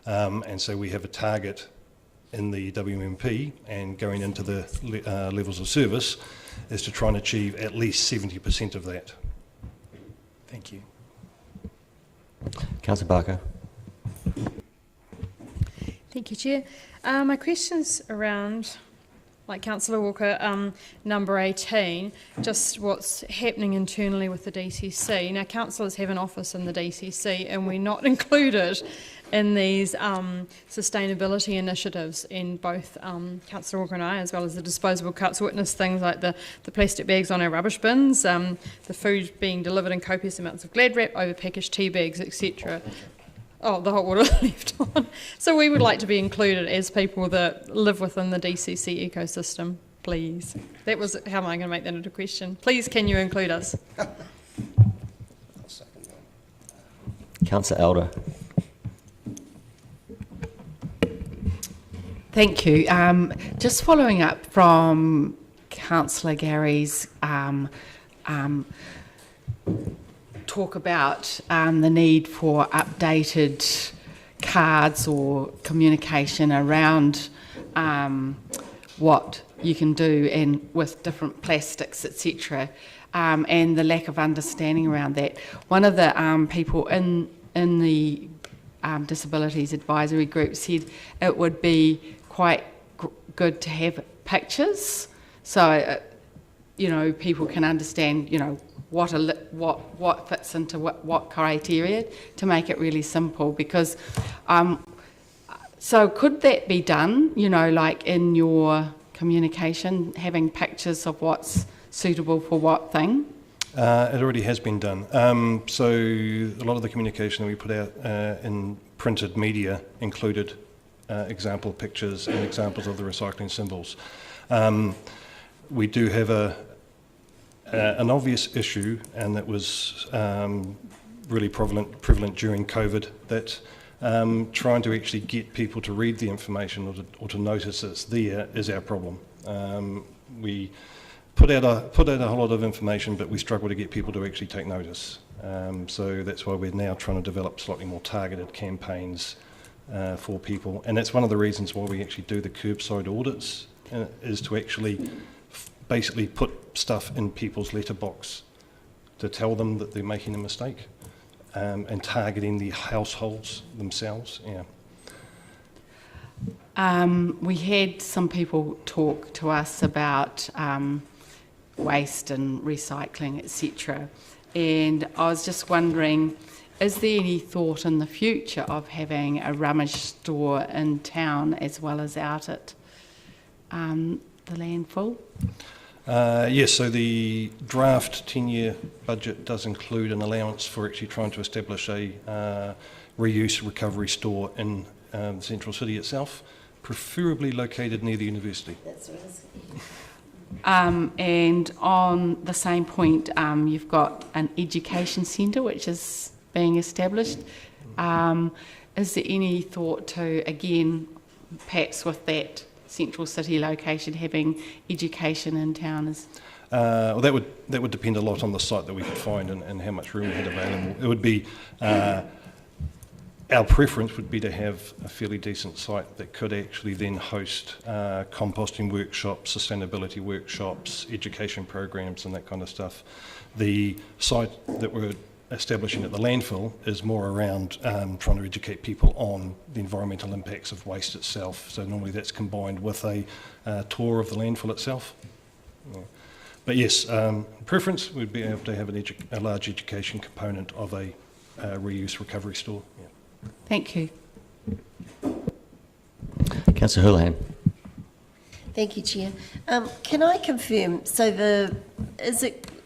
And so we have a target in the WMP, and going into the levels of service is to try and achieve at least 70% of that. Thank you. Councillor Barker. Thank you, Chair. My question's around, like Councillor Walker, number 18, just what's happening internally with the DCC. Now, councillors have an office in the DCC, and we're not included in these sustainability initiatives, in both Councillor Walker and I, as well as the disposable cups, witness things like the plastic bags on our rubbish bins, the food being delivered in copious amounts of Glad wrap, overpackaged tea bags, etc. Oh, the hot water left on. So we would like to be included as people that live within the DCC ecosystem, please. That was, how am I going to make that into a question? Please, can you include us? Councillor Elder. Thank you. Just following up from Councillor Gary's talk about the need for updated cards or communication around what you can do and with different plastics, etc., and the lack of understanding around that. One of the people in the disabilities advisory group said it would be quite good to have pictures, so people can understand what fits into what criteria, to make it really simple. Because so could that be done, you know, like in your communication, having pictures of what's suitable for what thing? It already has been done. So a lot of the communication that we put out in printed media included example pictures and examples of the recycling symbols. We do have an obvious issue, and that was really prevalent during COVID, that trying to actually get people to read the information or to notice it's there is our problem. We put out a whole lot of information, but we struggle to get people to actually take notice. So that's why we're now trying to develop slightly more targeted campaigns for people, and that's one of the reasons why we actually do the curbside audits, is to actually basically put stuff in people's letterbox to tell them that they're making a mistake, and targeting the households themselves. Yeah. We had some people talk to us about waste and recycling, etc. And I was just wondering, is there any thought in the future of having a rummage store in town as well as out at the landfill? Yes, so the draft 10-year budget does include an allowance for actually trying to establish a reuse recovery store in the central city itself, preferably located near the university. That's what I was thinking. And on the same point, you've got an education centre which is being established. Is there any thought to, again, perhaps with that central city location, having education in town? Well, that would depend a lot on the site that we could find and how much room we had available. It would be our preference would be to have a fairly decent site that could actually then host composting workshops, sustainability workshops, education programs and that kind of stuff. The site that we're establishing at the landfill is more around trying to educate people on the environmental impacts of waste itself. So normally that's combined with a tour of the landfill itself. Yeah. But yes, preference would be able to have a large education component of a reuse recovery store. Yeah. Thank you. Councillor Houlihan. Thank you, Chair. Can I confirm, so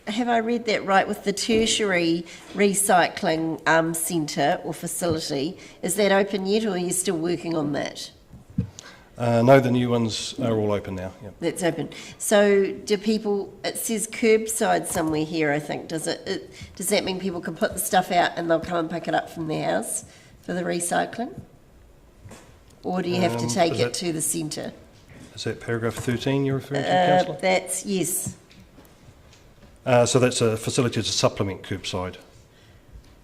have I read that right, with the tertiary recycling centre or facility, is that open yet, or are you still working on that? No, the new ones are all open now. Yep. That's open. So do people, it says curbside somewhere here, I think. Does that mean people can put the stuff out and they'll come and pick it up from their house for the recycling? Or do you have to take it to the centre? Is that paragraph 13 you're referring to, Councillor? That's, yes. So that's a facility to supplement curbside.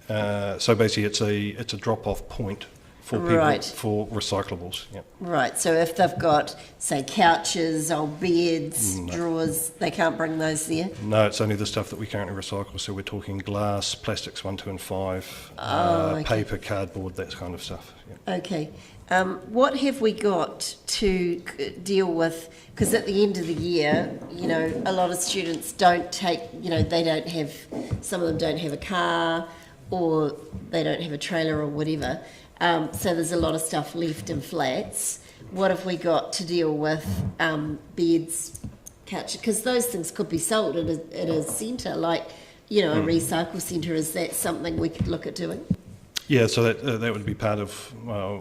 So basically it's a drop-off point for people, right, for recyclables. Yep. Right, so if they've got, say, couches, old beds, drawers, they can't bring those there? No, it's only the stuff that we currently recycle. So we're talking glass, plastics 1, 2 and 5, okay, paper, cardboard, that kind of stuff. Yep. Okay. What have we got to deal with? Because at the end of the year, you know, a lot of students don't take, you know, they don't have, some of them don't have a car or they don't have a trailer or whatever. So there's a lot of stuff left in flats. What have we got to deal with? Beds, couches, because those things could be sold at a centre, like, you know, a recycle centre. Is that something we could look at doing? Yeah, so that would be part of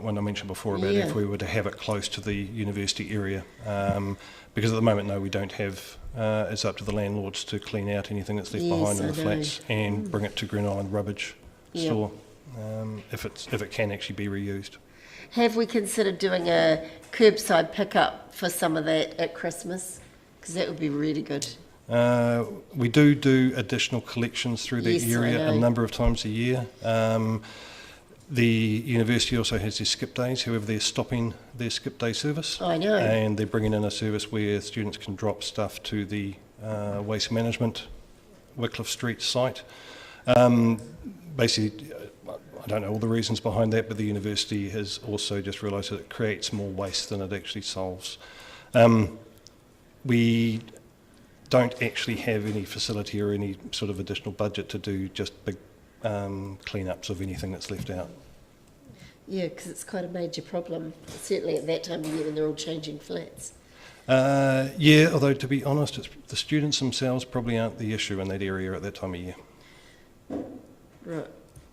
when I mentioned before about if we were to have it close to the university area. Because at the moment, no, we don't have, it's up to the landlords to clean out anything that's left behind in the flats and bring it to Green Island Rubbish store. If it can actually be reused. Have we considered doing a curbside pickup for some of that at Christmas? Because that would be really good. We do additional collections through that area a number of times a year. The university also has their skip days, however they're stopping their skip day service. I know. And they're bringing in a service where students can drop stuff to the waste management Wycliffe Street site. Basically, I don't know all the reasons behind that, but the university has also just realised that it creates more waste than it actually solves. We don't actually have any facility or any sort of additional budget to do just big clean-ups of anything that's left out. Yeah, because it's quite a major problem, certainly at that time of year when they're all changing flats. Yeah, although to be honest, the students themselves probably aren't the issue in that area at that time of year. Right.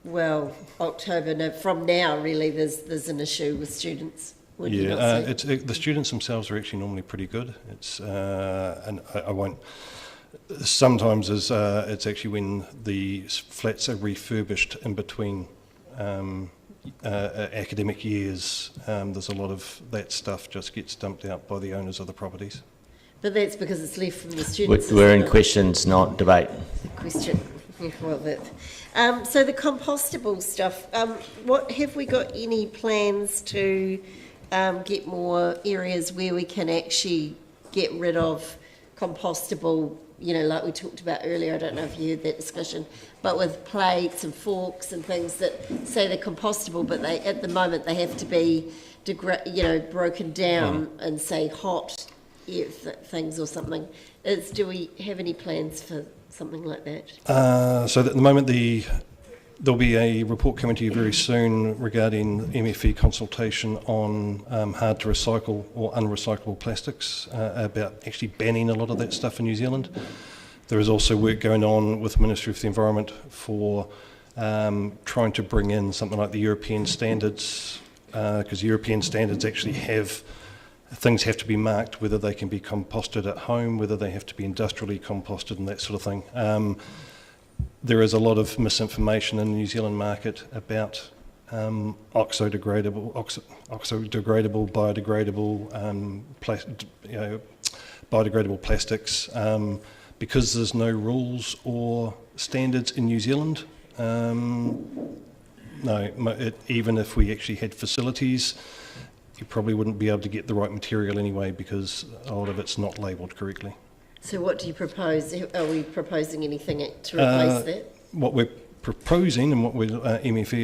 Well, October, no, from now really there's an issue with students. Would you not say? The students themselves are actually normally pretty good. It's and I won't. Sometimes it's actually when the flats are refurbished in between academic years. There's a lot of that stuff just gets dumped out by the owners of the properties. But that's because it's left from the students. We're in questions, not debate. Question. Yeah, well, so the compostable stuff. What have we got any plans to get more areas where we can actually get rid of compostable? You know, like we talked about earlier. I don't know if you heard that discussion, but with plates and forks and things that say they're compostable, but they at the moment they have to be, broken down and say hot things or something. Do we have any plans for something like that? So at the moment, there'll be a report coming to you very soon regarding MFE consultation on hard to recycle or unrecyclable plastics, about actually banning a lot of that stuff in New Zealand. There is also work going on with the Ministry of the Environment for trying to bring in something like the European standards, because European standards actually things have to be marked, whether they can be composted at home, whether they have to be industrially composted and that sort of thing. There is a lot of misinformation in the New Zealand market about oxo-degradable, biodegradable plastics. Because there's no rules or standards in New Zealand, even if we actually had facilities, you probably wouldn't be able to get the right material anyway because a lot of it's not labelled correctly. So what do you propose? Are we proposing anything to replace that? What we're proposing and what MFE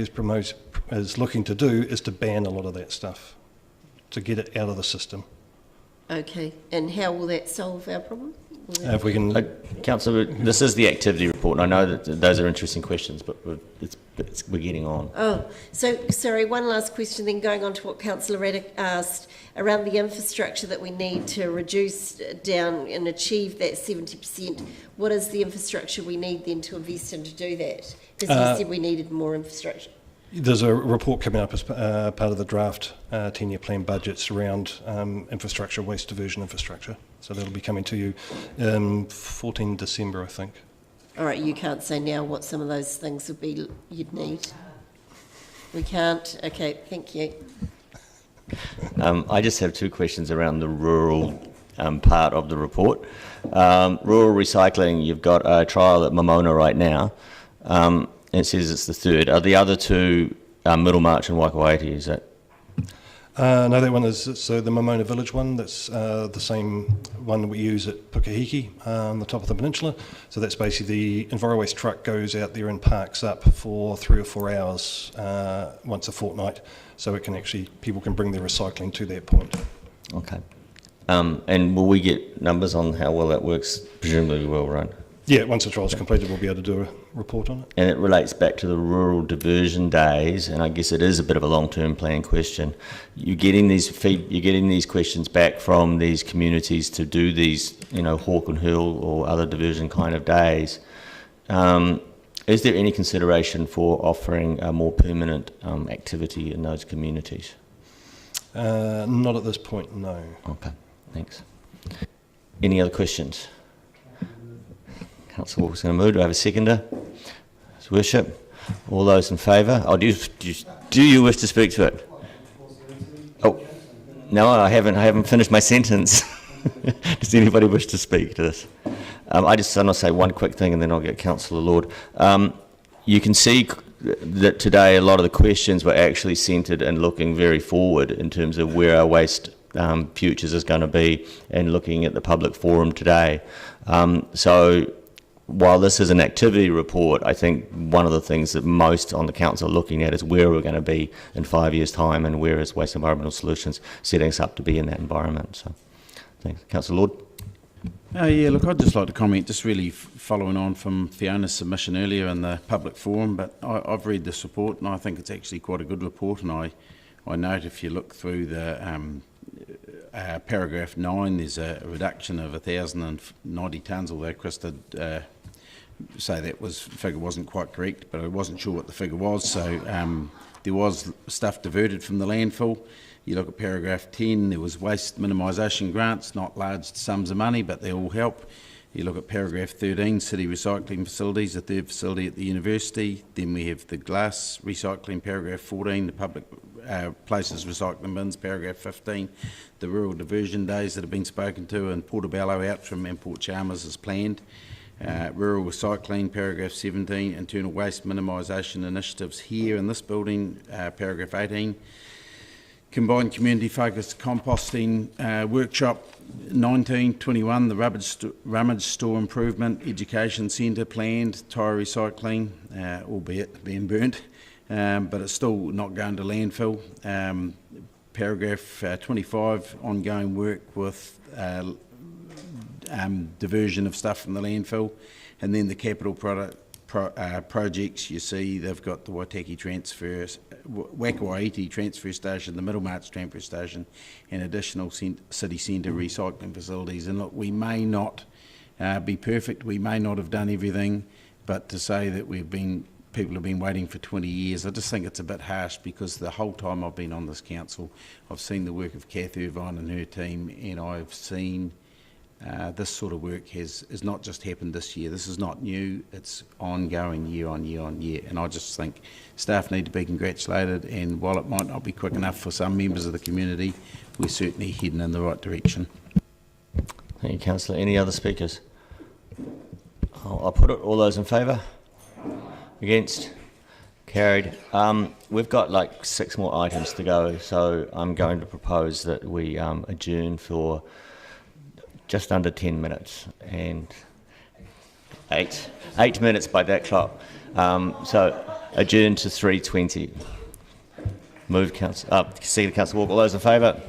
is looking to do is to ban a lot of that stuff, to get it out of the system. Okay, and how will that solve our problem? If we can... Councillor, this is the activity report, and I know that those are interesting questions, but we're getting on. Oh, so sorry, one last question then, going on to what Councillor Raddick asked around the infrastructure that we need to reduce down and achieve that 70%. What is the infrastructure we need then to invest in to do that? Because you said we needed more infrastructure. There's a report coming up as part of the draft 10-year plan budgets around infrastructure, waste diversion infrastructure. So that'll be coming to you 14 December, I think. All right, you can't say now what some of those things would be you'd need. We can't? Okay, thank you. I just have two questions around the rural part of the report. Rural recycling, you've got a trial at Momona right now. It says it's the third. Are the other two Middlemarch and Waikawaiti? Is that? No, that one is the Momona Village one. That's the same one that we use at Pukahiki on the top of the peninsula. So that's basically the EnviroWaste truck goes out there and parks up for 3 or 4 hours once a fortnight. So it can people can bring their recycling to that point. Okay. And will we get numbers on how well that works? Presumably we will, right? Yeah, once the trial's completed, we'll be able to do a report on it. And it relates back to the rural diversion days, and I guess it is a bit of a long-term plan question. You're getting these questions back from these communities to do these, Hawk and Hill or other diversion kind of days. Is there any consideration for offering a more permanent activity in those communities? Not at this point, no. Okay, thanks. Any other questions? Councillor Walker's going to move. Do I have a seconder? His Worship. All those in favour? Oh, do you wish to speak to it? Oh, no, I haven't finished my sentence. Does anybody wish to speak to this? I just want to say one quick thing and then I'll get Councillor Lord. You can see that today a lot of the questions were actually centred and looking very forward in terms of where our waste futures is going to be and looking at the public forum today. So while this is an activity report, I think one of the things that most on the council are looking at is where we're going to be in 5 years' time and where is Waste Environmental Solutions setting us up to be in that environment. So, thanks. Councillor Lord. Yeah, look, I'd just like to comment, just really following on from Fiona's submission earlier in the public forum, but I've read this report and I think it's actually quite a good report, and I note if you look through the paragraph 9, there's a reduction of 1,090 tonnes, although Chris did say that figure wasn't quite correct, but I wasn't sure what the figure was, so there was stuff diverted from the landfill. You look at paragraph 10, there was waste minimisation grants, not large sums of money, but they all help. You look at paragraph 13, city recycling facilities, a third facility at the university. Then we have the glass recycling, paragraph 14, the public places recycling bins, paragraph 15, the rural diversion days that have been spoken to, and Portobello out from Port Chalmers as planned. Rural recycling, paragraph 17, internal waste minimisation initiatives here in this building, paragraph 18. Combined community-focused composting workshop 1921, the rummage store improvement, education centre planned, tyre recycling, albeit being burnt, but it's still not going to landfill. Paragraph 25, ongoing work with diversion of stuff from the landfill, and then the capital projects. You see they've got the Waitaki Wakawaiti transfer station, the Middlemarch transfer station, and additional city centre recycling facilities. And look, we may not be perfect, we may not have done everything, but to say that people have been waiting for 20 years, I just think it's a bit harsh, because the whole time I've been on this council, I've seen the work of Kath Irvine and her team, and I've seen this sort of work has not just happened this year. This is not new. It's ongoing year on year on year. And I just think staff need to be congratulated. And while it might not be quick enough for some members of the community, we're certainly heading in the right direction. Thank you, Councillor. Any other speakers? I'll put it. All those in favour? Against? Carried. We've got like 6 more items to go, so I'm going to propose that we adjourn for just under 10 minutes, and 8 minutes by that clock. So adjourn to 3:20. Move, Secretary Councillor Walker. All those in favour?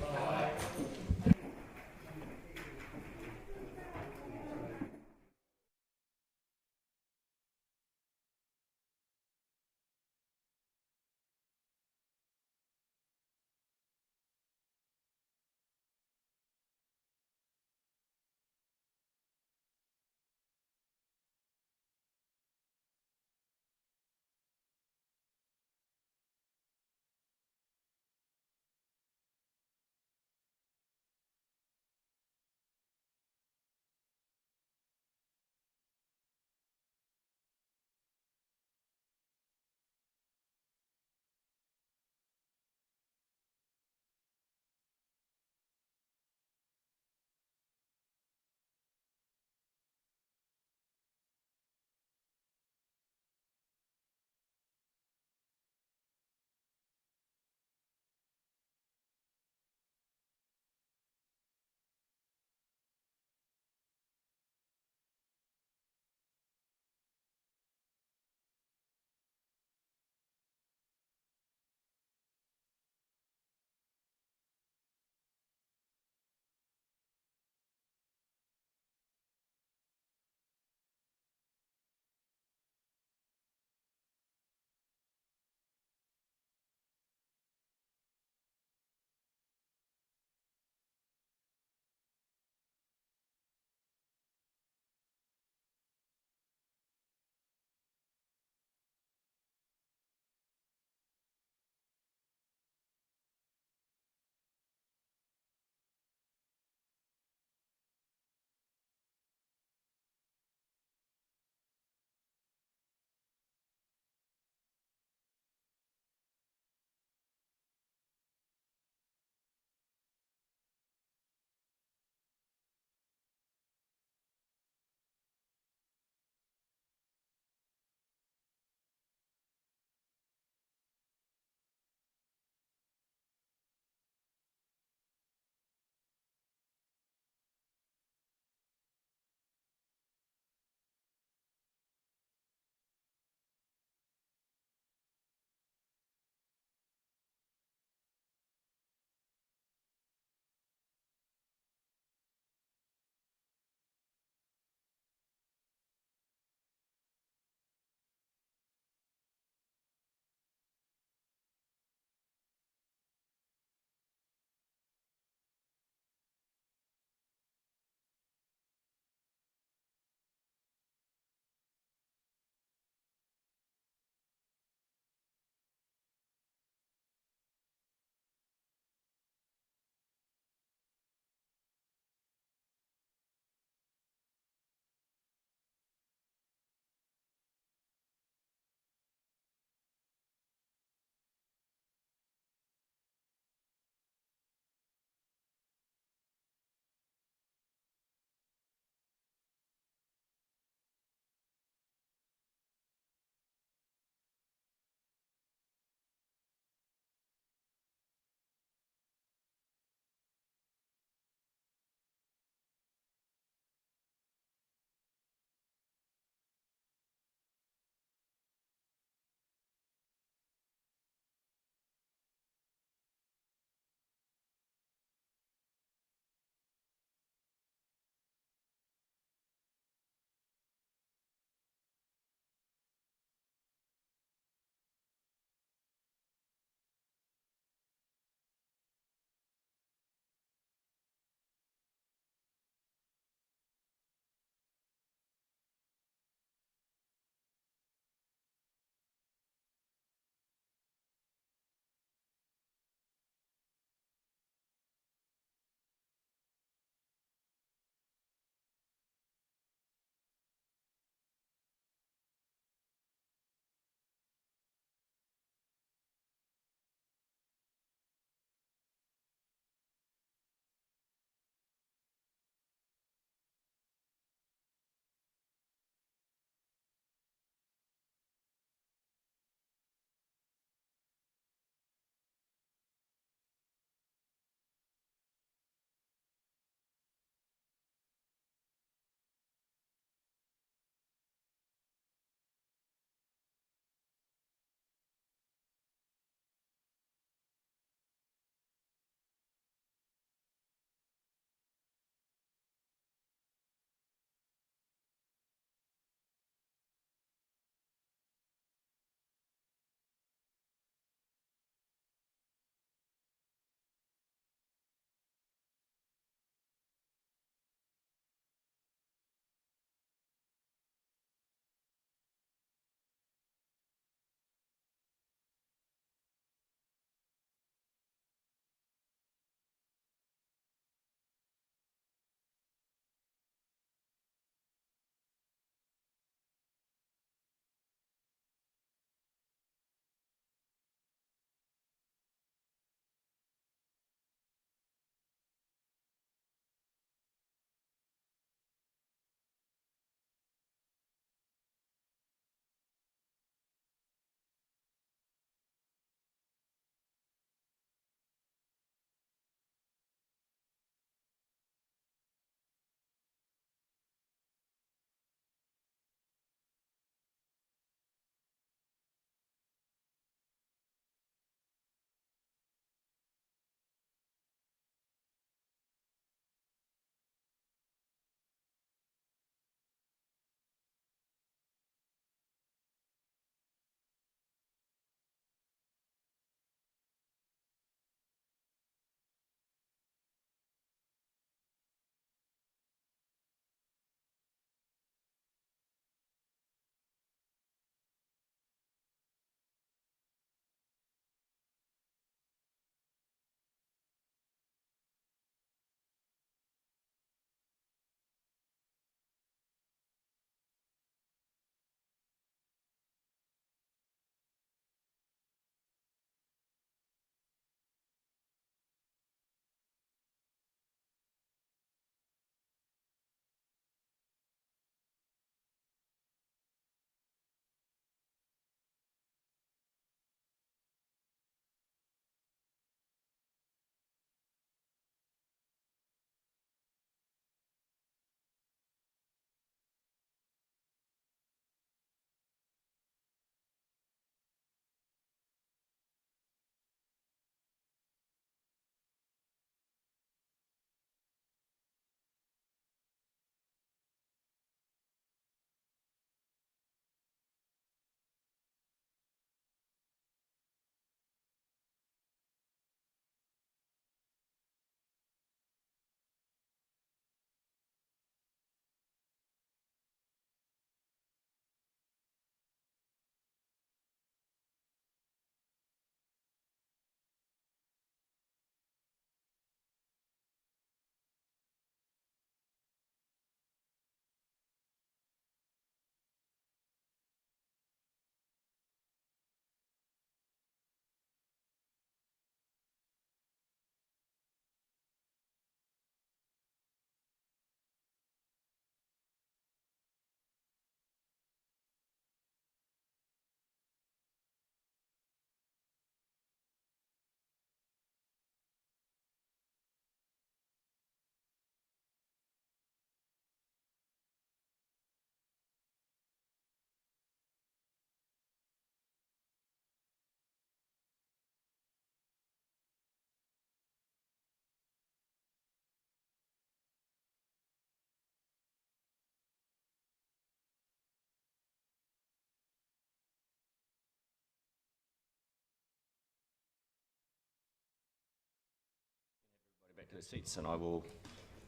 to their seats and I will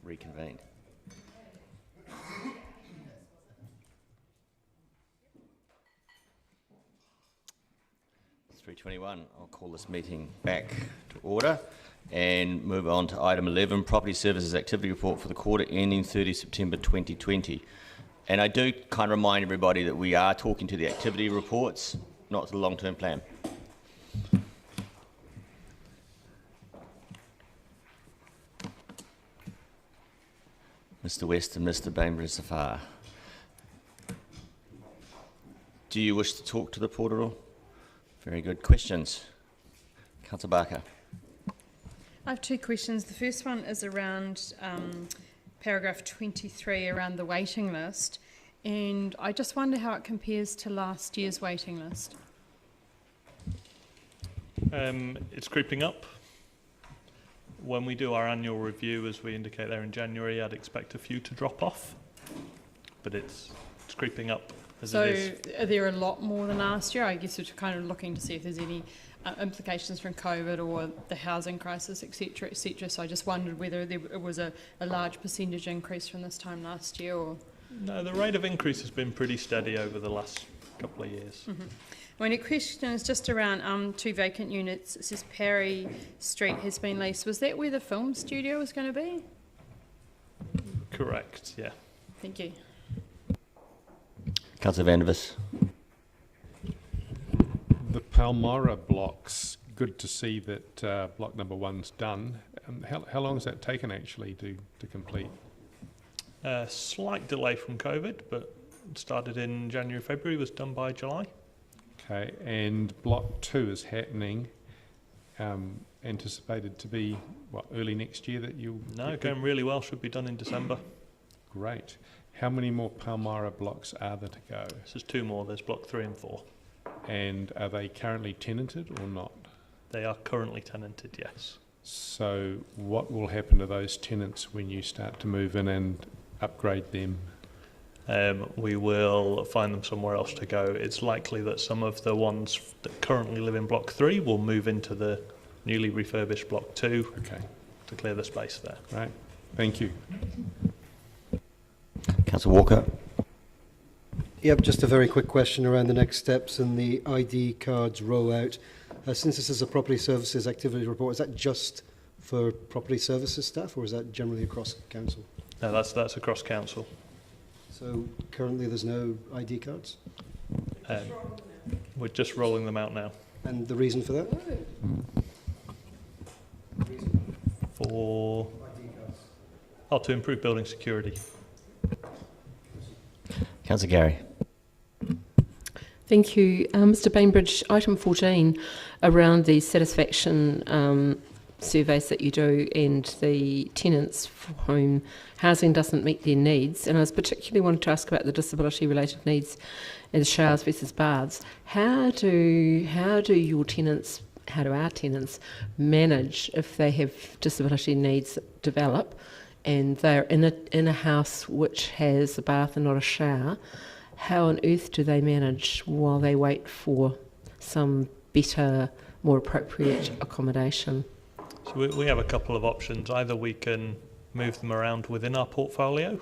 reconvene. It's 3:21. I'll call this meeting back to order and move on to item 11, Property Services Activity Report for the quarter ending 30 September 2020. And I do kind of remind everybody that we are talking to the activity reports, not to the long-term plan. Mr. West and Mr. Bainbridge Safar. Do you wish to talk to the report at all? Very good. Questions? Councillor Barker. I have two questions. The first one is around paragraph 23 around the waiting list, and I just wonder how it compares to last year's waiting list. It's creeping up. When we do our annual review, as we indicate there in January, I'd expect a few to drop off, but it's creeping up as it is. So are there a lot more than last year? I guess we're kind of looking to see if there's any implications from COVID or the housing crisis, etc., etc. So I just wondered whether it was a large percentage increase from this time last year, or... No, the rate of increase has been pretty steady over the last couple of years. Mm-hmm. My next question is just around 2 vacant units. It says Perry Street has been leased. Was that where the film studio was going to be? Correct, yeah. Thank you. Councillor Van der Vis. The Palmyra blocks, good to see that block number 1's done. How long has that taken actually to complete? Slight delay from COVID, but it started in January, February, was done by July. Okay, and block 2 is happening, anticipated to be, what, early next year that you'll... No, going really well, should be done in December. Great. How many more Palmyra blocks are there to go? There's 2 more, there's block 3 and 4. And are they currently tenanted or not? They are currently tenanted, yes. So what will happen to those tenants when you start to move in and upgrade them? We will find them somewhere else to go. It's likely that some of the ones that currently live in block 3 will move into the newly refurbished block 2 to clear the space there. Right, thank you. Councillor Walker. Yep, just a very quick question around the next steps in the ID cards rollout. Since this is a property services activity report, is that just for property services staff, or is that generally across council? No, that's across council. So currently there's no ID cards? We're just rolling them out now. And the reason for that? To improve building security. Councillor Gary. Thank you. Mr Bainbridge, item 14, around the satisfaction surveys that you do and the tenants for whom housing doesn't meet their needs. And I was particularly wanting to ask about the disability-related needs and showers versus baths. How do our tenants manage if they have disability needs that develop and they're in a house which has a bath and not a shower? How on earth do they manage while they wait for some better, more appropriate accommodation? So we have a couple of options. Either we can move them around within our portfolio,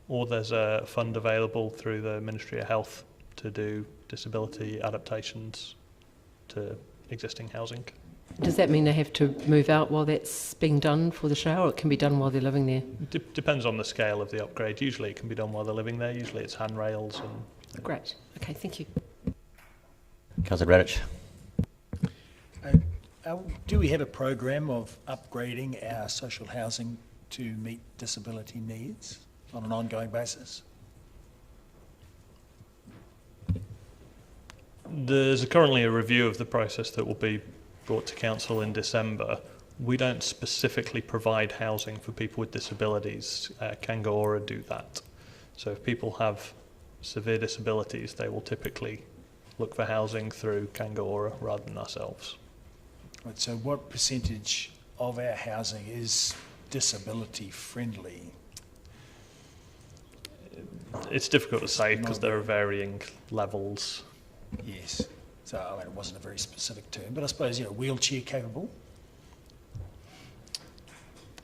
or there's a fund available through the Ministry of Health to do disability adaptations to existing housing. Does that mean they have to move out while that's being done for the shower, or it can be done while they're living there? Depends on the scale of the upgrade. Usually it can be done while they're living there. Usually it's handrails and... Great. Okay, thank you. Councillor Radich. Do we have a program of upgrading our social housing to meet disability needs on an ongoing basis? There's currently a review of the process that will be brought to council in December. We don't specifically provide housing for people with disabilities. Kangaora do that. So if people have severe disabilities, they will typically look for housing through Kangaora rather than ourselves. Right, so what percentage of our housing is disability friendly? It's difficult to say because there are varying levels. Yes. So I mean, it wasn't a very specific term, but I suppose, wheelchair capable.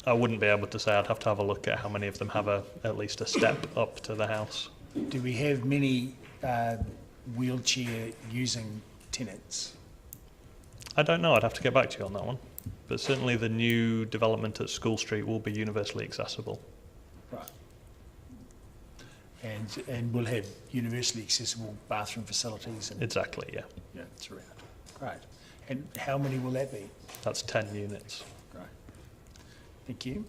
I wouldn't be able to say. I'd have to have a look at how many of them have at least a step up to the house. Do we have many wheelchair using tenants? I don't know. I'd have to get back to you on that one. But certainly the new development at School Street will be universally accessible. Right. And we'll have universally accessible bathroom facilities. And exactly, yeah. Yeah, throughout. Right. And how many will that be? That's 10 units. Right. Thank you.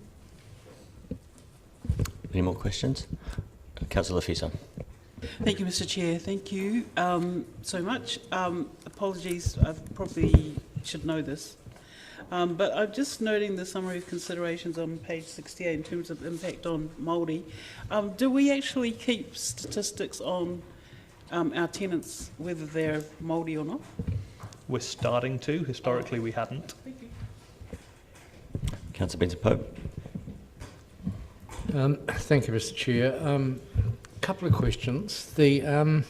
Any more questions? Councillor Fisa. Thank you, Mr. Chair. Thank you so much. Apologies, I probably should know this. But I'm just noting the summary of considerations on page 68 in terms of impact on Māori. Do we actually keep statistics on our tenants, whether they're Māori or not? We're starting to. Historically, we hadn't. Thank you. Councillor Benson-Pope. Thank you, Mr. Chair. Couple of questions. The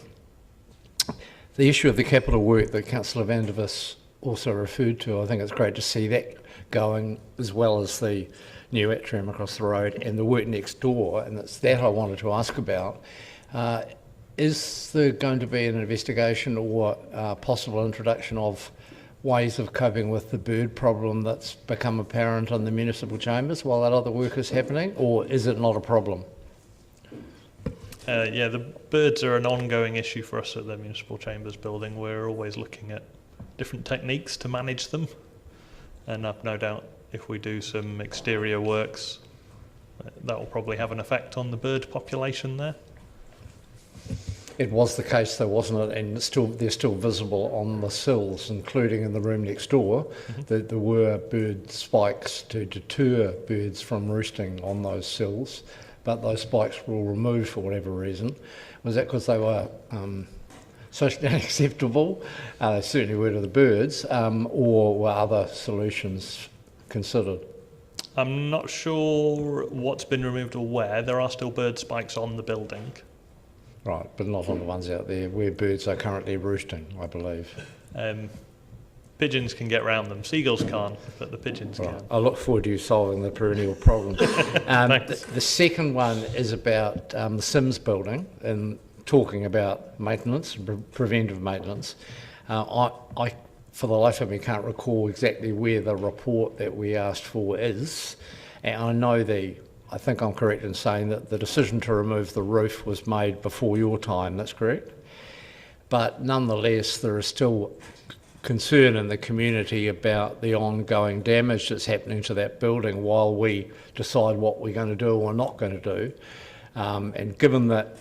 issue of the capital work that Councillor van der Vis also referred to, I think it's great to see that going, as well as the new atrium across the road and the work next door, and it's that I wanted to ask about. Is there going to be an investigation or possible introduction of ways of coping with the bird problem that's become apparent in the municipal chambers while that other work is happening, or is it not a problem? Yeah, the birds are an ongoing issue for us at the Municipal Chambers building. We're always looking at different techniques to manage them, and I've no doubt if we do some exterior works, that will probably have an effect on the bird population there. It was the case though, wasn't it? And they're still visible on the sills, including in the room next door, that there were bird spikes to deter birds from roosting on those sills, but those spikes were removed for whatever reason. Was that because they were socially unacceptable? They certainly were to the birds, or were other solutions considered? I'm not sure what's been removed or where. There are still bird spikes on the building. Right, but not on the ones out there where birds are currently roosting, I believe. Pigeons can get round them. Seagulls can't, but the pigeons can. I look forward to you solving the perennial problem. The second one is about the Sims building and talking about maintenance, preventive maintenance. I, for the life of me, can't recall exactly where the report that we asked for is. And I know I think I'm correct in saying that the decision to remove the roof was made before your time, that's correct? But nonetheless, there is still concern in the community about the ongoing damage that's happening to that building while we decide what we're going to do or not going to do. And given that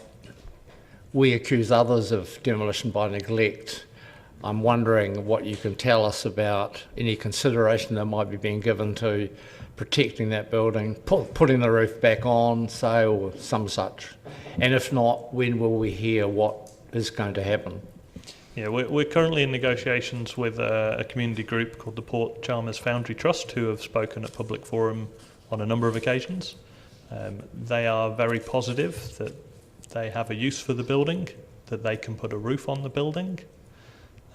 we accuse others of demolition by neglect, I'm wondering what you can tell us about any consideration that might be being given to protecting that building, putting the roof back on, say, or some such. And if not, when will we hear what is going to happen? Yeah, we're currently in negotiations with a community group called the Port Chalmers Foundry Trust, who have spoken at public forum on a number of occasions. They are very positive that they have a use for the building, that they can put a roof on the building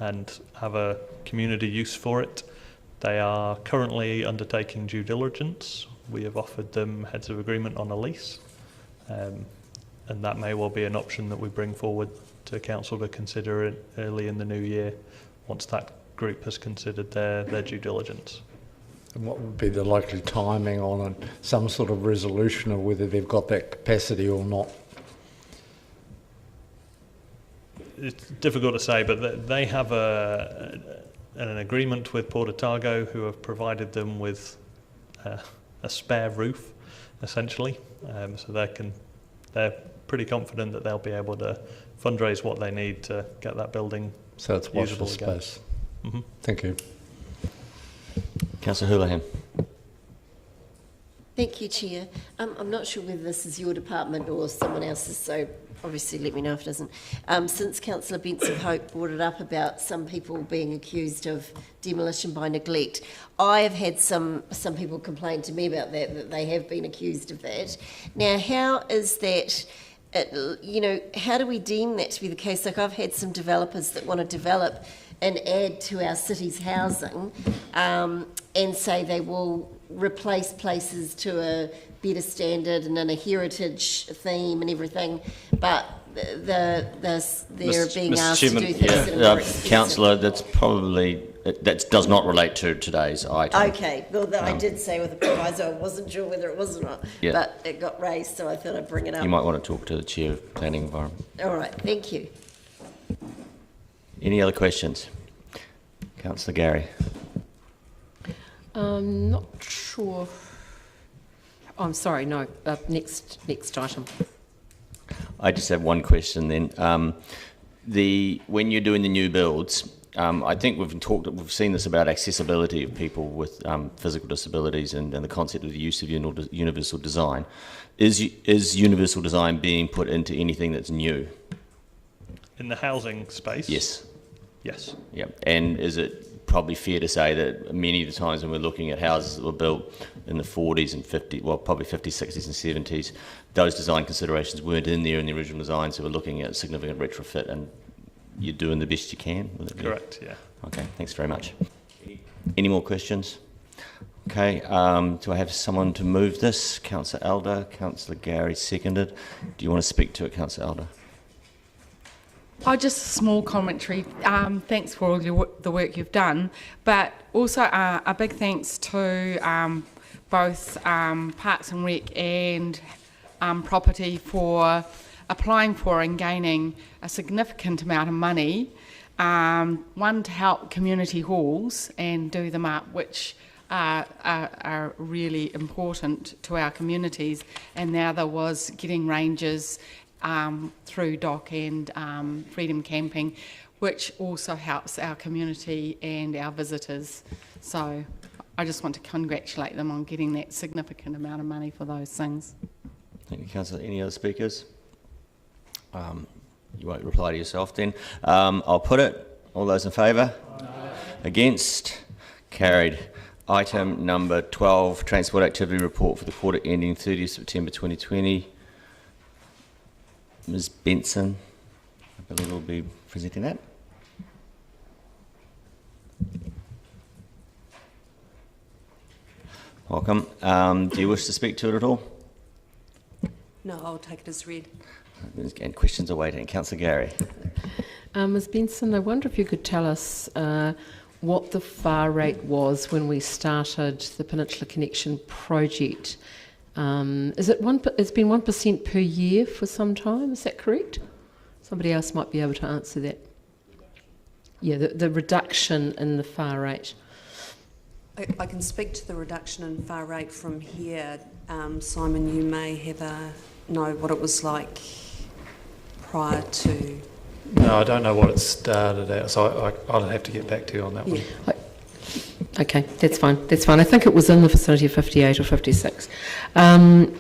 and have a community use for it. They are currently undertaking due diligence. We have offered them heads of agreement on a lease, and that may well be an option that we bring forward to council to consider it early in the new year once that group has considered their due diligence. And what would be the likely timing on some sort of resolution of whether they've got that capacity or not? It's difficult to say, but they have an agreement with Port Otago, who have provided them with a spare roof, essentially. So they're pretty confident that they'll be able to fundraise what they need to get that building so it's watch usable the again. space. Mm-hmm. Thank you. Councillor Houlihan. Thank you, Chair. I'm not sure whether this is your department or someone else's, so obviously let me know if it doesn't. Since Councillor Benson-Pope brought it up about some people being accused of demolition by neglect, I have had some people complain to me about that they have been accused of that. Now, how is that, how do we deem that to be the case? Like, I've had some developers that want to develop and add to our city's housing and say they will replace places to a better standard and in a heritage theme and everything, but they're being asked to do things that are more expensive. Councillor, that's probably, that does not relate to today's item. Okay, well, I did say with the proviso, I wasn't sure whether it was or not, but it got raised, so I thought I'd bring it up. You might want to talk to the Chair of Planning Environment. All right, thank you. Any other questions? Councillor Gary. Not sure. I'm sorry, no. Next item. I just have one question then. When you're doing the new builds, I think we've seen this about accessibility of people with physical disabilities and the concept of the use of universal design. Is universal design being put into anything that's new? In the housing space? Yes. Yes. Yeah. And is it probably fair to say that many of the times when we're looking at houses that were built in the 40s and 50s, well, probably 50s, 60s and 70s, those design considerations weren't in there in the original design, so we're looking at significant retrofit and you're doing the best you can with it? Correct, yeah. Okay, thanks very much. Any more questions? Okay, do I have someone to move this? Councillor Elder, Councillor Gary seconded. Do you want to speak to it, Councillor Elder? Just a small commentary. Thanks for all the work you've done, but also a big thanks to both Parks and Rec and Property for applying for and gaining a significant amount of money. One, to help community halls and do them up, which are really important to our communities, and the other was getting ranges through DOC and Freedom Camping, which also helps our community and our visitors. So I just want to congratulate them on getting that significant amount of money for those things. Thank you, Councillor. Any other speakers? You won't reply to yourself then. I'll put it. All those in favour? Against? Carried. Item number 12, Transport Activity Report for the quarter ending 30th September 2020. Ms. Benson, I believe will be presenting that. Welcome. Do you wish to speak to it at all? No, I'll take it as read. And questions are waiting. Councillor Gary. Ms. Benson, I wonder if you could tell us what the far rate was when we started the Peninsula Connection project. It's been 1% per year for some time, is that correct? Somebody else might be able to answer that. Yeah, the reduction in the far rate. I can speak to the reduction in far rate from here. Simon, you may know what it was like prior to... No, I don't know what it started at, so I'll have to get back to you on that one. Okay, that's fine. I think it was in the vicinity of 58 or 56. And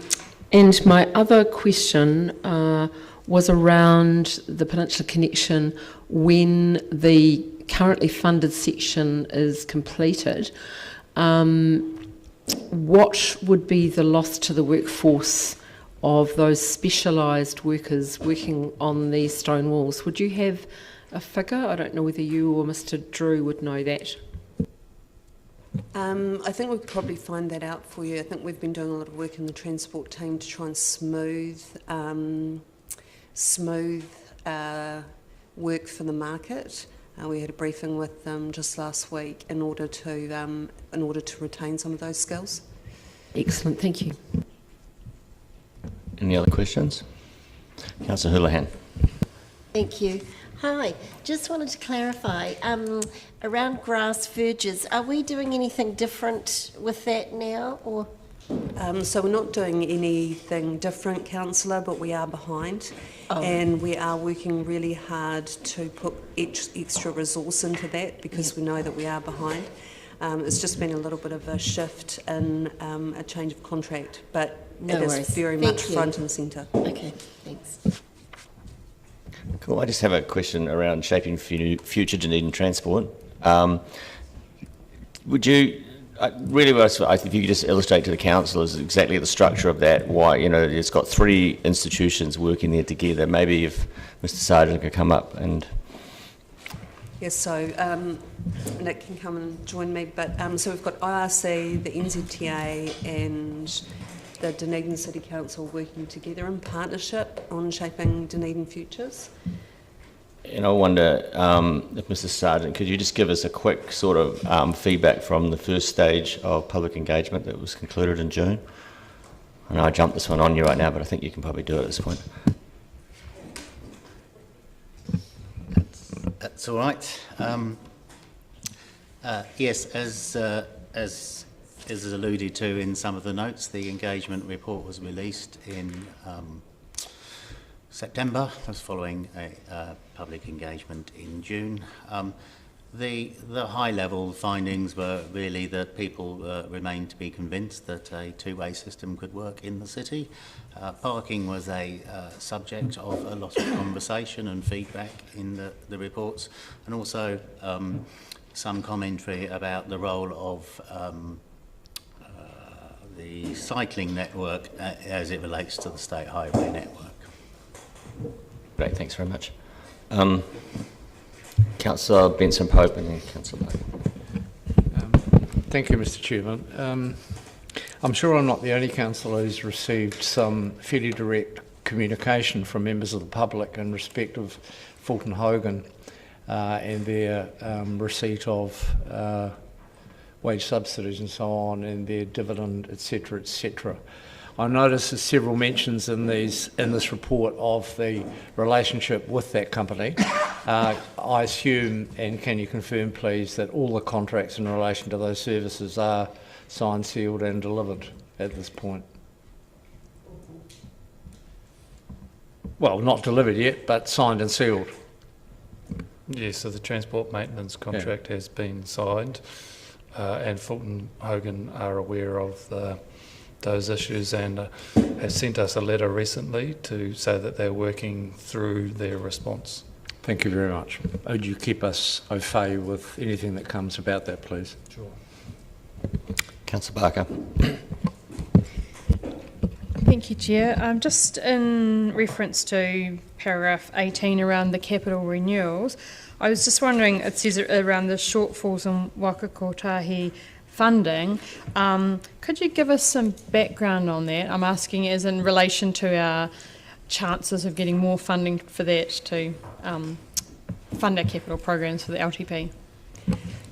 my other question was around the Peninsula Connection. When the currently funded section is completed, what would be the loss to the workforce of those specialised workers working on these stone walls? Would you have a figure? I don't know whether you or Mr. Drew would know that. I think we could probably find that out for you. I think we've been doing a lot of work in the transport team to try and smooth work for the market. We had a briefing with them just last week in order to retain some of those skills. Excellent, thank you. Any other questions? Councillor Houlihan. Thank you. Hi, just wanted to clarify, around grass verges, are we doing anything different with that now, or...? So we're not doing anything different, Councillor, but we are behind. And we are working really hard to put extra resource into that because we know that we are behind. It's just been a little bit of a shift in a change of contract, but it is very much front and centre. Okay, thanks. Cool. I just have a question around shaping future Dunedin transport. Would you really, if you could just illustrate to the councillors exactly the structure of that? Why, it's got three institutions working there together. Maybe if Mr. Sargent could come up and Yes, so Nick can come and join me, but so we've got IRC, the NZTA and the Dunedin City Council working together in partnership on shaping Dunedin futures. And I wonder if Mrs. Sargent, could you just give us a quick sort of feedback from the first stage of public engagement that was concluded in June? I know I jumped this one on you right now, but I think you can probably do it at this point. That's all right. Yes, as is alluded to in some of the notes, the engagement report was released in September. That was following a public engagement in June. The high-level findings were really that people remained to be convinced that a two-way system could work in the city. Parking was a subject of a lot of conversation and feedback in the reports, and also some commentary about the role of the cycling network as it relates to the state highway network. Great, thanks very much. Councillor Benson-Pope and then Councillor Boyle. Thank you, Mr. Chairman. I'm sure I'm not the only councillor who's received some fairly direct communication from members of the public in respect of Fulton Hogan and their receipt of wage subsidies and so on, and their dividend, etc., etc. I notice there's several mentions in this report of the relationship with that company. I assume, and can you confirm please, that all the contracts in relation to those services are signed, sealed and delivered at this point? Well, not delivered yet, but signed and sealed. Yes, so the transport maintenance contract has been signed, and Fulton Hogan are aware of those issues and has sent us a letter recently to say that they're working through their response. Thank you very much. Would you keep us au fait with anything that comes about that, please? Sure. Councillor Barker. Thank you, Chair. Just in reference to paragraph 18 around the capital renewals, I was just wondering, it says around the shortfalls in Waka Kotahi funding. Could you give us some background on that? I'm asking as in relation to our chances of getting more funding for that to fund our capital programs for the LTP.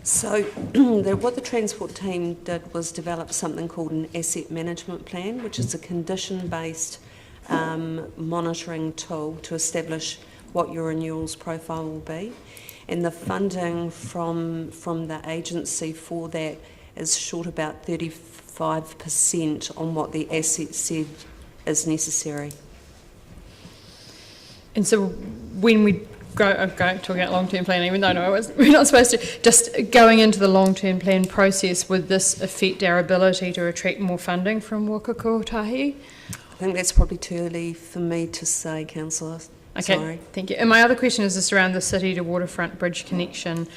So what the transport team did was develop something called an asset management plan, which is a condition-based monitoring tool to establish what your renewals profile will be. And the funding from the agency for that is short about 35% on what the asset said is necessary. And so when we go talking about long-term planning, even though we're not supposed to, just going into the long-term plan process, would this affect our ability to attract more funding from Waka Kotahi? I think that's probably too early for me to say, Councillor. Okay, sorry. Thank you. And my other question is just around the city to waterfront bridge connection.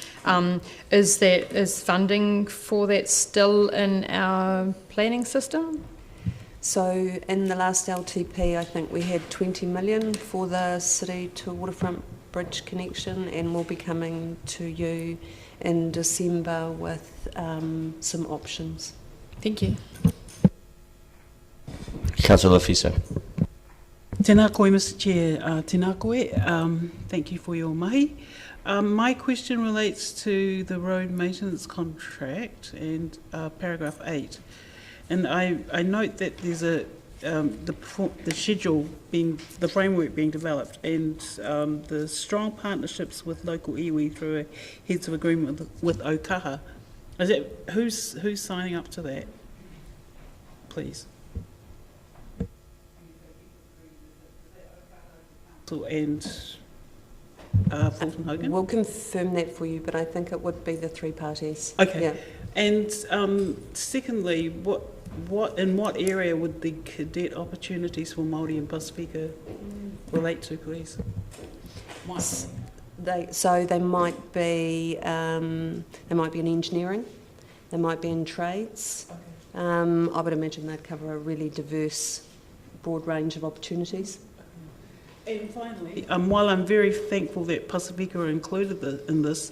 Is funding for that still in our planning system? So in the last LTP, I think we had 20 million for the city to waterfront bridge connection, and we'll be coming to you in December with some options. Thank you. Councillor Fiso. Tēnā koe, Mr. Chair. Tēnā koe. Thank you for your mahi. My question relates to the road maintenance contract and paragraph 8. And I note that there's the schedule the framework being developed, and the strong partnerships with local iwi through a heads of agreement with Okaha. Who's signing up to that, please? And Fulton Hogan? We'll confirm that for you, but I think it would be the three parties. Okay. Yeah. And secondly, in what area would the cadet opportunities for Māori and Pasifika relate to, please? They might be in engineering, they might be in trades. I would imagine they'd cover a really diverse, broad range of opportunities. And finally, while I'm very thankful that Pasifika are included in this,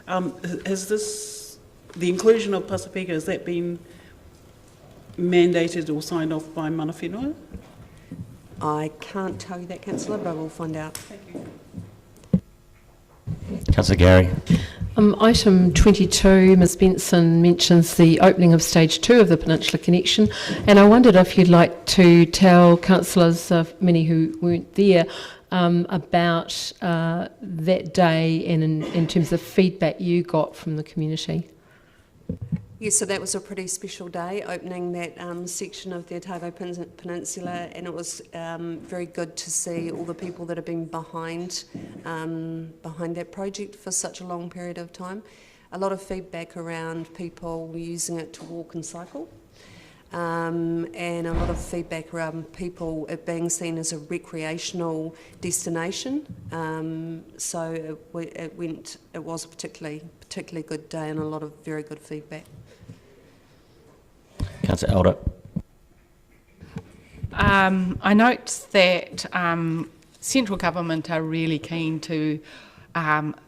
the inclusion of Pasifika, has that been mandated or signed off by mana whenua? I can't tell you that, Councillor, but I will find out. Thank you. Councillor Gary. Item 22, Ms Benson mentions the opening of stage 2 of the Peninsula Connection, and I wondered if you'd like to tell councillors, many who weren't there, about that day and in terms of feedback you got from the community. Yes, so that was a pretty special day, opening that section of the Otago Peninsula, and it was very good to see all the people that have been behind that project for such a long period of time. A lot of feedback around people using it to walk and cycle, and a lot of feedback around people it being seen as a recreational destination. So it was a particularly good day and a lot of very good feedback. Councillor Elder. I note that central government are really keen to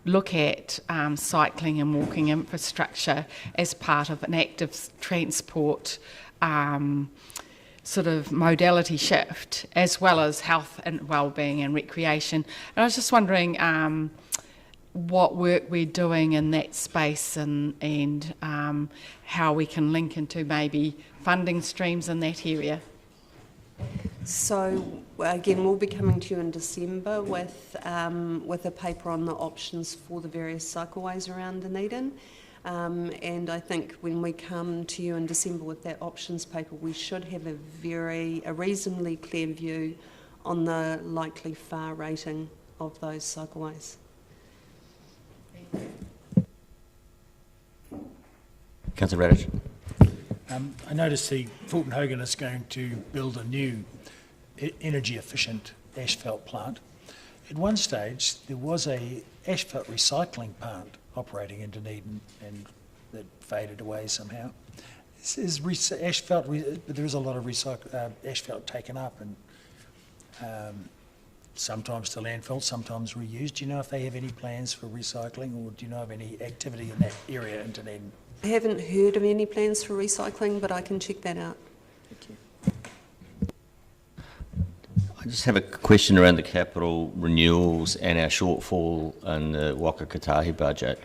look at cycling and walking infrastructure as part of an active transport sort of modality shift, as well as health and wellbeing and recreation. And I was just wondering what work we're doing in that space and how we can link into maybe funding streams in that area. So again, we'll be coming to you in December with a paper on the options for the various cycleways around Dunedin. And I think when we come to you in December with that options paper, we should have a reasonably clear view on the likely far rating of those cycleways. Councillor Radish. I noticed the Fulton Hogan is going to build a new energy efficient asphalt plant. At one stage there was a asphalt recycling plant operating in Dunedin and that faded away somehow. There is a lot of asphalt taken up and sometimes to landfill, sometimes reused. Do you know if they have any plans for recycling, or do you know of any activity in that area in Dunedin? I haven't heard of any plans for recycling, but I can check that out. Thank you. I just have a question around the capital renewals and our shortfall in the Waka Kotahi budget.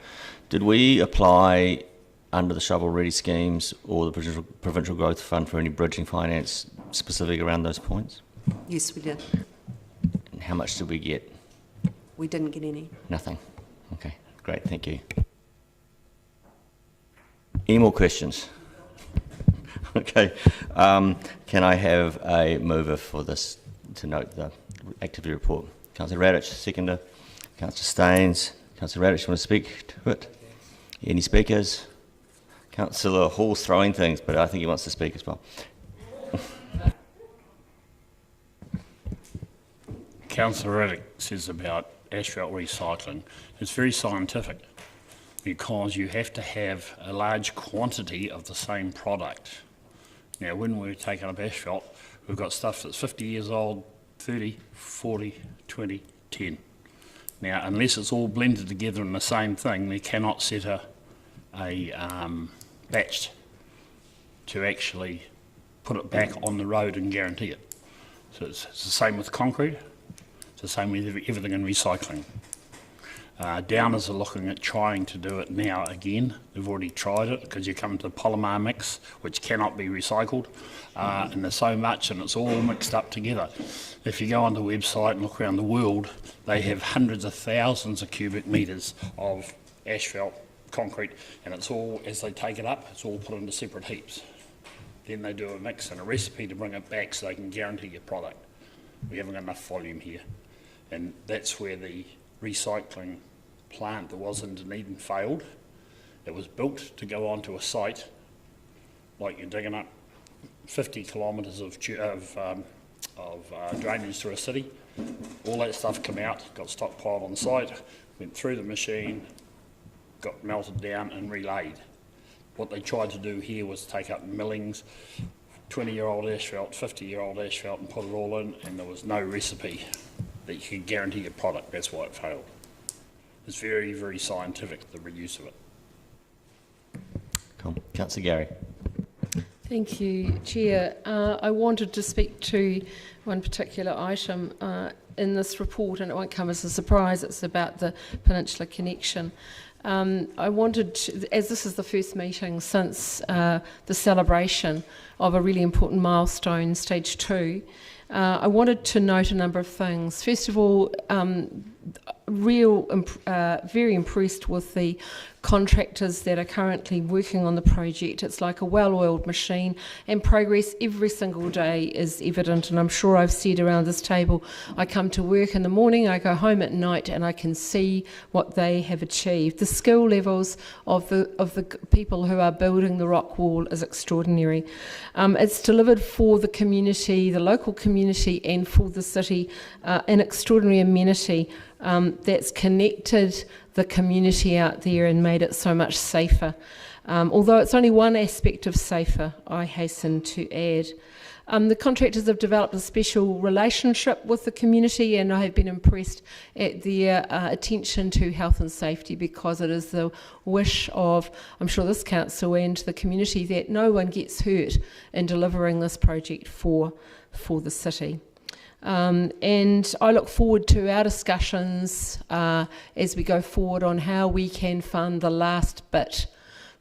Did we apply under the shovel-ready schemes or the Provincial Growth Fund for any bridging finance specific around those points? Yes, we did. And how much did we get? We didn't get any. Nothing. Okay, great, thank you. Any more questions? Okay. Can I have a mover for this to note the activity report? Councillor Radish, seconder. Councillor Staines. Councillor Radish, you want to speak to it? Any speakers? Councillor Hall's throwing things, but I think he wants to speak as well. Councillor Reddick says about asphalt recycling. It's very scientific, because you have to have a large quantity of the same product. Now, when we're taking up asphalt, we've got stuff that's 50 years old, 30, 40, 20, 10. Now, unless it's all blended together in the same thing, they cannot set a batch to actually put it back on the road and guarantee it. So it's the same with concrete, it's the same with everything in recycling. Downers are looking at trying to do it now again. They've already tried it because you come to polymer mix, which cannot be recycled, and there's so much and it's all mixed up together. If you go on the website and look around the world, they have hundreds of thousands of cubic metres of asphalt, concrete, and it's all, as they take it up, it's all put into separate heaps. Then they do a mix and a recipe to bring it back so they can guarantee your product. We haven't got enough volume here, and that's where the recycling plant that was in Dunedin failed. It was built to go onto a site like you're digging up 50 kilometres of drainage through a city. All that stuff came out, got stockpiled on site, went through the machine, got melted down and relayed. What they tried to do here was take up millings, 20-year-old asphalt, 50-year-old asphalt, and put it all in, and there was no recipe. that you can guarantee a product. That's why it failed. It's very, very scientific, the reuse of it. Cool. Councillor Gary. Thank you, Chair. I wanted to speak to one particular item in this report, and it won't come as a surprise. It's about the Peninsula Connection. I wanted to, as this is the first meeting since the celebration of a really important milestone, Stage 2, I wanted to note a number of things. First of all, very impressed with the contractors that are currently working on the project. It's like a well-oiled machine, and progress every single day is evident. And I'm sure I've said around this table, I come to work in the morning, I go home at night, and I can see what they have achieved. The skill levels of the people who are building the rock wall is extraordinary. It's delivered for the community, the local community, and for the city, an extraordinary amenity that's connected the community out there and made it so much safer. Although it's only one aspect of safer, I hasten to add. The contractors have developed a special relationship with the community, and I have been impressed at their attention to health and safety, because it is the wish of, I'm sure, this council and the community that no one gets hurt in delivering this project for the city. And I look forward to our discussions as we go forward on how we can fund the last bit,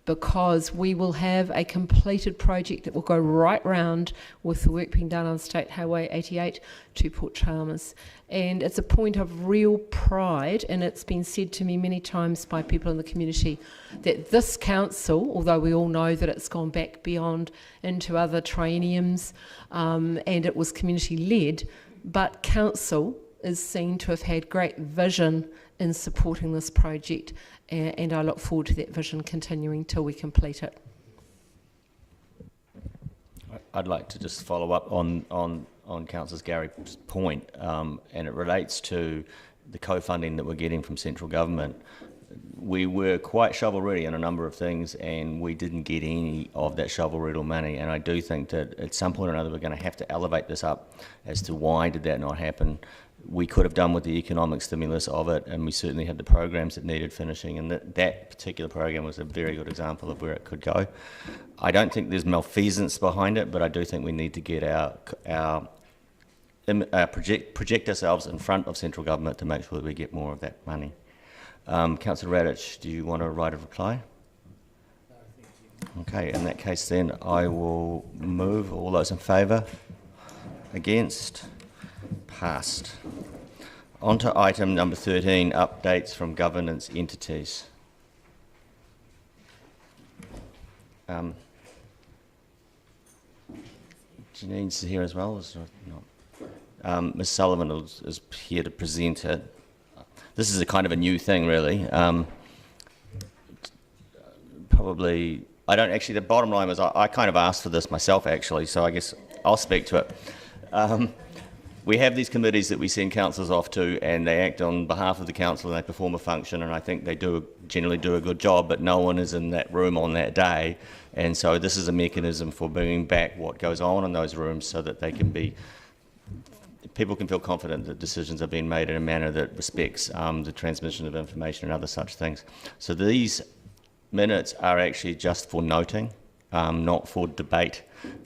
because we will have a completed project that will go right round with the work being done on State Highway 88 to Port Chalmers. And it's a point of real pride, and it's been said to me many times by people in the community that this council, although we all know that it's gone back beyond into other trienniums and it was community-led, but council is seen to have had great vision in supporting this project, and I look forward to that vision continuing till we complete it. I'd like to just follow up on Councillor Gary's point, and it relates to the co-funding that we're getting from central government. We were quite shovel-ready in a number of things, and we didn't get any of that shovel-ready money, and I do think that at some point or another we're going to have to elevate this up as to why did that not happen. We could have done with the economic stimulus of it, and we certainly had the programs that needed finishing, and that particular program was a very good example of where it could go. I don't think there's malfeasance behind it, but I do think we need to get project ourselves in front of central government to make sure that we get more of that money. Councillor Radich, do you want a right of reply? No, thank you. Okay, in that case then I will move. All those in favour? Against? Passed. On to item number 13, updates from governance entities. Janine's here as well, is not? Ms Sullivan is here to present it. This is a kind of a new thing, really. Probably, I don't actually, the bottom line was I kind of asked for this myself, actually, so I guess I'll speak to it. We have these committees that we send councillors off to, and they act on behalf of the council and they perform a function, and I think they generally do a good job, but no one is in that room on that day, and so this is a mechanism for bringing back what goes on in those rooms so that they can be, people can feel confident that decisions are being made in a manner that respects the transmission of information and other such things. So these minutes are actually just for noting, not for debate.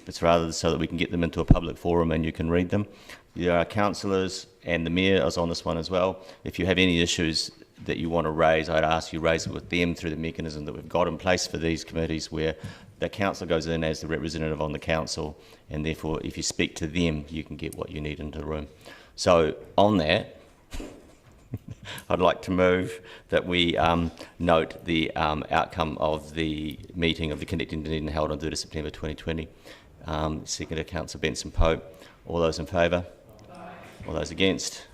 It's rather so that we can get them into a public forum and you can read them. There are councillors, and the Mayor is on this one as well. If you have any issues that you want to raise, I'd ask you raise it with them through the mechanism that we've got in place for these committees, where the councillor goes in as the representative on the council, and therefore if you speak to them you can get what you need into the room. So on that, I'd like to move that we note the outcome of the meeting of the Connecting Dunedin held on 3rd September 2020. Seconded Councillor Benson Pope. All those in favour? All those against?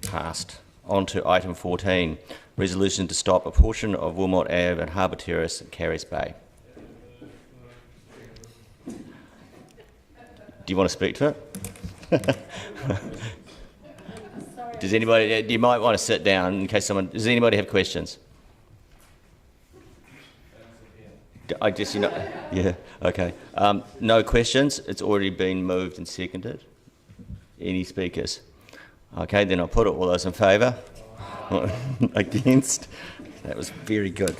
Passed. On to item 14, resolution to stop a portion of Wilmot Ave and Harbour Terrace at Carries Bay. Do you want to speak to it? Does anybody? You might want to sit down in case someone. Does anybody have questions? I guess you know. Yeah. Okay. No questions. It's already been moved and seconded. Any speakers? Okay, then I'll put it. All those in favour? Against? That was very good.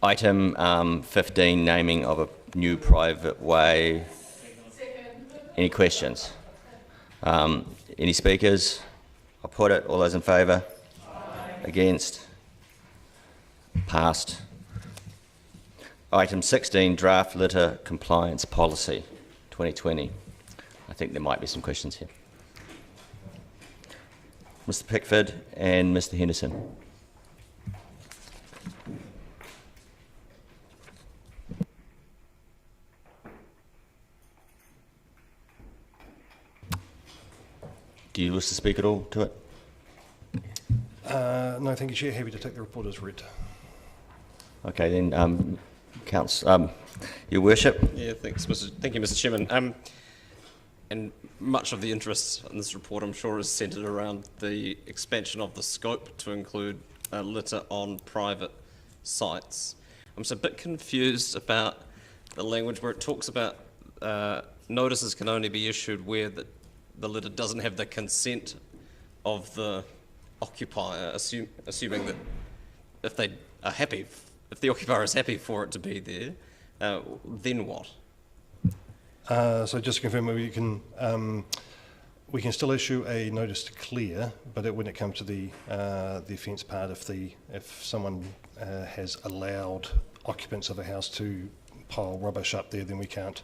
Item 15, naming of a new private way. Any questions? Any speakers? I'll put it. All those in favour? Against? Passed. Item 16, draft litter compliance policy 2020. I think there might be some questions here. Mr. Pickford and Mr. Henderson. Do you wish to speak at all to it? No, thank you, Chair. Happy to take the report as read. Okay, then, Your Worship. Yeah, thank you, Mr. Chairman. And much of the interest in this report, I'm sure, is centred around the expansion of the scope to include litter on private sites. I'm just a bit confused about the language where it talks about notices can only be issued where the litter doesn't have the consent of the occupier, assuming that if they are happy, if the occupier is happy for it to be there, then what? So just to confirm, we can still issue a notice to clear, but when it comes to the offence part, if someone has allowed occupants of a house to pile rubbish up there, then we can't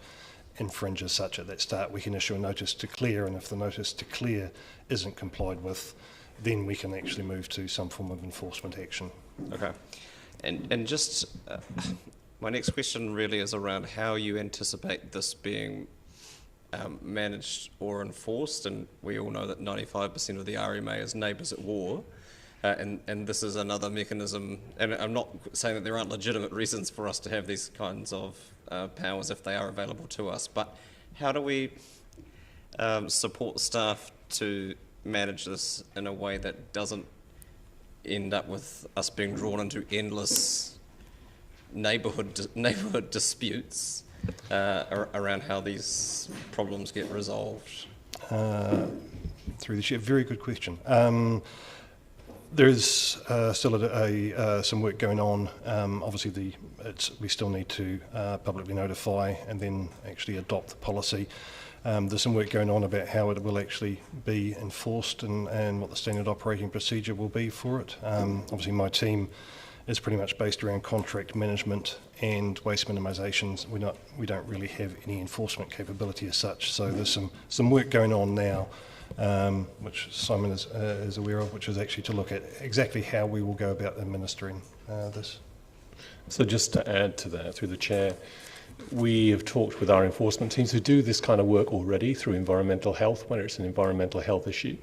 infringe as such at that start. We can issue a notice to clear, and if the notice to clear isn't complied with, then we can actually move to some form of enforcement action. Okay, and just my next question really is around how you anticipate this being managed or enforced, and we all know that 95% of the RMA is neighbours at war, and this is another mechanism, and I'm not saying that there aren't legitimate reasons for us to have these kinds of powers if they are available to us, but how do we support staff to manage this in a way that doesn't end up with us being drawn into endless neighbourhood disputes around how these problems get resolved? Through the chair, very good question. There is still some work going on. Obviously, we still need to publicly notify and then actually adopt the policy. There's some work going on about how it will actually be enforced and what the standard operating procedure will be for it. Obviously, my team is pretty much based around contract management and waste minimisations. We don't really have any enforcement capability as such. So there's some work going on now, which Simon is aware of, which is actually to look at exactly how we will go about administering this. So just to add to that, through the chair, we have talked with our enforcement teams who do this kind of work already through environmental health, when it's an environmental health issue.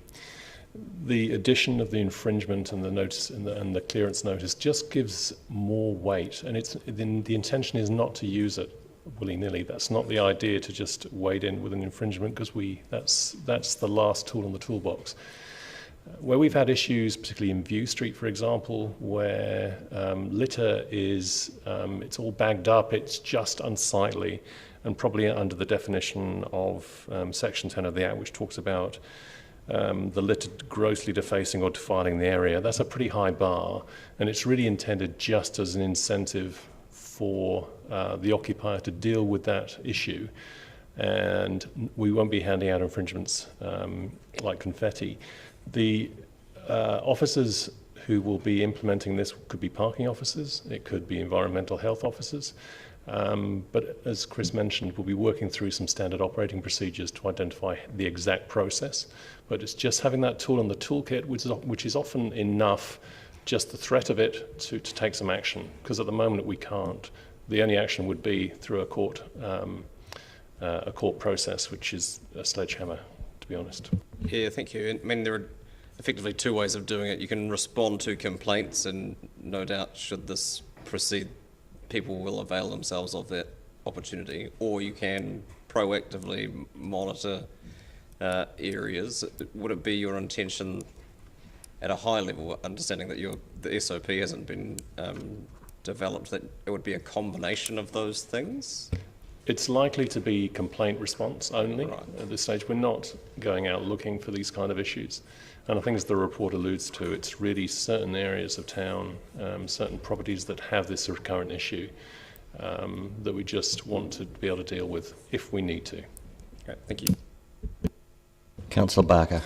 The addition of the infringement and the notice and the clearance notice just gives more weight, and the intention is not to use it willy-nilly. That's not the idea, to just wade in with an infringement, because that's the last tool in the toolbox. Where we've had issues, particularly in View Street, for example, where litter is, it's all bagged up, it's just unsightly, and probably under the definition of Section 10 of the Act, which talks about the litter grossly defacing or defiling the area. That's a pretty high bar, and it's really intended just as an incentive for the occupier to deal with that issue. And we won't be handing out infringements like confetti. The officers who will be implementing this could be parking officers, it could be environmental health officers, but as Chris mentioned, we'll be working through some standard operating procedures to identify the exact process. But it's just having that tool in the toolkit, which is often enough, just the threat of it, to take some action, because at the moment we can't. The only action would be through a court process, which is a sledgehammer, to be honest. Yeah, thank you. I mean, there are effectively two ways of doing it. You can respond to complaints, and no doubt, should this proceed, people will avail themselves of that opportunity, or you can proactively monitor areas. Would it be your intention at a high level, understanding that the SOP hasn't been developed, that it would be a combination of those things? It's likely to be complaint response only at this stage. We're not going out looking for these kind of issues. And I think as the report alludes to, it's really certain areas of town, certain properties that have this recurrent issue that we just want to be able to deal with if we need to. Okay, thank you. Councillor Barker.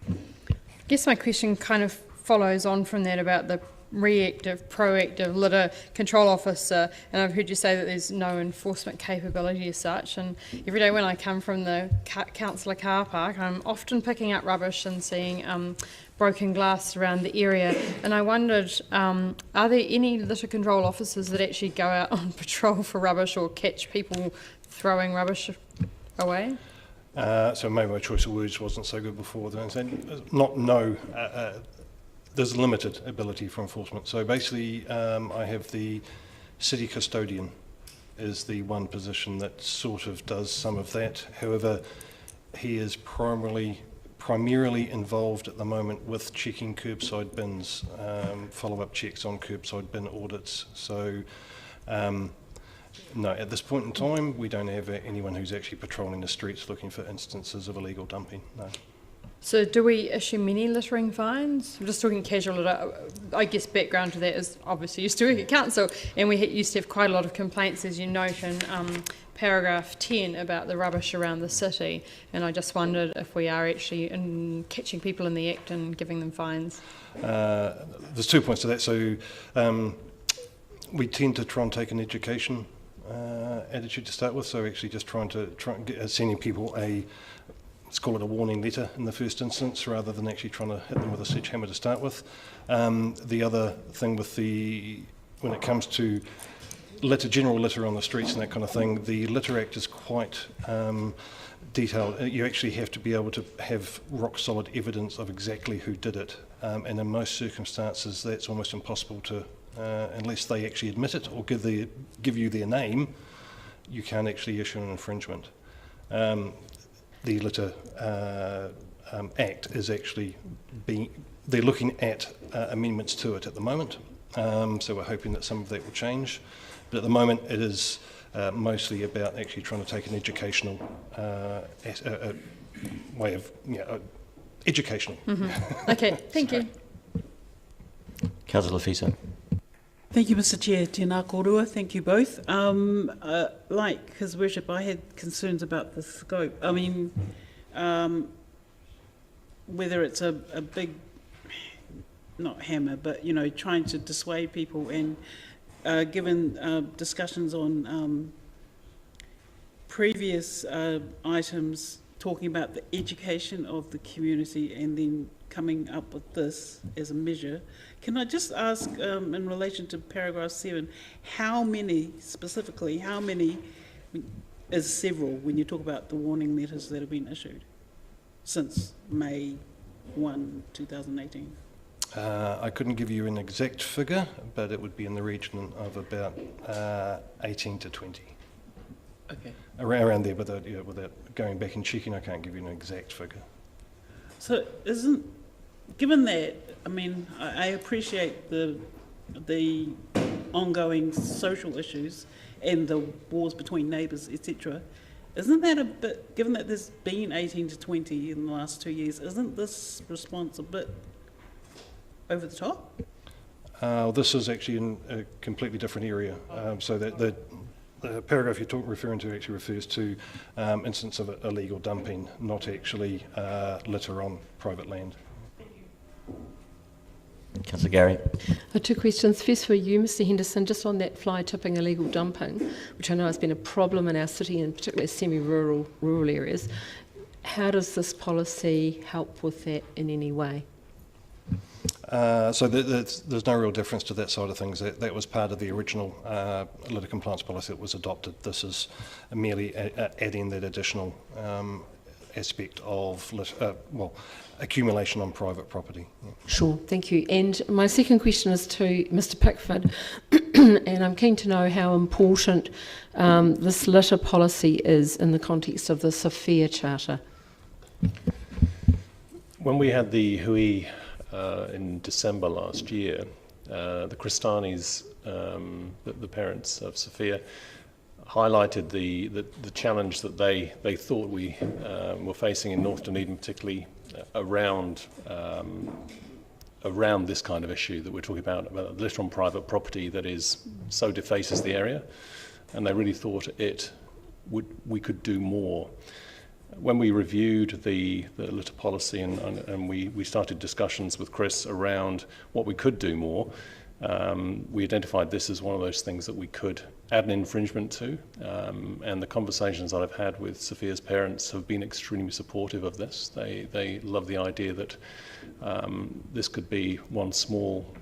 I guess my question kind of follows on from that about the reactive, proactive litter control officer, and I've heard you say that there's no enforcement capability as such, and every day when I come from the councillor car park, I'm often picking up rubbish and seeing broken glass around the area, and I wondered, are there any litter control officers that actually go out on patrol for rubbish or catch people throwing rubbish away? So maybe my choice of words wasn't so good before. There's limited ability for enforcement. So basically, I have the city custodian is the one position that sort of does some of that. However, he is primarily involved at the moment with checking curbside bins, follow-up checks on curbside bin audits. So no, at this point in time, we don't have anyone who's actually patrolling the streets looking for instances of illegal dumping, no. So do we issue many littering fines? I'm just talking casual litter. I guess background to that is obviously used to work at council, and we used to have quite a lot of complaints, as you note in paragraph 10 about the rubbish around the city, and I just wondered if we are actually catching people in the act and giving them fines. There's 2 points to that. So we tend to try and take an education attitude to start with, so actually just trying to sending people let's call it a warning letter in the first instance, rather than actually trying to hit them with a sledgehammer to start with. The other thing when it comes to general litter on the streets and that kind of thing, the Litter Act is quite detailed. You actually have to be able to have rock solid evidence of exactly who did it, and in most circumstances that's almost impossible to, unless they actually admit it or give you their name, you can't actually issue an infringement. The Litter Act is actually they're looking at amendments to it at the moment, so we're hoping that some of that will change. But at the moment it is mostly about actually trying to take an educational way of, educational. Mm-hmm. Okay, thank you. Councillor Fiso. Thank you, Mr. Chair. Tēnā kōrua, thank you both. Like His Worship, I had concerns about the scope. I mean, whether it's a big, not hammer, but, trying to dissuade people, and given discussions on previous items talking about the education of the community and then coming up with this as a measure, can I just ask, in relation to paragraph 7, how many is several when you talk about the warning letters that have been issued since May 1, 2018? I couldn't give you an exact figure, but it would be in the region of about 18 to 20. Okay. Around there, but without going back and checking, I can't give you an exact figure. So given that, I mean, I appreciate the ongoing social issues and the wars between neighbours, etc. Isn't that a bit, given that there's been 18 to 20 in the last 2 years, isn't this response a bit over the top? This is actually in a completely different area. So that the paragraph you're referring to actually refers to instance of illegal dumping, not actually litter on private land. Councillor Gary. 2 questions. First for you, Mr. Henderson, just on that fly tipping illegal dumping, which I know has been a problem in our city and particularly semi-rural areas. How does this policy help with that in any way? So there's no real difference to that side of things. That was part of the original litter compliance policy that was adopted. This is merely adding that additional aspect of accumulation on private property. Yeah. Sure, thank you. And my second question is to Mr. Pickford, and I'm keen to know how important this litter policy is in the context of the Sophia Charter. When we had the hui in December last year, the Kristanis, the parents of Sophia, highlighted the challenge that they thought we were facing in North Dunedin, particularly around this kind of issue that we're talking about litter on private property that so defaces the area, and they really thought we could do more. When we reviewed the litter policy and we started discussions with Chris around what we could do more, we identified this as one of those things that we could add an infringement to, and the conversations that I've had with Sophia's parents have been extremely supportive of this. They love the idea that this could be one small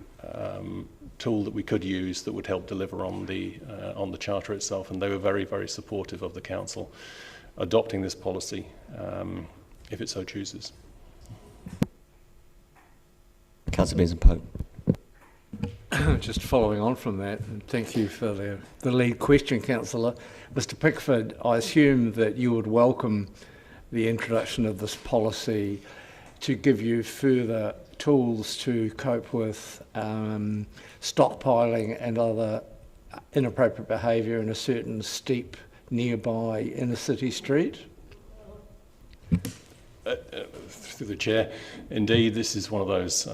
tool that we could use that would help deliver on the charter itself, and they were very, very supportive of the council adopting this policy if it so chooses. Councillor Benson-Pope. Just following on from that, and thank you for the lead question, Councillor. Mr Pickford, I assume that you would welcome the introduction of this policy to give you further tools to cope with stockpiling and other inappropriate behaviour in a certain steep nearby inner city street? Through the chair, indeed, this is one of those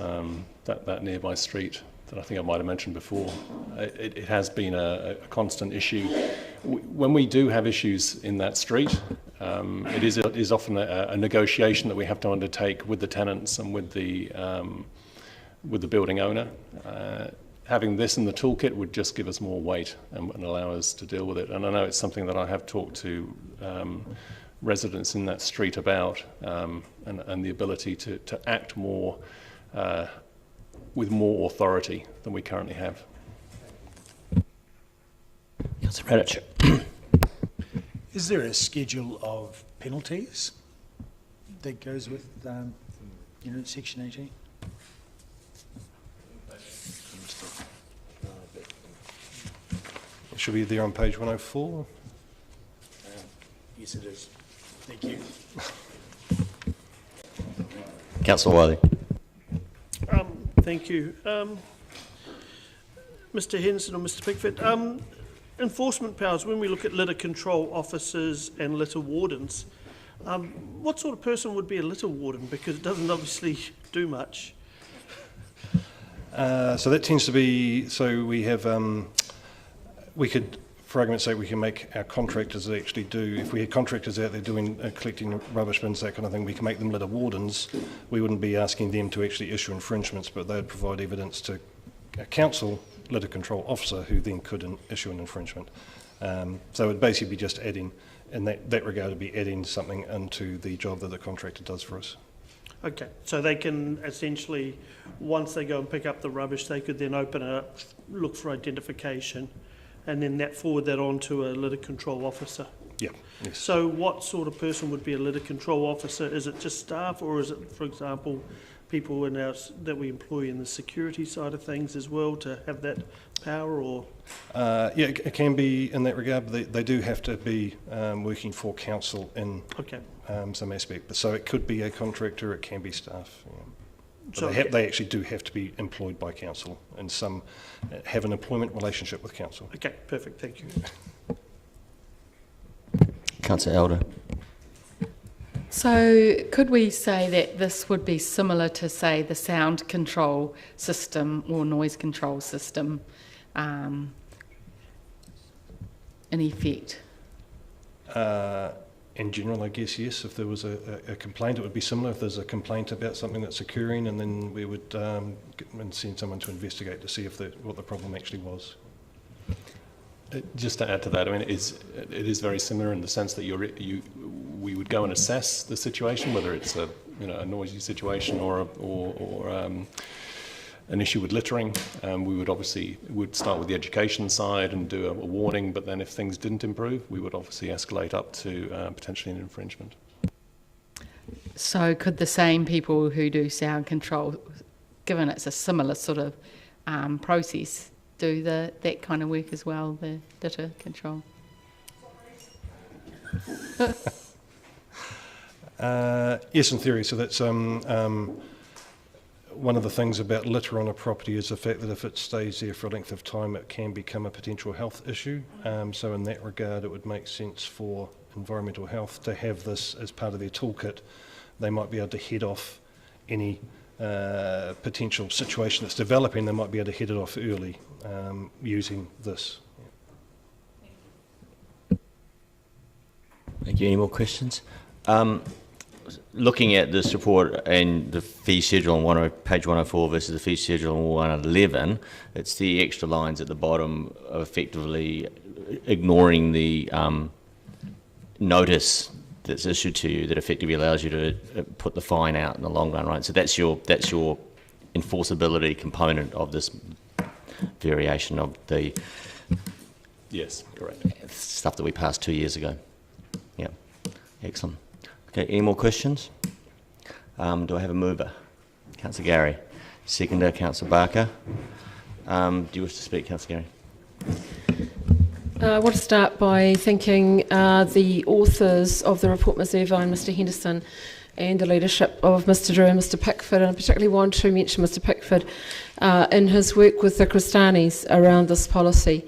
that nearby street that I think I might have mentioned before. It has been a constant issue. When we do have issues in that street, it is often a negotiation that we have to undertake with the tenants and with the building owner. Having this in the toolkit would just give us more weight and allow us to deal with it. And I know it's something that I have talked to residents in that street about, and the ability to act more with more authority than we currently have. Councillor Radich. Is there a schedule of penalties that goes with Section 18? It should be there on page 104. Yes, it is. Thank you. Councillor Wiley. Thank you. Mr Henson or Mr Pickford, enforcement powers, when we look at litter control officers and litter wardens, what sort of person would be a litter warden? Because it doesn't obviously do much. So that tends to be, so we have, we could, for argument's sake, we can make our contractors that actually do, if we had contractors out there doing collecting rubbish bins, that kind of thing, we can make them litter wardens. We wouldn't be asking them to actually issue infringements, but they would provide evidence to a council litter control officer who then could issue an infringement. So it would basically be just adding, in that regard, it'd be adding something into the job that the contractor does for us. Okay, so they can essentially, once they go and pick up the rubbish, they could then open it up, look for identification, and then forward that on to a litter control officer. Yeah. Yes. So what sort of person would be a litter control officer? Is it just staff, or is it, for example, people that we employ in the security side of things as well to have that power? Or yeah, it can be in that regard. They do have to be working for council in some aspect. But so it could be a contractor, it can be staff. Yeah. So they actually do have to be employed by council and some have an employment relationship with council. Okay, perfect, thank you. Councillor Elder. So could we say that this would be similar to, say, the sound control system or noise control system in effect? In general, I guess, yes. If there was a complaint, it would be similar. If there's a complaint about something that's occurring, and then we would send someone to investigate to see if what the problem actually was. Just to add to that, I mean, it is very similar in the sense that we would go and assess the situation, whether it's a noisy situation or an issue with littering. We would start with the education side and do a warning, but then if things didn't improve, we would obviously escalate up to potentially an infringement. So could the same people who do sound control, given it's a similar sort of process, do that kind of work as well, the litter control? Yes, in theory. So that's one of the things about litter on a property is the fact that if it stays there for a length of time, it can become a potential health issue. So in that regard, it would make sense for environmental health to have this as part of their toolkit. They might be able to head off any potential situation that's developing. They might be able to head it off early using this. Thank you. Any more questions? Looking at this report and the fee schedule on page 104 versus the fee schedule on 111, it's the extra lines at the bottom of effectively ignoring the notice that's issued to you that effectively allows you to put the fine out in the long run, right? So that's your enforceability component of this variation of the Yes, correct. stuff that we passed 2 years ago. Yeah, excellent. Okay, any more questions? Do I have a mover? Councillor Gary. Seconder, Councillor Barker. Do you wish to speak, Councillor Gary? I want to start by thanking the authors of the report, Ms Irvine, Mr Henderson, and the leadership of Mr Drew and Mr Pickford, and I particularly want to mention Mr Pickford in his work with the Kristanis around this policy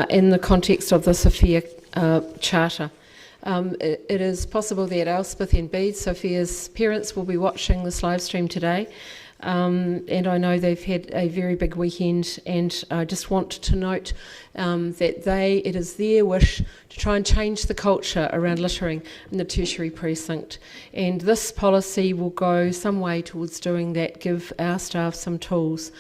in the context of the Sophia Charter. It is possible that Elspeth and Bede, Sophia's parents, will be watching this live stream today. And I know they've had a very big weekend, and I just want to note that it is their wish to try and change the culture around littering in the tertiary precinct. And this policy will go some way towards doing that, give our staff some tools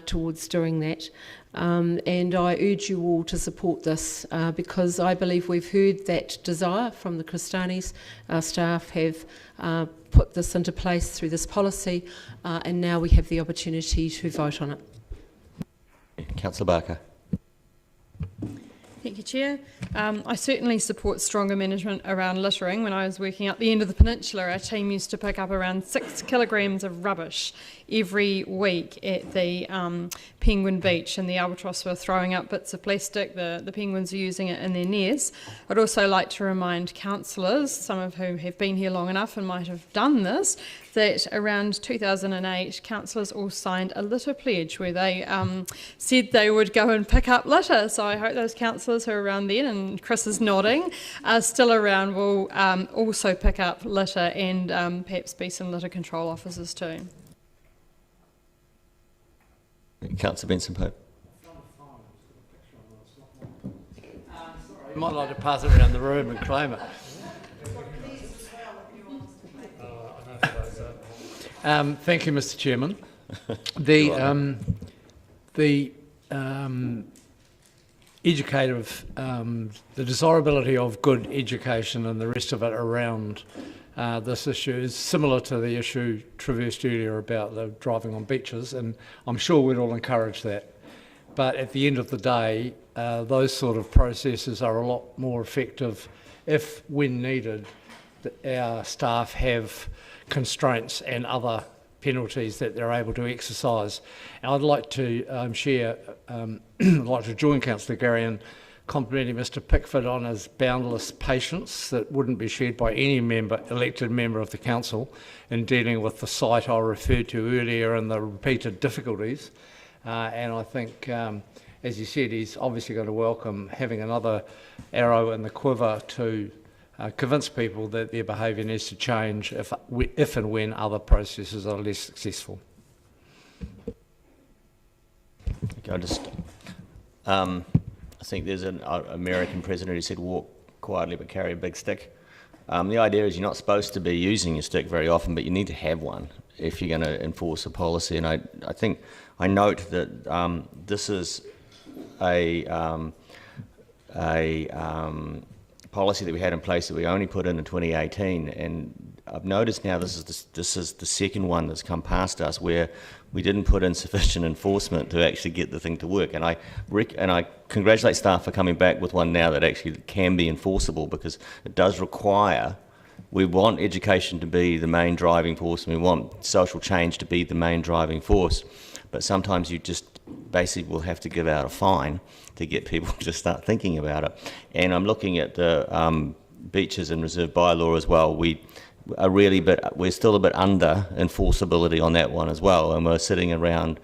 towards doing that. And I urge you all to support this because I believe we've heard that desire from the Kristanis. Our staff have put this into place through this policy, and now we have the opportunity to vote on it. Councillor Barker. Thank you, Chair. I certainly support stronger management around littering. When I was working up the end of the peninsula, our team used to pick up around 6 kilograms of rubbish every week at the Penguin Beach, and the albatross were throwing up bits of plastic. The penguins are using it in their nests. I'd also like to remind councillors, some of whom have been here long enough and might have done this, that around 2008, councillors all signed a litter pledge where they said they would go and pick up litter. So I hope those councillors who are around then, and Chris is nodding, are still around, will also pick up litter and perhaps be some litter control officers too. Councillor Benson-Pope. You might like to pass it around the room and claim it. Thank you, Mr Chairman. The educative, the desirability of good education and the rest of it around this issue is similar to the issue traversed earlier about the driving on beaches, and I'm sure we'd all encourage that. But at the end of the day, those sort of processes are a lot more effective if, when needed, our staff have constraints and other penalties that they're able to exercise. And I'd like to like to join Councillor Gary in complimenting Mr Pickford on his boundless patience that wouldn't be shared by any elected member of the council in dealing with the site I referred to earlier and the repeated difficulties. And I think, as you said, he's obviously going to welcome having another arrow in the quiver to convince people that their behaviour needs to change if and when other processes are less successful. Okay, I think there's an American president who said, "Walk quietly but carry a big stick." The idea is you're not supposed to be using your stick very often, but you need to have one if you're going to enforce a policy. And I think I note that this is a policy that we had in place that we only put in 2018, and I've noticed now this is the second one that's come past us where we didn't put in sufficient enforcement to actually get the thing to work. And I congratulate staff for coming back with one now that actually can be enforceable, because it does require. We want education to be the main driving force, and we want social change to be the main driving force. But sometimes you just basically will have to give out a fine to get people to start thinking about it. And I'm looking at the beaches and reserve bylaw as well. we're still a bit under enforceability on that one as well, and we're sitting around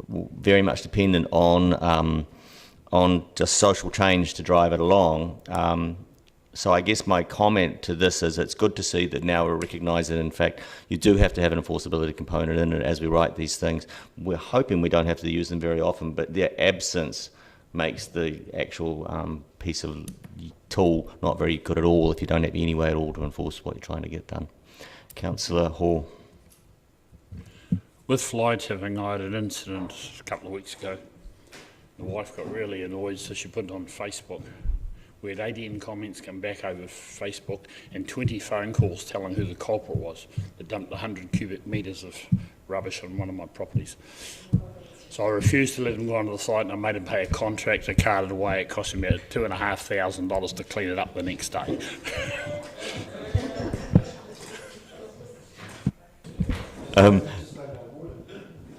very much dependent on just social change to drive it along. So I guess my comment to this is it's good to see that now we're recognising that in fact you do have to have an enforceability component in it as we write these things. We're hoping we don't have to use them very often, but their absence makes the actual piece of tool not very good at all if you don't have any way at all to enforce what you're trying to get done. Councillor Hall. With fly tipping, I had an incident a couple of weeks ago. The wife got really annoyed, so she put it on Facebook. We had 18 comments come back over Facebook and 20 phone calls telling who the culprit was that dumped 100 cubic metres of rubbish on one of my properties. So I refused to let him go onto the site, and I made him pay a contractor, carted away. It cost him about $2,500 to clean it up the next day.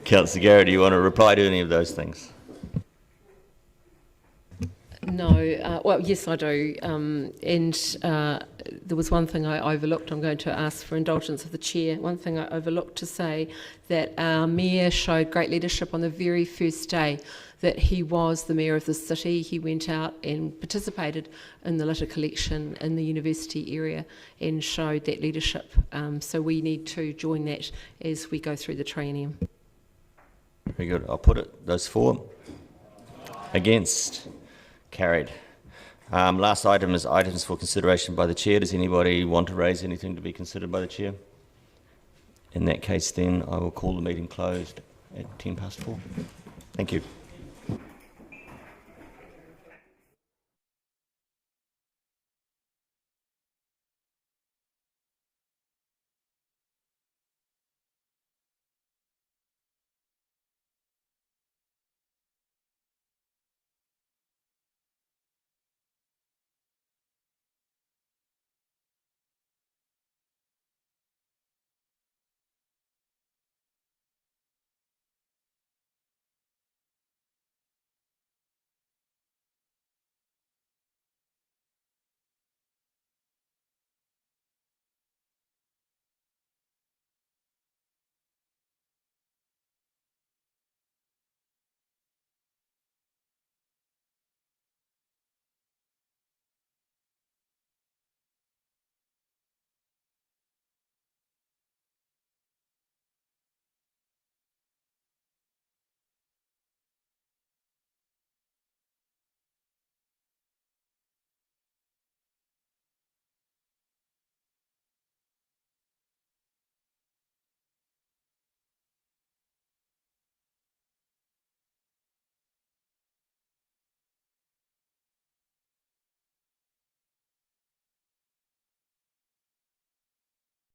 Councillor Garrett, do you want to reply to any of those things? No, well, yes, I do. There was one thing I overlooked. I'm going to ask for indulgence of the chair. One thing I overlooked to say that our mayor showed great leadership on the very first day that he was the mayor of the city. He went out and participated in the litter collection in the university area and showed that leadership. So we need to join that as we go through the triennium. Very good. I'll put it. Those for. Against. Carried. Last item is items for consideration by the chair. Does anybody want to raise anything to be considered by the chair? In that case, then, I will call the meeting closed at 4:10. Thank you.